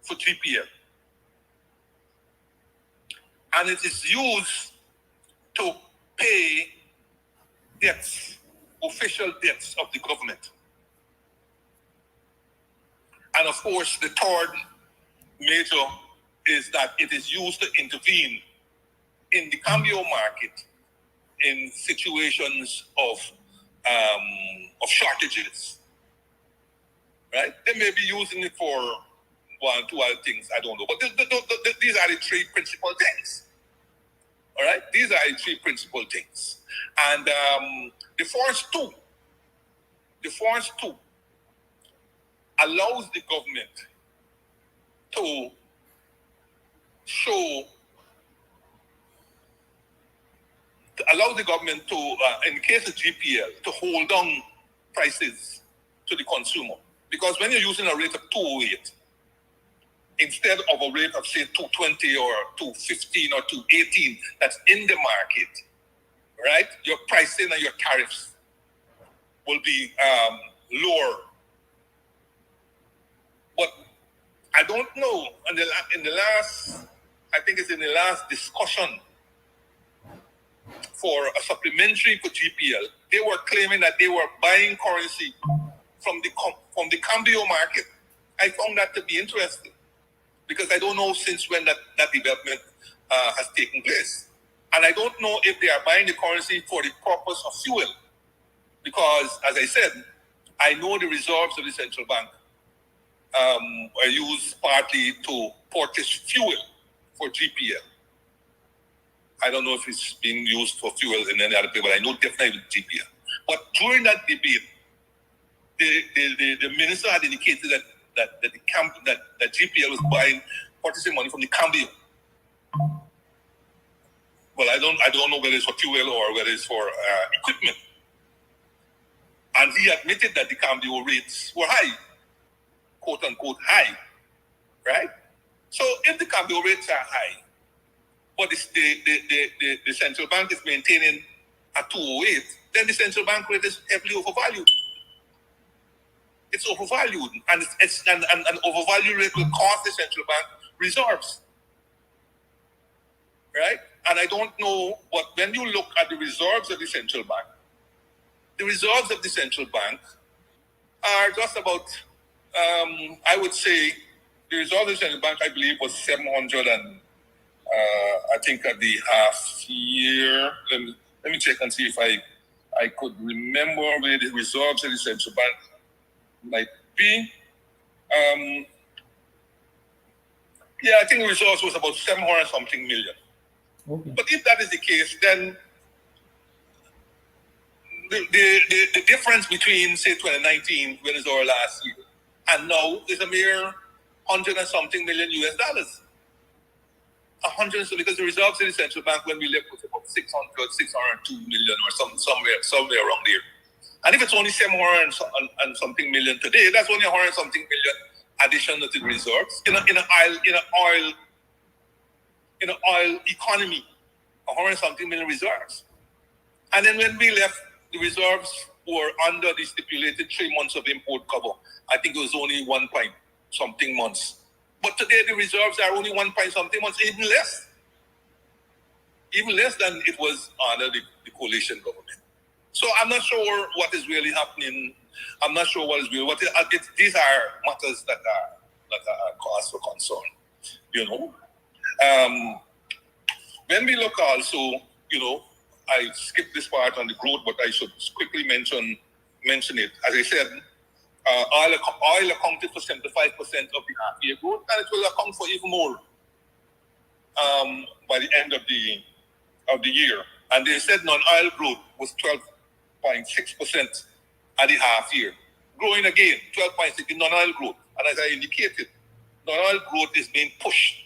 for 3PL. And it is used to pay debts, official debts of the government. And of course, the third major is that it is used to intervene in the cambio market in situations of shortages, right? They may be using it for one, two other things, I don't know. But these are the three principal things, all right? These are the three principal things. And the first two allows the government to show allows the government to, in the case of GPL, to hold down prices to the consumer. Because when you're using a rate of 208, instead of a rate of, say, 220 or 215 or 218 that's in the market, right? Your pricing and your tariffs will be lower. But I don't know, in the last, I think it's in the last discussion for a supplementary for GPL, they were claiming that they were buying currency from the cambio market. I found that to be interesting because I don't know since when that development has taken place. And I don't know if they are buying the currency for the purpose of fuel. Because, as I said, I know the reserves of the central bank are used partly to purchase fuel for GPL. I don't know if it's being used for fuel in any other place, but I know definitely with GPL. But during that debate, the minister had indicated that GPL was purchasing money from the cambio. Well, I don't know whether it's for fuel or whether it's for equipment. And he admitted that the cambio rates were high, quote unquote high, right? So if the cambio rates are high, but the central bank is maintaining a 208, then the central bank rate is heavily overvalued. It's overvalued, and an overvalued rate will cost the central bank reserves, right? And I don't know, but when you look at the reserves of the central bank, the reserves of the central bank are just about, I would say, the reserves of the central bank, I believe, was 700 and I think at the half year. Let me check and see if I could remember where the reserves of the central bank might be. Yeah, I think the reserves was about 700 something million. Okay. But if that is the case, then the difference between, say, 2019, when it's our last year, and now is a mere 100 and something million US dollars. 100, because the reserves in the central bank when we left was about 602 million or somewhere around there. And if it's only 700 and something million today, that's only 100 something million addition to the reserves in an oil economy, 100 something million reserves. And then when we left, the reserves were under the stipulated 3 months of import cover. I think it was only 1 point something months. But today the reserves are only 1 point something months, even less than it was under the coalition government. So I'm not sure what is really happening. I'm not sure what is really these are matters that are cause for concern. You know, when we look also, you know, I skipped this part on the growth, but I should quickly mention it. As I said, oil accounted for 75% of the half-year growth, and it will account for even more by the end of the year. And they said non-oil growth was 12.6% at the half-year, growing again 12.6% in non-oil growth. And as I indicated, non-oil growth is being pushed.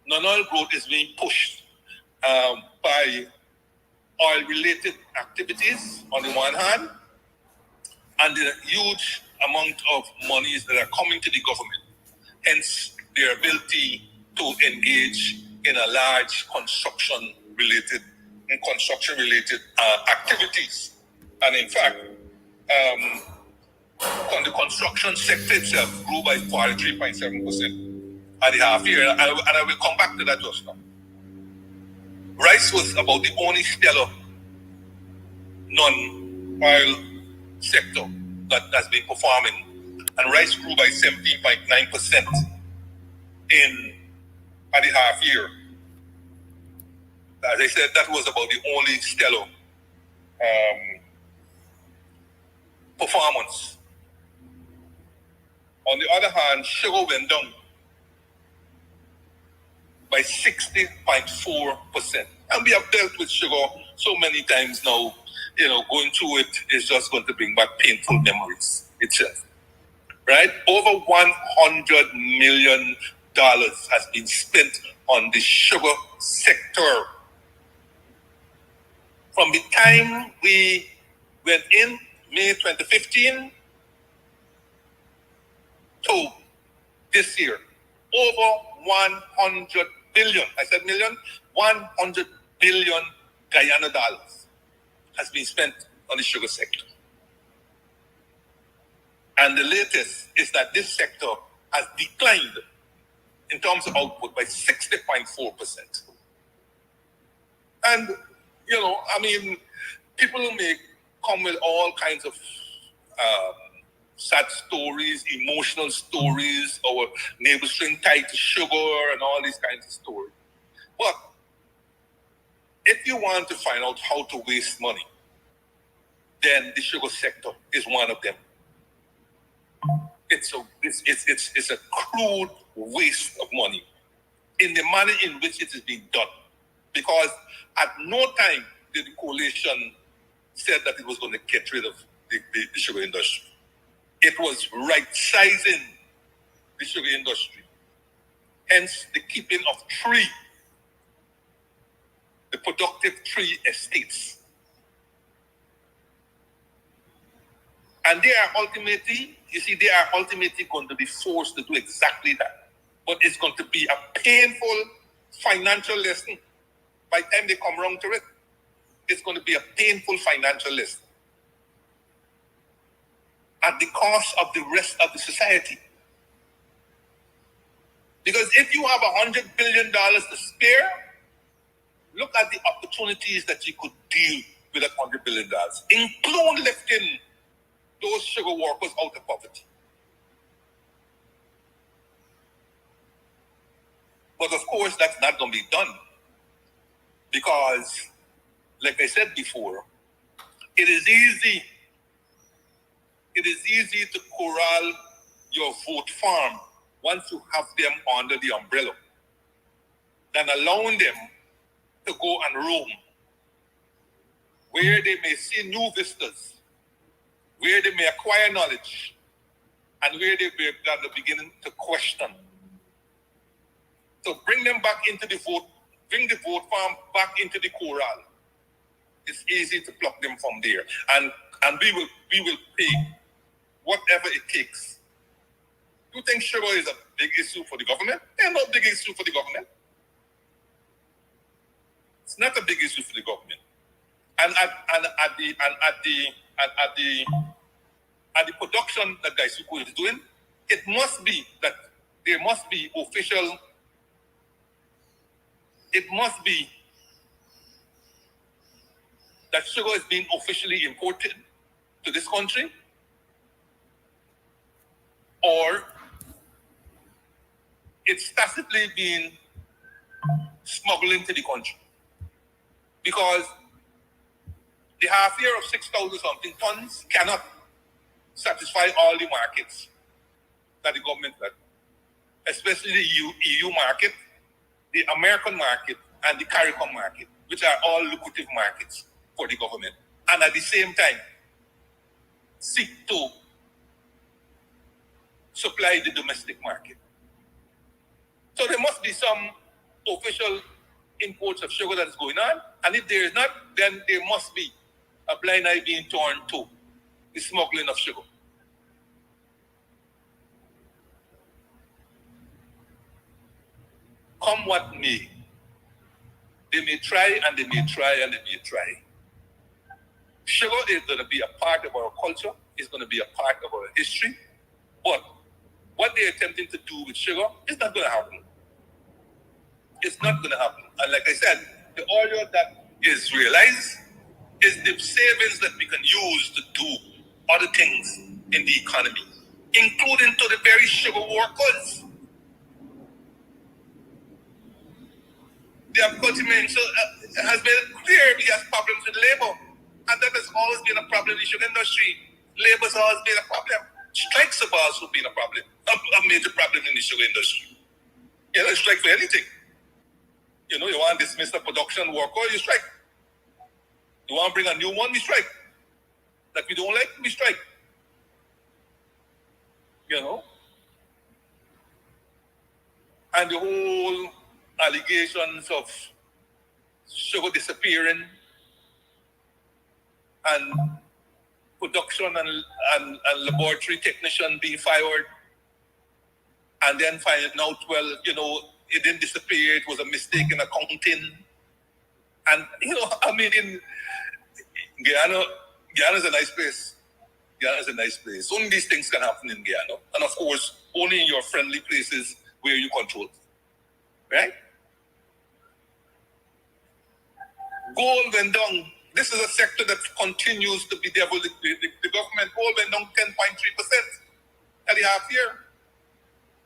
Non-oil growth is being pushed by oil-related activities on the one hand, and the huge amount of monies that are coming to the government, hence their ability to engage in a large construction-related activities. And in fact, the construction sector itself grew by 43.7% at the half year, and I will come back to that just now. Rice was about the only stellar non-oil sector that has been performing, and rice grew by 17.9% at the half year. As I said, that was about the only stellar performance. On the other hand, sugar went down by 60.4%. And we have dealt with sugar so many times now, you know, going through it is just going to bring back painful memories itself. Right? Over $100 million has been spent on the sugar sector. From the time we went in, May 2015, to this year, over 100 billion, I said million, 100 billion Guyana dollars has been spent on the sugar sector. And the latest is that this sector has declined in terms of output by 60.4%. And, you know, I mean, people may come with all kinds of sad stories, emotional stories, our neighbor string tied to sugar and all these kinds of stories. But if you want to find out how to waste money, then the sugar sector is one of them. It's a crude waste of money in the manner in which it is being done. Because at no time did the coalition said that it was going to get rid of the sugar industry. It was right-sizing the sugar industry. Hence, the keeping of the productive 3 estates. And they are ultimately going to be forced to do exactly that. But it's going to be a painful financial lesson. By the time they come around to it, it's going to be a painful financial lesson at the cost of the rest of the society. Because if you have $100 billion to spare, look at the opportunities that you could deal with that $100 billion, including lifting those sugar workers out of poverty. But of course, that's not going to be done. Because, like I said before, it is easy to corral your vote farm once you have them under the umbrella than allowing them to go and roam where they may see new vistas, where they may acquire knowledge, and where they may begin to question. So bring them back into the vote, bring the vote farm back into the corral. It's easy to pluck them from there. And we will pay whatever it takes. You think sugar is a big issue for the government? It's not a big issue for the government. It's not a big issue for the government. And at the production that Gaisuku is doing, it must be that there must be official. It must be that sugar is being officially imported to this country, or it's tacitly being smuggled into the country. Because the half year of 6,000 something tons cannot satisfy all the markets that the government has, especially the EU market, the American market, and the CARICOM market, which are all lucrative markets for the government. And at the same time, seek to supply the domestic market. So there must be some official imports of sugar that is going on. And if there is not, then there must be a blind eye being torn to the smuggling of sugar. Come what may, they may try and they may try and they may try. Sugar is going to be a part of our culture, it's going to be a part of our history, but what they're attempting to do with sugar is not going to happen. It's not going to happen. And like I said, the oil that is realized is the savings that we can use to do other things in the economy, including to the very sugar workers. The agriculture has been clear he has problems with labor, and that has always been a problem in the sugar industry. Labor has always been a problem. Strikes have also been a problem, a major problem in the sugar industry. You know, strike for anything. You know, you want to dismiss a production worker, you strike. You want to bring a new one, we strike. That we don't like, we strike. You know? And the whole allegations of sugar disappearing and production and laboratory technician being fired, and then finding out, well, you know, it didn't disappear, it was a mistake in accounting. And, you know, I mean, in Guyana is a nice place. Guyana is a nice place. Only these things can happen in Guyana. And of course, only in your friendly places where you control. Right? Gold went down. This is a sector that continues to be deviled. The government gold went down 10.3% at the half year.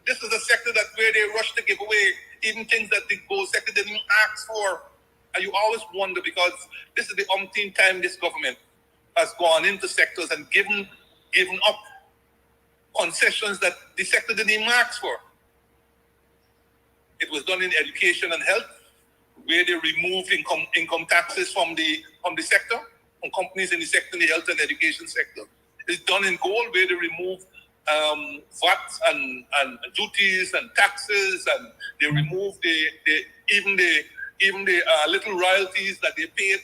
This is a sector that where they rush to give away even things that the gold sector didn't ask for. And you always wonder, because this is the umpteenth time this government has gone into sectors and given up concessions that the sector didn't even ask for. It was done in education and health, where they removed income taxes from the sector, from companies in the sector, in the health and education sector. It's done in gold, where they remove VAT and duties and taxes, and they remove even the little royalties that they paid.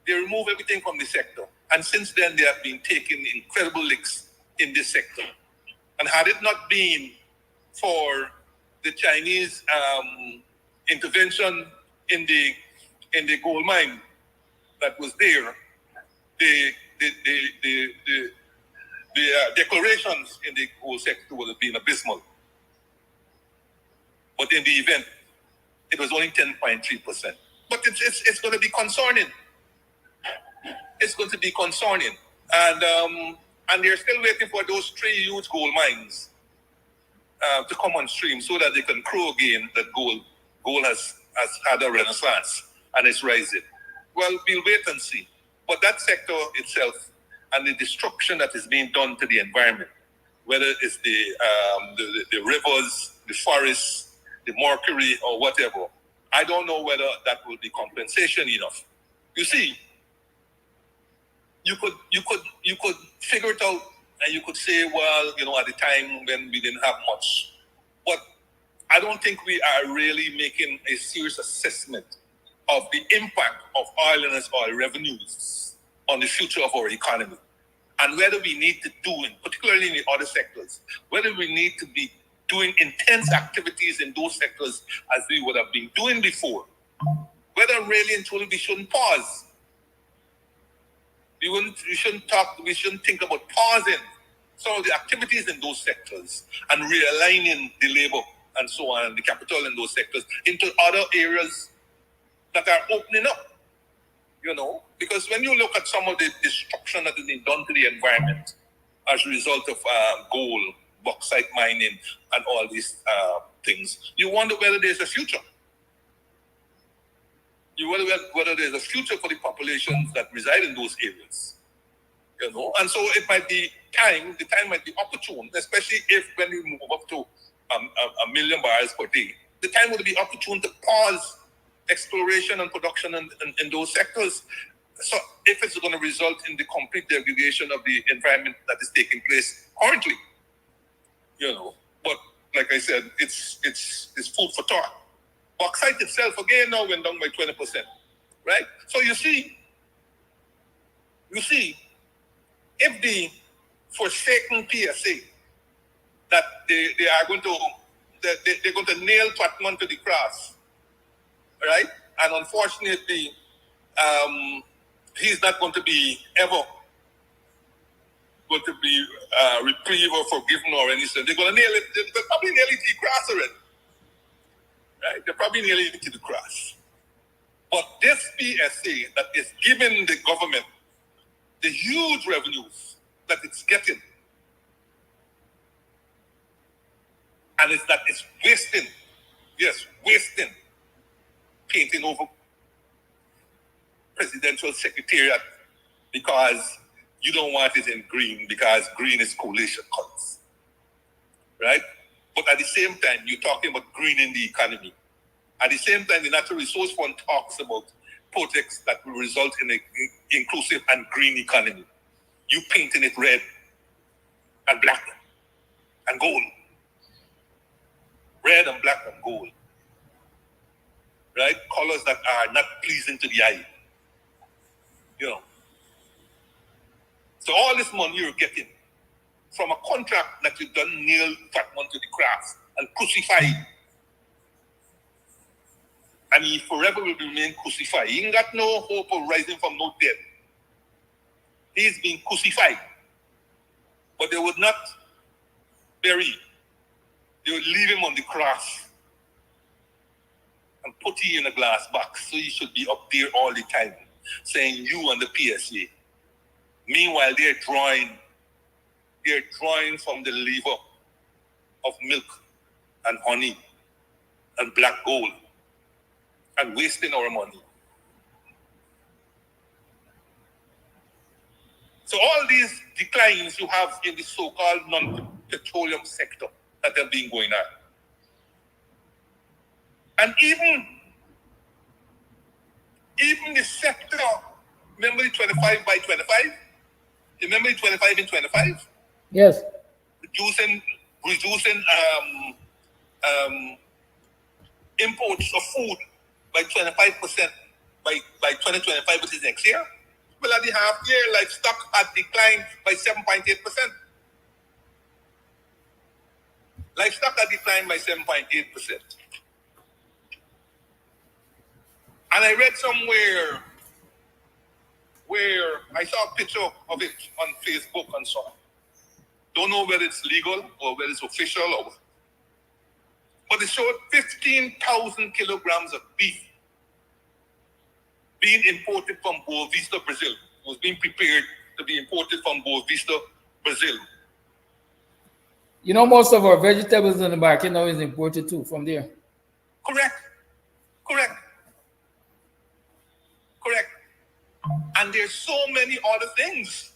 They remove everything from the sector. And since then, they have been taking incredible licks in this sector. And had it not been for the Chinese intervention in the gold mine that was there, the declarations in the gold sector would have been abysmal. But in the event, it was only 10.3%. But it's going to be concerning. It's going to be concerning. And they're still waiting for those 3 huge gold mines to come on stream so that they can crow again that gold has had a renaissance and it's rising. Well, we'll wait and see. But that sector itself and the destruction that is being done to the environment, whether it's the rivers, the forests, the mercury, or whatever, I don't know whether that will be compensation enough. You see, you could figure it out, and you could say, well, you know, at the time when we didn't have much. But I don't think we are really making a serious assessment of the impact of oil and its oil revenues on the future of our economy. And whether we need to do, particularly in the other sectors, whether we need to be doing intense activities in those sectors as we would have been doing before. Whether really and truly we shouldn't pause. We shouldn't think about pausing some of the activities in those sectors and realigning the labor and so on, the capital in those sectors into other areas that are opening up, you know, because when you look at some of the destruction that has been done to the environment as a result of gold, bauxite mining, and all these things, you wonder whether there's a future. You wonder whether there's a future for the populations that reside in those areas, you know. And so it might be the time might be opportune, especially if when we move up to a million barrels per day, the time would be opportune to pause exploration and production in those sectors. So if it's going to result in the complete degradation of the environment that is taking place currently, you know. But like I said, it's food for thought. Bauxite itself again now went down by 20%, right? So you see, if the forsaken PSA that they're going to nail Tottenham to the cross, right? And unfortunately, he's not going to be ever going to be reprieved or forgiven or anything. They're going to nail it. They're probably nail it to the cross already. Right? They're probably nearly it to the cross. But this PSA that is giving the government the huge revenues that it's getting, and it's wasting, painting over presidential secretariat because you don't want it in green because green is coalition colors, right? But at the same time, you're talking about greening the economy. At the same time, the Natural Resource Fund talks about projects that will result in an inclusive and green economy. You painting it red and black and gold. Red and black and gold. Right? Colors that are are not pleasing to the eye. You know. So all this money you're getting from a contract that you done nail that one to the cross and crucified. And he forever will remain crucified. He ain't got no hope of rising from no death. He's been crucified. But they would not bury him. They would leave him on the cross and put him in a glass box. So he should be up there all the time, saying you and the PSA. Meanwhile, they're drawing from the liver of milk and honey and black gold and wasting our money. So all these declines you have in the so-called non-petroleum sector that have been going on. And even the sector, remember the 25 by 25? Remember the 25 in 25? Yes. Reducing imports of food by 25% by 2025, which is next year. Well, at the half year, livestock had declined by 7.8%. Livestock had declined by 7.8%. And I read somewhere where I saw a picture of it on Facebook and so on. Don't know whether it's legal or whether it's official, but it showed 15,000 kilograms of beef being imported from Boa Vista, Brazil. It was being prepared to be imported from Boa Vista, Brazil. You know, most of our vegetables in the market now is imported too from there. Correct. And there's so many other things.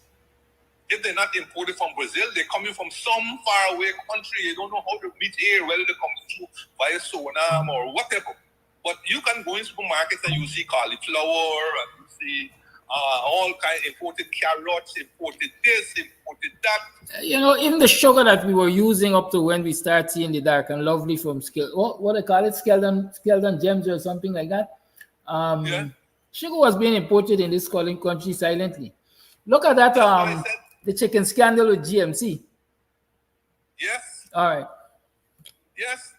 If they're not imported from Brazil, they're coming from some faraway country. You don't know how to meet here, whether they come through via Sonam or whatever. But you can go in supermarkets and you see cauliflower and you see all kinds of imported carrots, imported this, imported that. You know, in the sugar that we were using up to when we start seeing the dark and lovely from what they call it, Skeldon Gems or something like that. Sugar was being imported in this country silently. Look at that, the chicken scandal with GMC. Yes. All right. Yes.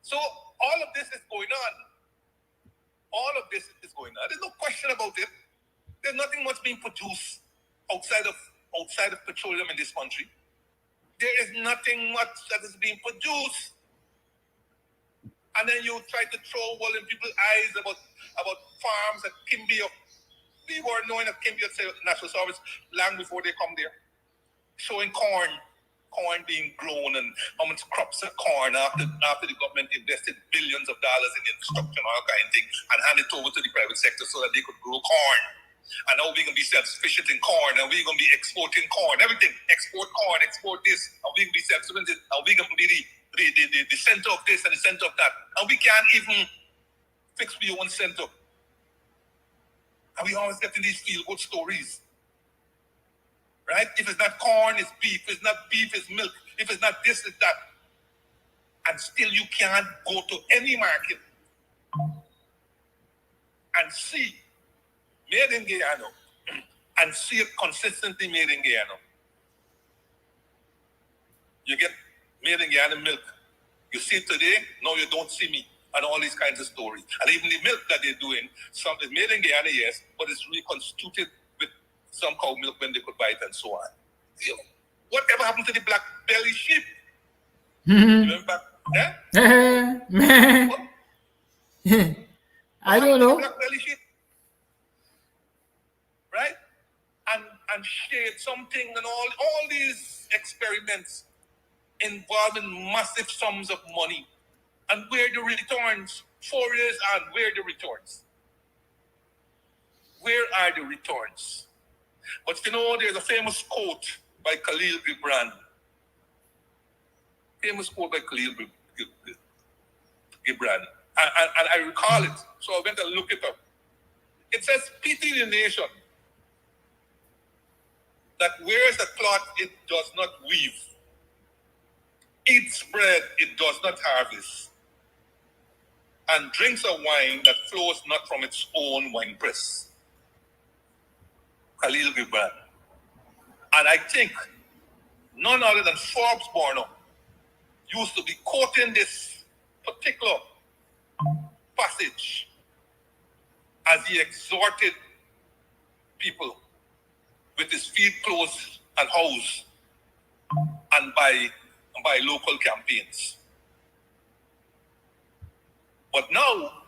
So all of this is going on. There's no question about it. There's nothing much being produced outside of petroleum in this country. There is nothing much that is being produced. And then you try to throw wool in people's eyes about farms at Kimbia. We were knowing that Kimbia National Service long before they come there. Showing corn being grown and how much crops of corn after the government invested billions of dollars in infrastructure and all kind of thing and handed it over to the private sector so that they could grow corn. And now we're going to be self-sufficient in corn and we're going to be exporting corn, everything. Export corn, export this, and we're going to be self-sufficient, and we're going to be the center of this and the center of that. And we can't even fix your own center. And we always getting these feel-good stories. Right? If it's not corn, it's beef. If it's not beef, it's milk. If it's not this, it's that. And still you can't go to any market and see made in Guyana and see it consistently made in Guyana. You get made in Guyana milk. You see it today, no, you don't see me. And all these kinds of stories. And even the milk that they're doing, some is made in Guyana, yes, but it's reconstituted with some cow milk when they could buy it and so on. You know, whatever happened to the black belly sheep? Remember? I don't know. Black belly sheep? Right? And shade something and all these experiments involving massive sums of money. And where the returns? 4 years on, where are the returns? Where are the returns? But you know, there's a famous quote by Khalil Gibran. Famous quote by Khalil Gibran. And I recall it, so I went and looked it up. It says, pity the nation that wears a cloth it does not weave, eats bread it does not harvest, and drinks a wine that flows not from its own wine press. Khalil Gibran. And I think none other than Forbes Borno used to be quoting this particular passage as he exhorted people with his feet closed and housed and by local campaigns. But now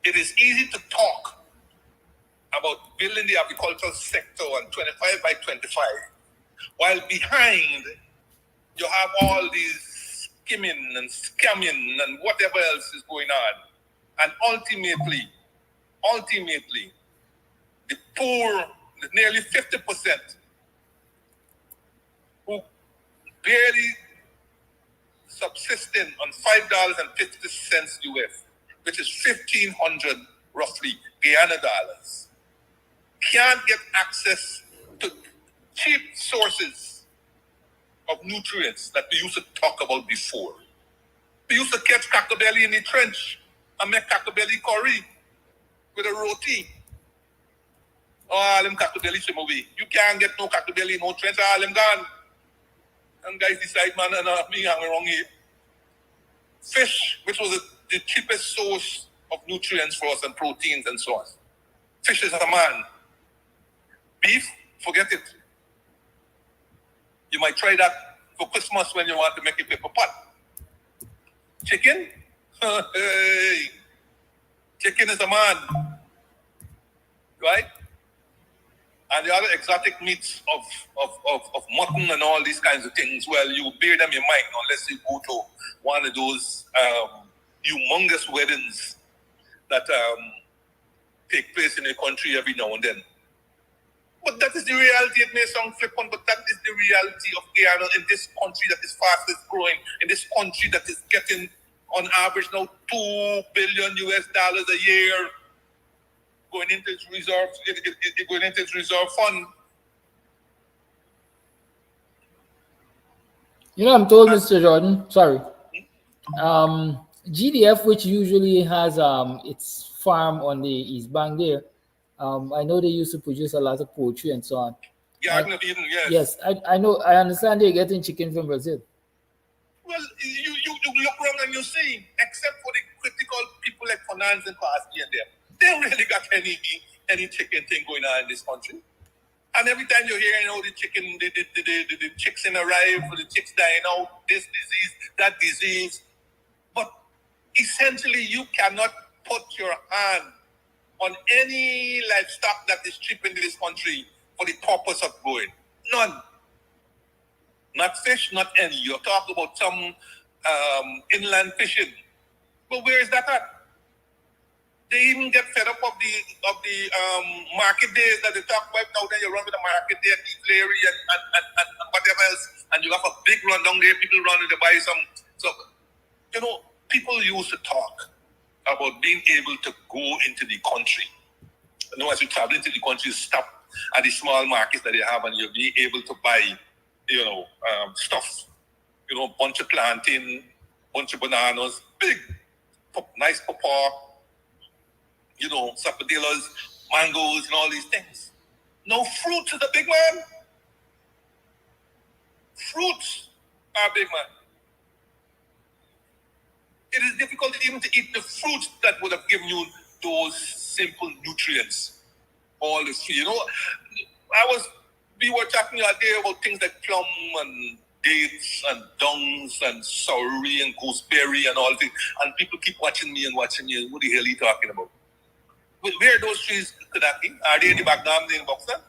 it is easy to talk about building the agricultural sector on 25 by 25, while behind you have all these skimming and scamming and whatever else is going on. And ultimately, the poor, the nearly 50%, who barely subsisting on $5.50 US, which is 1,500 roughly Guyana dollars, can't get access to cheap sources of nutrients that we used to talk about before. We used to catch cackabelly in the trench and make cackabelly curry with a roti. All them cackabelly shim away. You can't get no cackabelly, no trench, all them gone. And guys decide, man, me hanging wrong here. Fish, which was the cheapest source of nutrients for us and proteins and so on. Fish is a man. Beef, forget it. You might try that for Christmas when you want to make a paper pot. Chicken? Hey. Chicken is a man. Right? And the other exotic meats of mutton and all these kinds of things, well, you bear them in mind unless you go to one of those humongous weddings that take place in a country every now and then. But that is the reality. It may sound flippant, but that is the reality of Guyana in this country that is fastest growing, in this country that is getting on average now $2 billion US a year going into its reserve, going into its reserve fund. You know, I'm told, Mr. Jordan, sorry. GDF, which usually has its farm on the East Bank there, I know they used to produce a lot of poultry and so on. Garden of Eden, yes. Yes, I know. I understand they're getting chicken from Brazil. Well, you look around and you see, except for the critical people like finance and Parsley and them, they don't really got any chicken thing going on in this country. And every time you hear, the chicken, the chicks in arrive, the chicks dying out, this disease, that disease. But essentially, you cannot put your hand on any livestock that is cheap in this country for the purpose of growing. None. Not fish, not any. You're talking about some inland fishing. But where is that at? They even get fed up of the market days that they talk about now. Then you run with the market day at Larry and whatever else, and you have a big run down there. People run to buy some. So, people used to talk about being able to go into the country. As you travel into the country, you stop at the small markets that they have, and you'll be able to buy, stuff. Bunch of plantain, bunch of bananas, big, nice pawpaw. Sapodillas, mangoes, and all these things. No, fruits is a big man. Fruits are big man. It is difficult even to eat the fruits that would have given you those simple nutrients. All this, we were talking the other day about things like plum and dates and dungs and soury and gooseberry and all things. And people keep watching me. What the hell are you talking about? Where are those trees, Kadaki? Are they in the back dam in Buxton?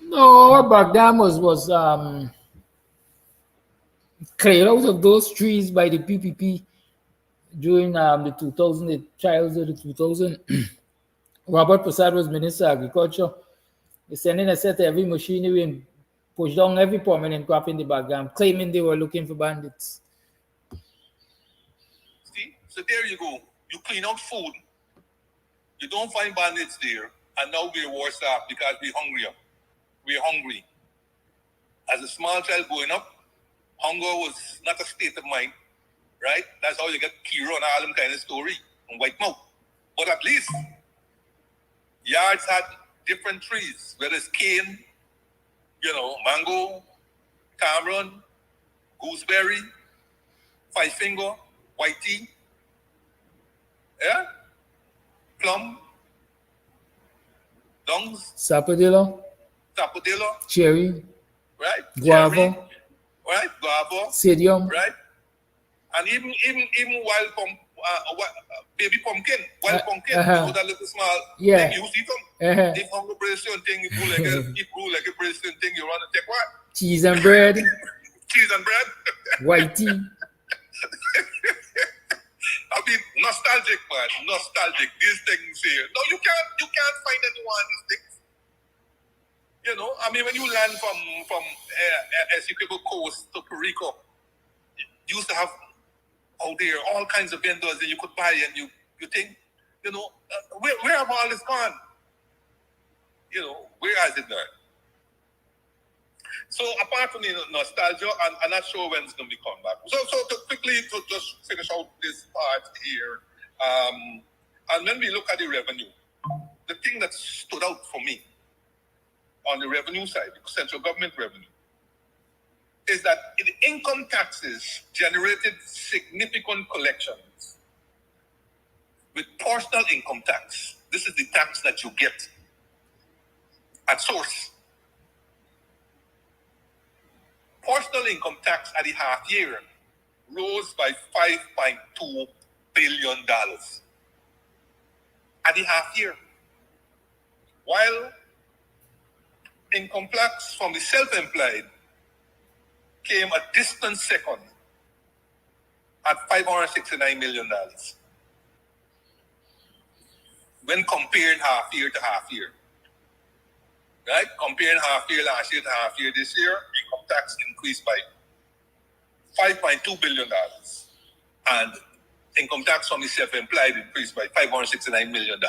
No, our back dam was cleared out of those trees by the PPP during the 2000, the trials of the 2000. Robert Prasad was Minister of Agriculture. They sending a set of every machinery and push down every permanent crop in the back dam, claiming they were looking for bandits. See? So there you go. You clean out food. You don't find bandits there, and now we're worse off because we're hungrier. We're hungry. As a small child growing up, hunger was not a state of mind, right? That's how you get Kiro and all them kind of story. in Whitemouth. But at least yards had different trees, whether it's cane, mango, tamarind, gooseberry, five finger, white tea, plum, dungs, Sapodillo, cherry, right? guava, Cherry, right? Guava, Sedium. right? And even wild baby pumpkin, wild pumpkin, that little small thing you see them. If on the Brazilian thing, you grew like a Brazilian thing, you run and take what? Cheese and bread. Cheese and bread. White tea. I mean, nostalgic, man. Nostalgic. These things here. No, you can't find anyone these things. I mean, when you land from Essequibo Coast to Puerto Rico, you used to have out there all kinds of vendors that you could buy, and you think, where have all this gone? Where has it gone? So apart from the nostalgia, I'm not sure when it's going to be come back. So to quickly to just finish out this part here, and when we look at the revenue, the thing that stood out for me on the revenue side, the central government revenue, is that the income taxes generated significant collections with personal income tax. This is the tax that you get at source. Personal income tax at the half year rose by $5.2 billion at the half year, while income tax from the self-employed came a distant second at $569 million when compared half year to half year. Right? Comparing half year last year to half year this year, income tax increased by $5.2 billion. And income tax from the self-employed increased by $569 million.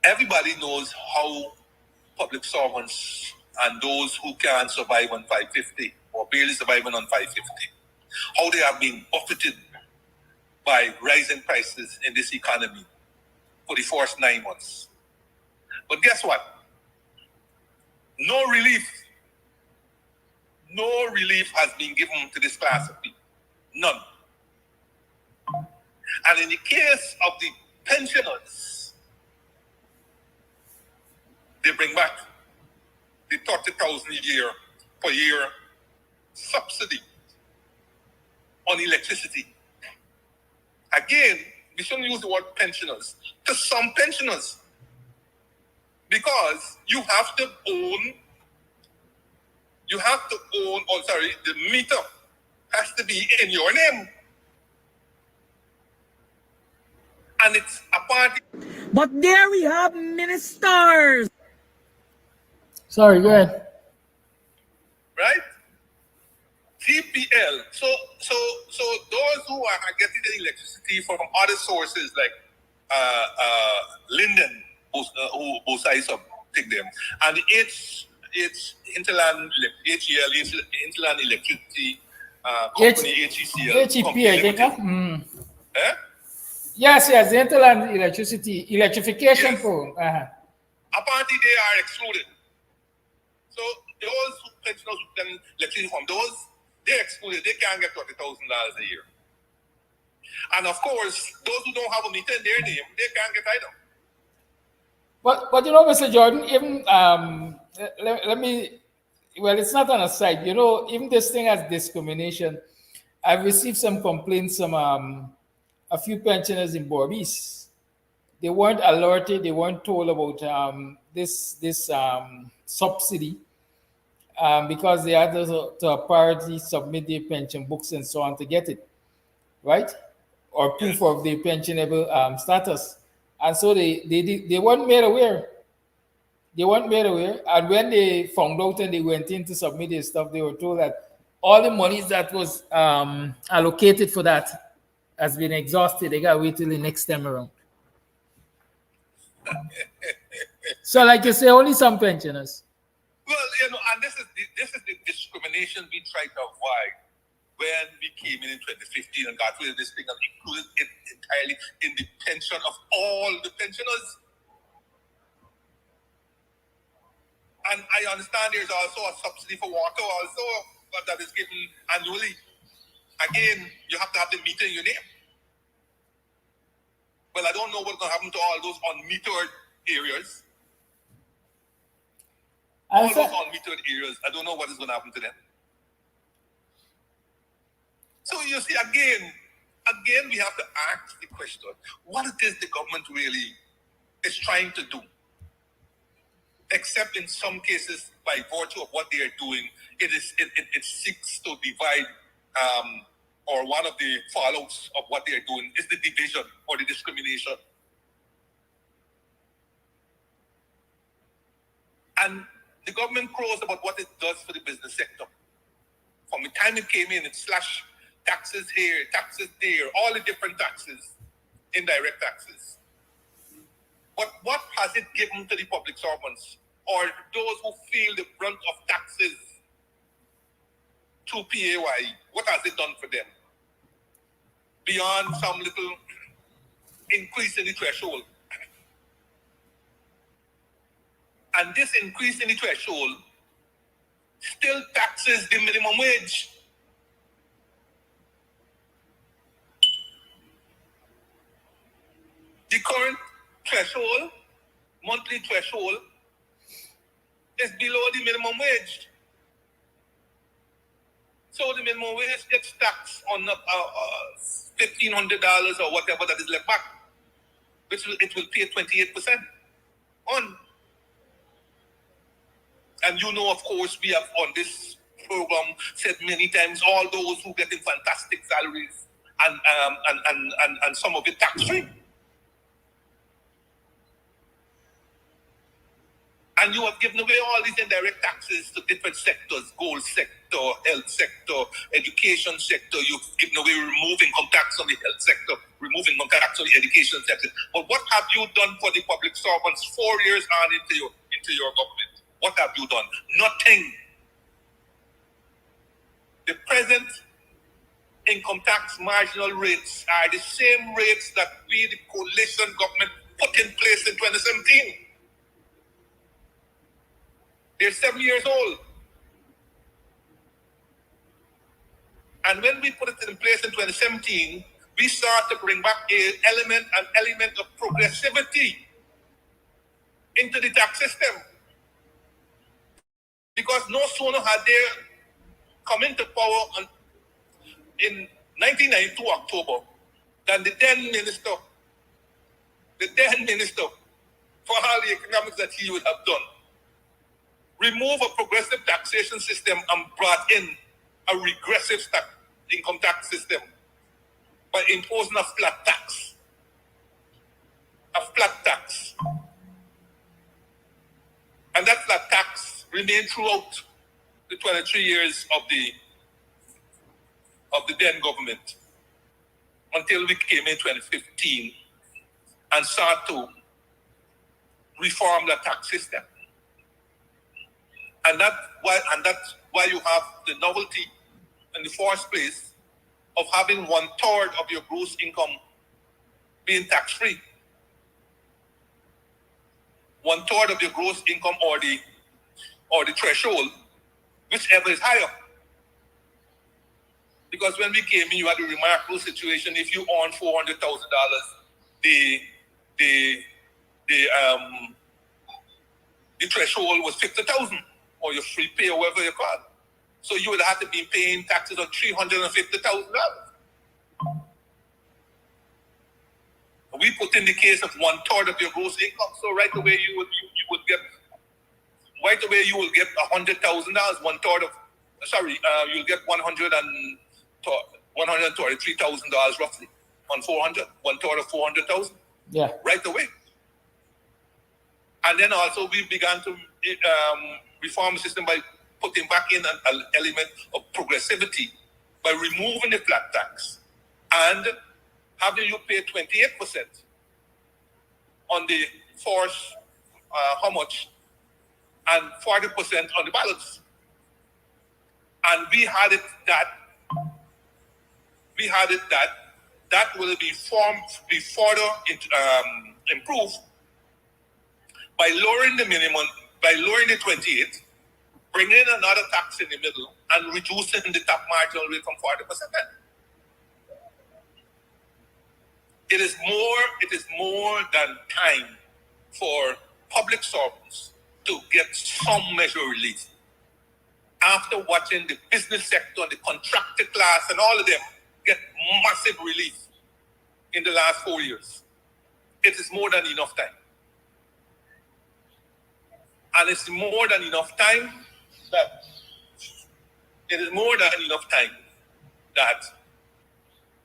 Everybody knows how public servants and those who can't survive on 550 or barely surviving on 550, how they have been buffeted by rising prices in this economy for the first 9 months. But guess what? No relief has been given to this class of people. None. And in the case of the pensioners, they bring back the $30,000 per year subsidy on electricity. Again, we shouldn't use the word pensioners. To some pensioners, because you have to own, the meter has to be in your name. And it's a party. But there we have ministers. Sorry, go ahead. Right? TPL. So those who are getting the electricity from other sources like Linden, who size up take them, and it's Interland HEL, Interland Electricity Company, HECL. HEP, I think. Yes, the Interland Electrification Program. Apparently, they are excluded. So those pensioners who can electricity from those, they're excluded. They can't get $30,000 a year. And of course, those who don't have a meter in their name, they can't get either. But Mr. Jordan, even let me. Well, it's not on a side. Even this thing as discrimination. I've received some complaints from a few pensioners in Borbis. They weren't alerted. They weren't told about this subsidy because they had to apparently submit their pension books and so on to get it, right? Or proof of their pensionable status. And so they weren't made aware. They weren't made aware. And when they found out and they went in to submit their stuff, they were told that all the monies that was allocated for that has been exhausted. They got to wait till the next time around. So, like you say, only some pensioners. Well, and this is the discrimination we try to avoid when we came in 2015 and got rid of this thing and included it entirely in the pension of all the pensioners. And I understand there's also a subsidy for water also that is given annually. Again, you have to have the meter in your name. Well, I don't know what's going to happen to all those unmetered areas. All those unmetered areas, I don't know what is going to happen to them. So you see, again, we have to ask the question, what it is the government really is trying to do? Except in some cases, by virtue of what they are doing, it seeks to divide, or one of the fallouts of what they are doing is the division or the discrimination. And the government crows about what it does for the business sector. From the time it came in, it slashed taxes here, taxes there, all the different taxes, indirect taxes. But what has it given to the public servants or those who feel the brunt of taxes to PAY? What has it done for them? Beyond some little increase in the threshold. And this increase in the threshold still taxes the minimum wage. The current threshold, monthly threshold, is below the minimum wage. So the minimum wage gets taxed on $1,500 or whatever that is left back, which it will pay 28% on. And you know, of course, we have on this program said many times, all those who get in fantastic salaries and some of it tax-free. And you have given away all these indirect taxes to different sectors, gold sector, health sector, education sector. You've given away removing income tax on the health sector, removing income tax on the education sector. But what have you done for the public servants 4 years on into your government? What have you done? Nothing. The present income tax marginal rates are the same rates that we, the coalition government, put in place in 2017. They're 7 years old. And when we put it in place in 2017, we start to bring back an element of progressivity into the tax system. Because no sooner had they come into power in 1992 October than the then minister for all the economics that he would have done, remove a progressive taxation system and brought in a regressive income tax system by imposing a flat tax. And that flat tax remained throughout the 23 years of the then government until we came in 2015 and started to reform the tax system. And that's why you have the novelty in the first place of having 1/3 of your gross income being tax-free. 1/3 of your gross income or the threshold, whichever is higher. Because when we came in, you had a remarkable situation. If you earn $400,000, the threshold was $50,000, or your free pay, or whatever you call it. So you would have to be paying taxes on $350,000. We put in the case of 1/3 of your gross income. So right away you will get $100,000. 1/3 of you'll get $133,000 roughly on 400. 1/3 of 400,000. Yeah. Right away. And then also we began to reform the system by putting back in an element of progressivity by removing the flat tax and having you pay 28% on the force, how much, and 40% on the balance. And we had it that we had it that will be further improved by lowering the minimum, by lowering the 28, bringing in another tax in the middle, and reducing the top marginal rate from 40%. It is more than time for public servants to get some measure of relief. After watching the business sector, the contractor class, and all of them get massive relief in the last 4 years, it is more than enough time. And it's more than enough time that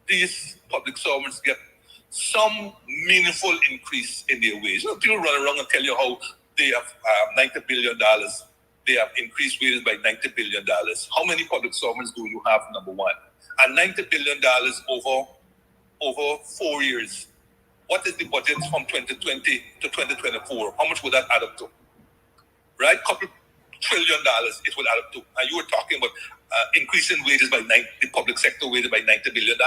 these public servants get some meaningful increase in their wage. People run around and tell you how they have $90 billion. They have increased wages by $90 billion. How many public servants do you have, number one? And $90 billion over 4 years. What is the budget from 2020 to 2024? How much would that add up to? Right? Couple $1 trillion it would add up to. And you were talking about increasing wages by the public sector wages by $90 billion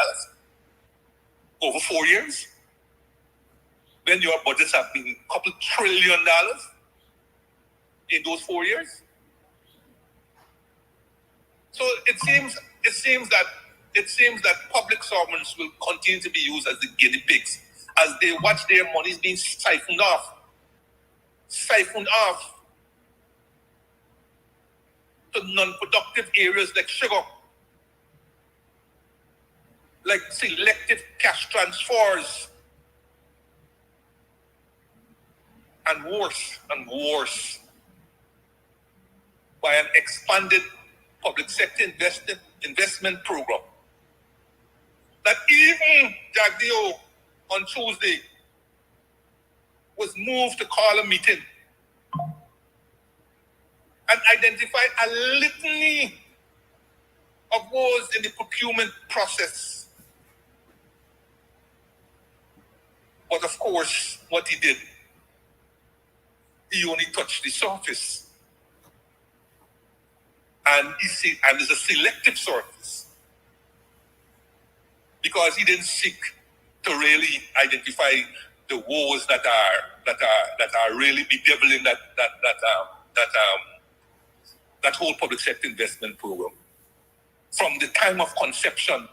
over 4 years. When your budgets have been a couple $1 trillion in those 4 years. So it seems that public servants will continue to be used as the guinea pigs as they watch their monies being siphoned off to non-productive areas like sugar, like selective cash transfers, and worse, by an expanded public sector investment program that even Jagdeo on Tuesday was moved to call a meeting and identify a litany of woes in the procurement process. But of course, what he did, he only touched the surface. And it's a selective surface, because he didn't seek to really identify the woes that are really bedeviling that whole public sector investment program, from the time of conception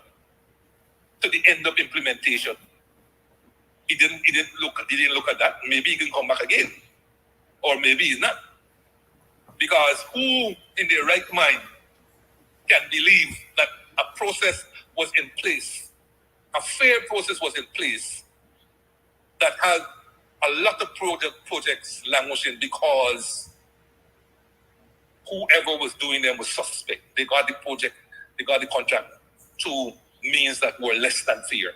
to the end of implementation. He didn't look at that. Maybe he can come back again, or maybe he's not. Because who in their right mind can believe that a process was in place, a fair process was in place, that had a lot of projects languishing because whoever was doing them was suspect. They got the project, they got the contract to means that were less than fair.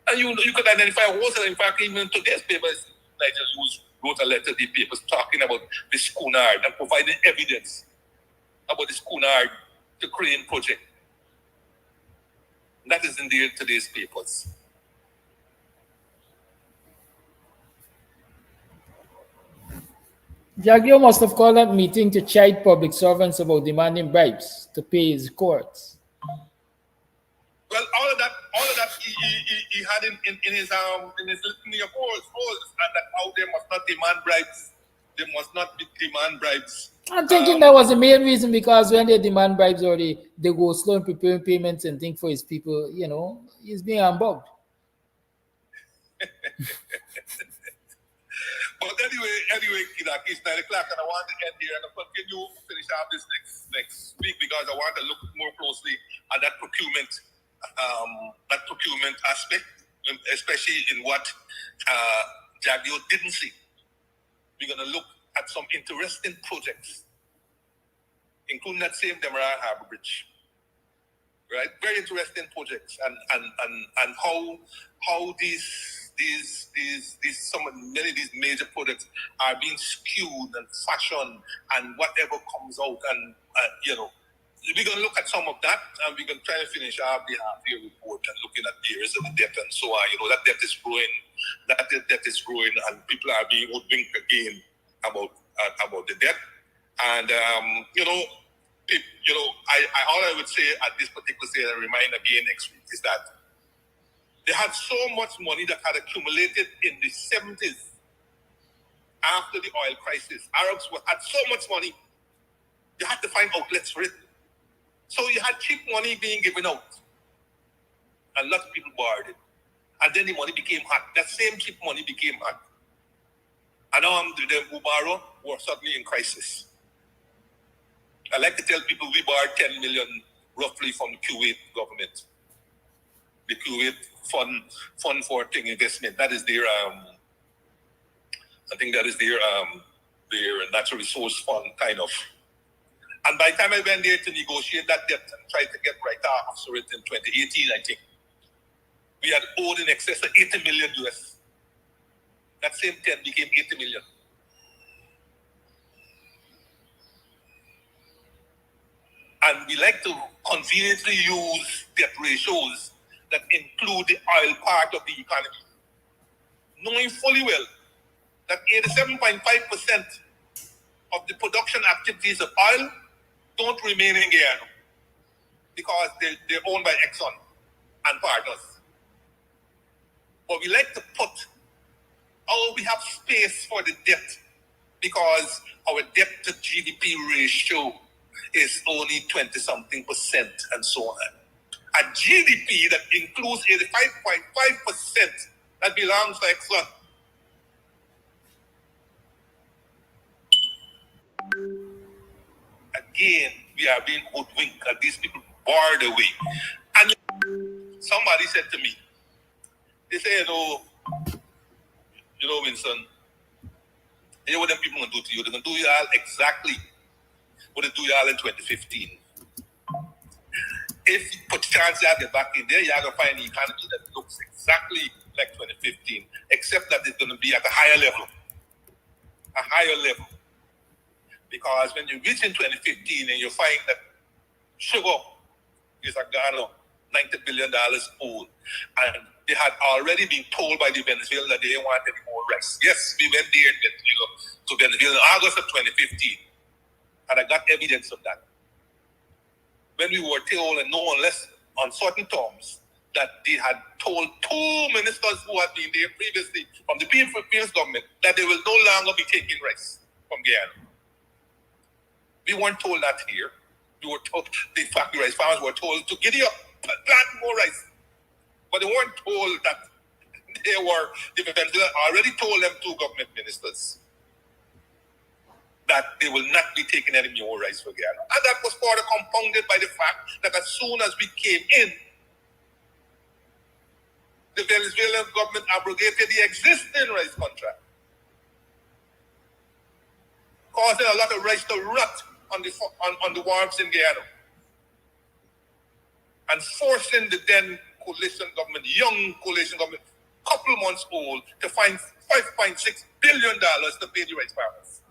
And you could identify also, in fact, even today's papers, Nigel wrote a letter to the papers talking about the Schoonard and providing evidence about the Schoonard to Crane project. That is in today's papers. Jagdeo must have called that meeting to chide public servants about demanding bribes to pay his courts. Well, all of that he had in his litany of woes, and that how they must not demand bribes. They must not demand bribes. I'm thinking that was the main reason, because when they demand bribes or they go slow in preparing payments and think for his people, he's being humbugged. But anyway, Kidak, it's 9 o'clock, and I want to end here and I'll continue finish out this next week, because I want to look more closely at that procurement aspect, especially in what Jagdeo didn't see. We're going to look at some interesting projects, including that same Demerara Harbour Bridge. Right? Very interesting projects, and how many of these major projects are being skewed and fashioned, and whatever comes out, and we're going to look at some of that, and we're going to try to finish off the half-year report and looking at the areas of the debt and so on. That debt is growing. That debt is growing, and people are being hoodwinked again about the debt. And you know, all I would say at this particular stage, and remind again next week, is that they had so much money that had accumulated in the 70s after the oil crisis. Arabs had so much money, you had to find outlets for it. So you had cheap money being given out. And lots of people borrowed it. And then the money became hot. That same cheap money became hot. And the who borrow were suddenly in crisis. I like to tell people we borrowed 10 million roughly from the Kuwait government. The Kuwait fund for investment. That is their I think that is their natural resource fund kind of. And by the time I went there to negotiate that debt and try to get right after it in 2018, I think we had owed in excess of 80 million US. That same 10 became 80 million. And we like to conveniently use debt ratios that include the oil part of the economy, knowing fully well that 87.5% of the production activities of oil don't remain in Guyana because they're owned by Exxon and partners. But we like to put, we have space for the debt because our debt to GDP ratio is only 20-something% and so on. A GDP that includes 85.5% that belongs to Exxon. Again, we are being hoodwinked and these people barred away. And somebody said to me, they say, you know, Winston, you know what them people going to do to you? They're going to do y'all exactly what they do y'all in 2015. If you put chance y'all get back in there, y'all going to find an economy that looks exactly like 2015, except that it's going to be at a higher level. A higher level. Because when you reach in 2015 and you find that sugar is a Ghana $90 billion old, and they had already been told by the Venezuela that they didn't want any more rice. Yes, we went there in Venezuela, to Venezuela in August of 2015, and I got evidence of that. When we were told, and no one less on certain terms, that they had told two ministers who had been there previously from the previous government that they will no longer be taking rice from Guyana. We weren't told that here. We were told, the factory rice farmers were told to giddy up, plant more rice. But they weren't told that the Venezuela already told them two government ministers that they will not be taking any more rice for Guyana. And that was further compounded by the fact that as soon as we came in, the Venezuelan government abrogated the existing rice contract, causing a lot of rice to rot on the wharves in Guyana, and forcing the then coalition government, young coalition government, couple months old, to find $5.6 billion to pay the rice farmers.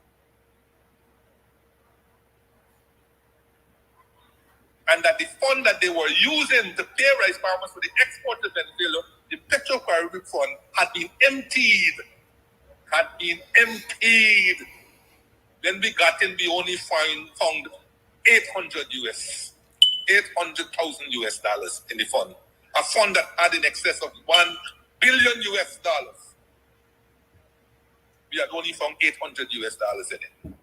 And that the fund that they were using to pay rice farmers for the export to Venezuela, the Petro-Caribbean Fund, had been emptied. Then we got in, we only found 800,000 US in the fund. A fund that had in excess of $1 billion US. We had only found 800 US dollars in it.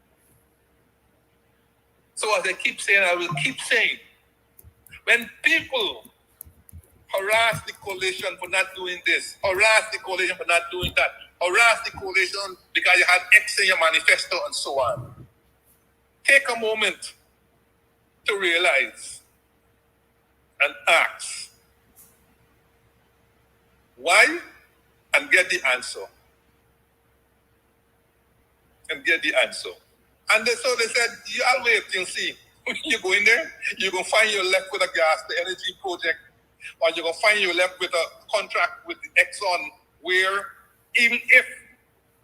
So as I keep saying, I will keep saying, when people harass the coalition for not doing this, harass the coalition for not doing that, harass the coalition because you had X in your manifesto and so on, take a moment to realize and ask why and get the answer. And get the answer. And so they said, I'll wait till see. You go in there, you're going to find you're left with a gas, the energy project, or you're going to find you're left with a contract with Exxon where even if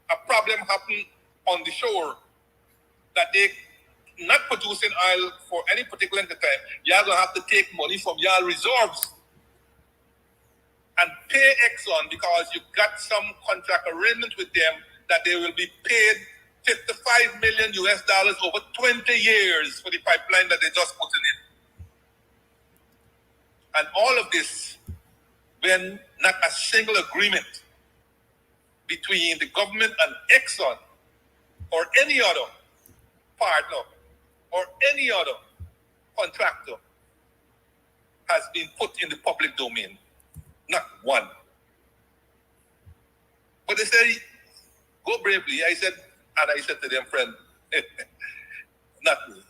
a problem happened on the shore that they not producing oil for any particular length of time, you're going to have to take money from your reserves and pay Exxon because you got some contract arrangement with them that they will be paid $55 million over 20 years for the pipeline that they just put in. And all of this when not a single agreement between the government and Exxon or any other partner or any other contractor has been put in the public domain. Not one. But they say, go bravely. I said to them, friend, not me.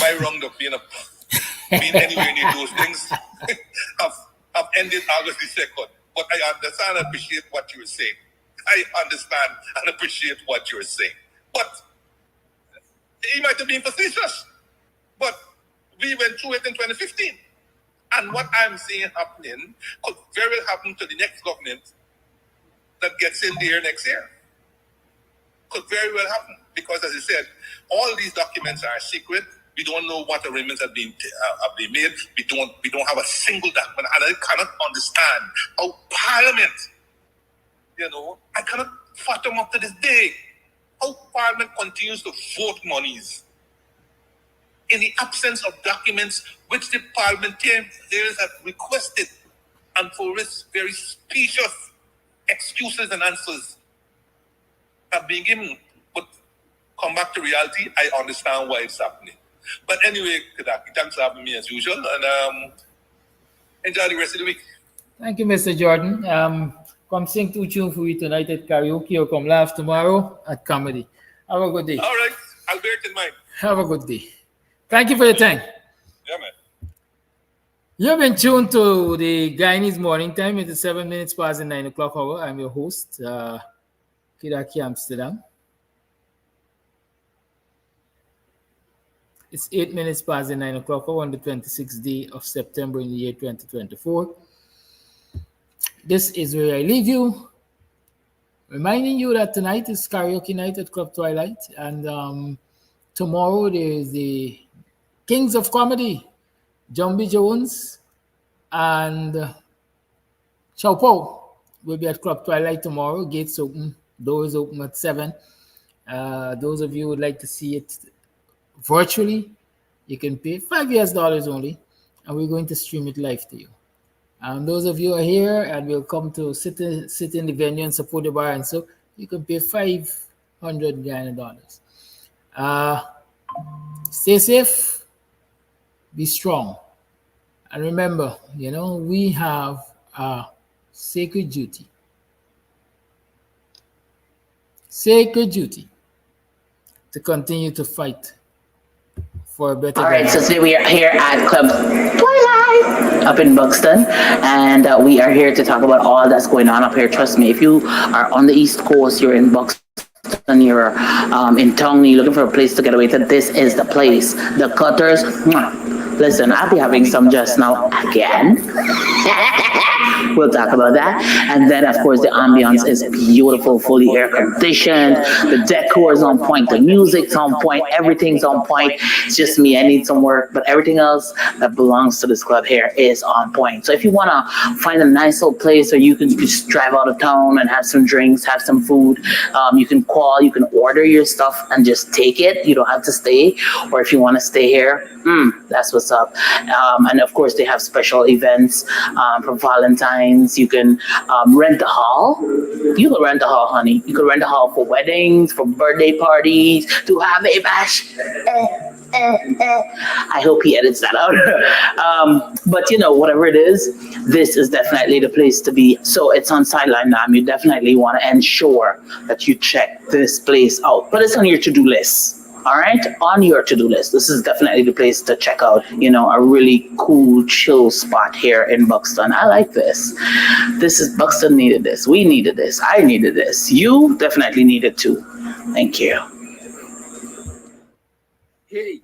My roundup being anywhere near those things have ended August the 2nd. But I understand and appreciate what you're saying. I understand and appreciate what you're saying. But he might have been facetious. But we went through it in 2015. And what I'm seeing happening could very well happen to the next government that gets in there next year. Could very well happen. Because as I said, all these documents are secret. We don't know what arrangements have been made. We don't have a single document. And I cannot understand how Parliament, I cannot fathom up to this day how Parliament continues to vote monies in the absence of documents which the parliamentarians have requested, and for which very specious excuses and answers have been given. But come back to reality, I understand why it's happening. But anyway, Kadaki, thanks for having me as usual, and enjoy the rest of the week. Thank you, Mr. Jordan. Come sing 2 tunes for you tonight at karaoke, or come laugh tomorrow at comedy. Have a good day. All right, I'll bear it in mind. Have a good day. Thank you for your time. Yeah, man. You've been tuned to the Guyanese Morning Time. It is 7 minutes past the 9 o'clock hour. I'm your host, Kidaki Amsterdam. It's 8 minutes past the 9 o'clock hour on the 26th day of September in the year 2024. This is where I leave you, reminding you that tonight is karaoke night at Club Twilight, and tomorrow there is the Kings of Comedy, Jumbie Jones and Chaupo will be at Club Twilight tomorrow. Gates open, doors open at 7. Those of you who would like to see it virtually, you can pay $5 only, and we're going to stream it live to you. And those of you who are here and will come to sit in the venue and support the bar, and so you can pay $500 Guyana. Stay safe, be strong, and remember, we have a sacred duty to continue to fight for a better. All right, so today we are here at Club Twilight up in Buxton, and we are here to talk about all that's going on up here. Trust me, if you are on the East Coast, you're in Buxton, you're in Tongue, you're looking for a place to get away to, this is the place. The Cutters, listen, I'll be having some just now again. We'll talk about that. And then, of course, the ambience is beautiful, fully air conditioned. The decor is on point. The music's on point. Everything's on point. It's just me. I need some work. But everything else that belongs to this club here is on point. So if you want to find a nice little place where you can just drive out of town and have some drinks, have some food, you can call, you can order your stuff and just take it. You don't have to stay. Or if you want to stay here, that's what's up. And of course, they have special events for Valentine's. You can rent a hall. You can rent a hall, honey. You can rent a hall for weddings, for birthday parties, to have a bash. I hope he edits that out. But whatever it is, this is definitely the place to be. So it's on Sideline Nam. You definitely want to ensure that you check this place out. But it's on your to-do list. All right, on your to-do list. This is definitely the place to check out, a really cool, chill spot here in Buxton. I like this. Buxton needed this. We needed this. I needed this. You definitely need it too. Thank you. Hey,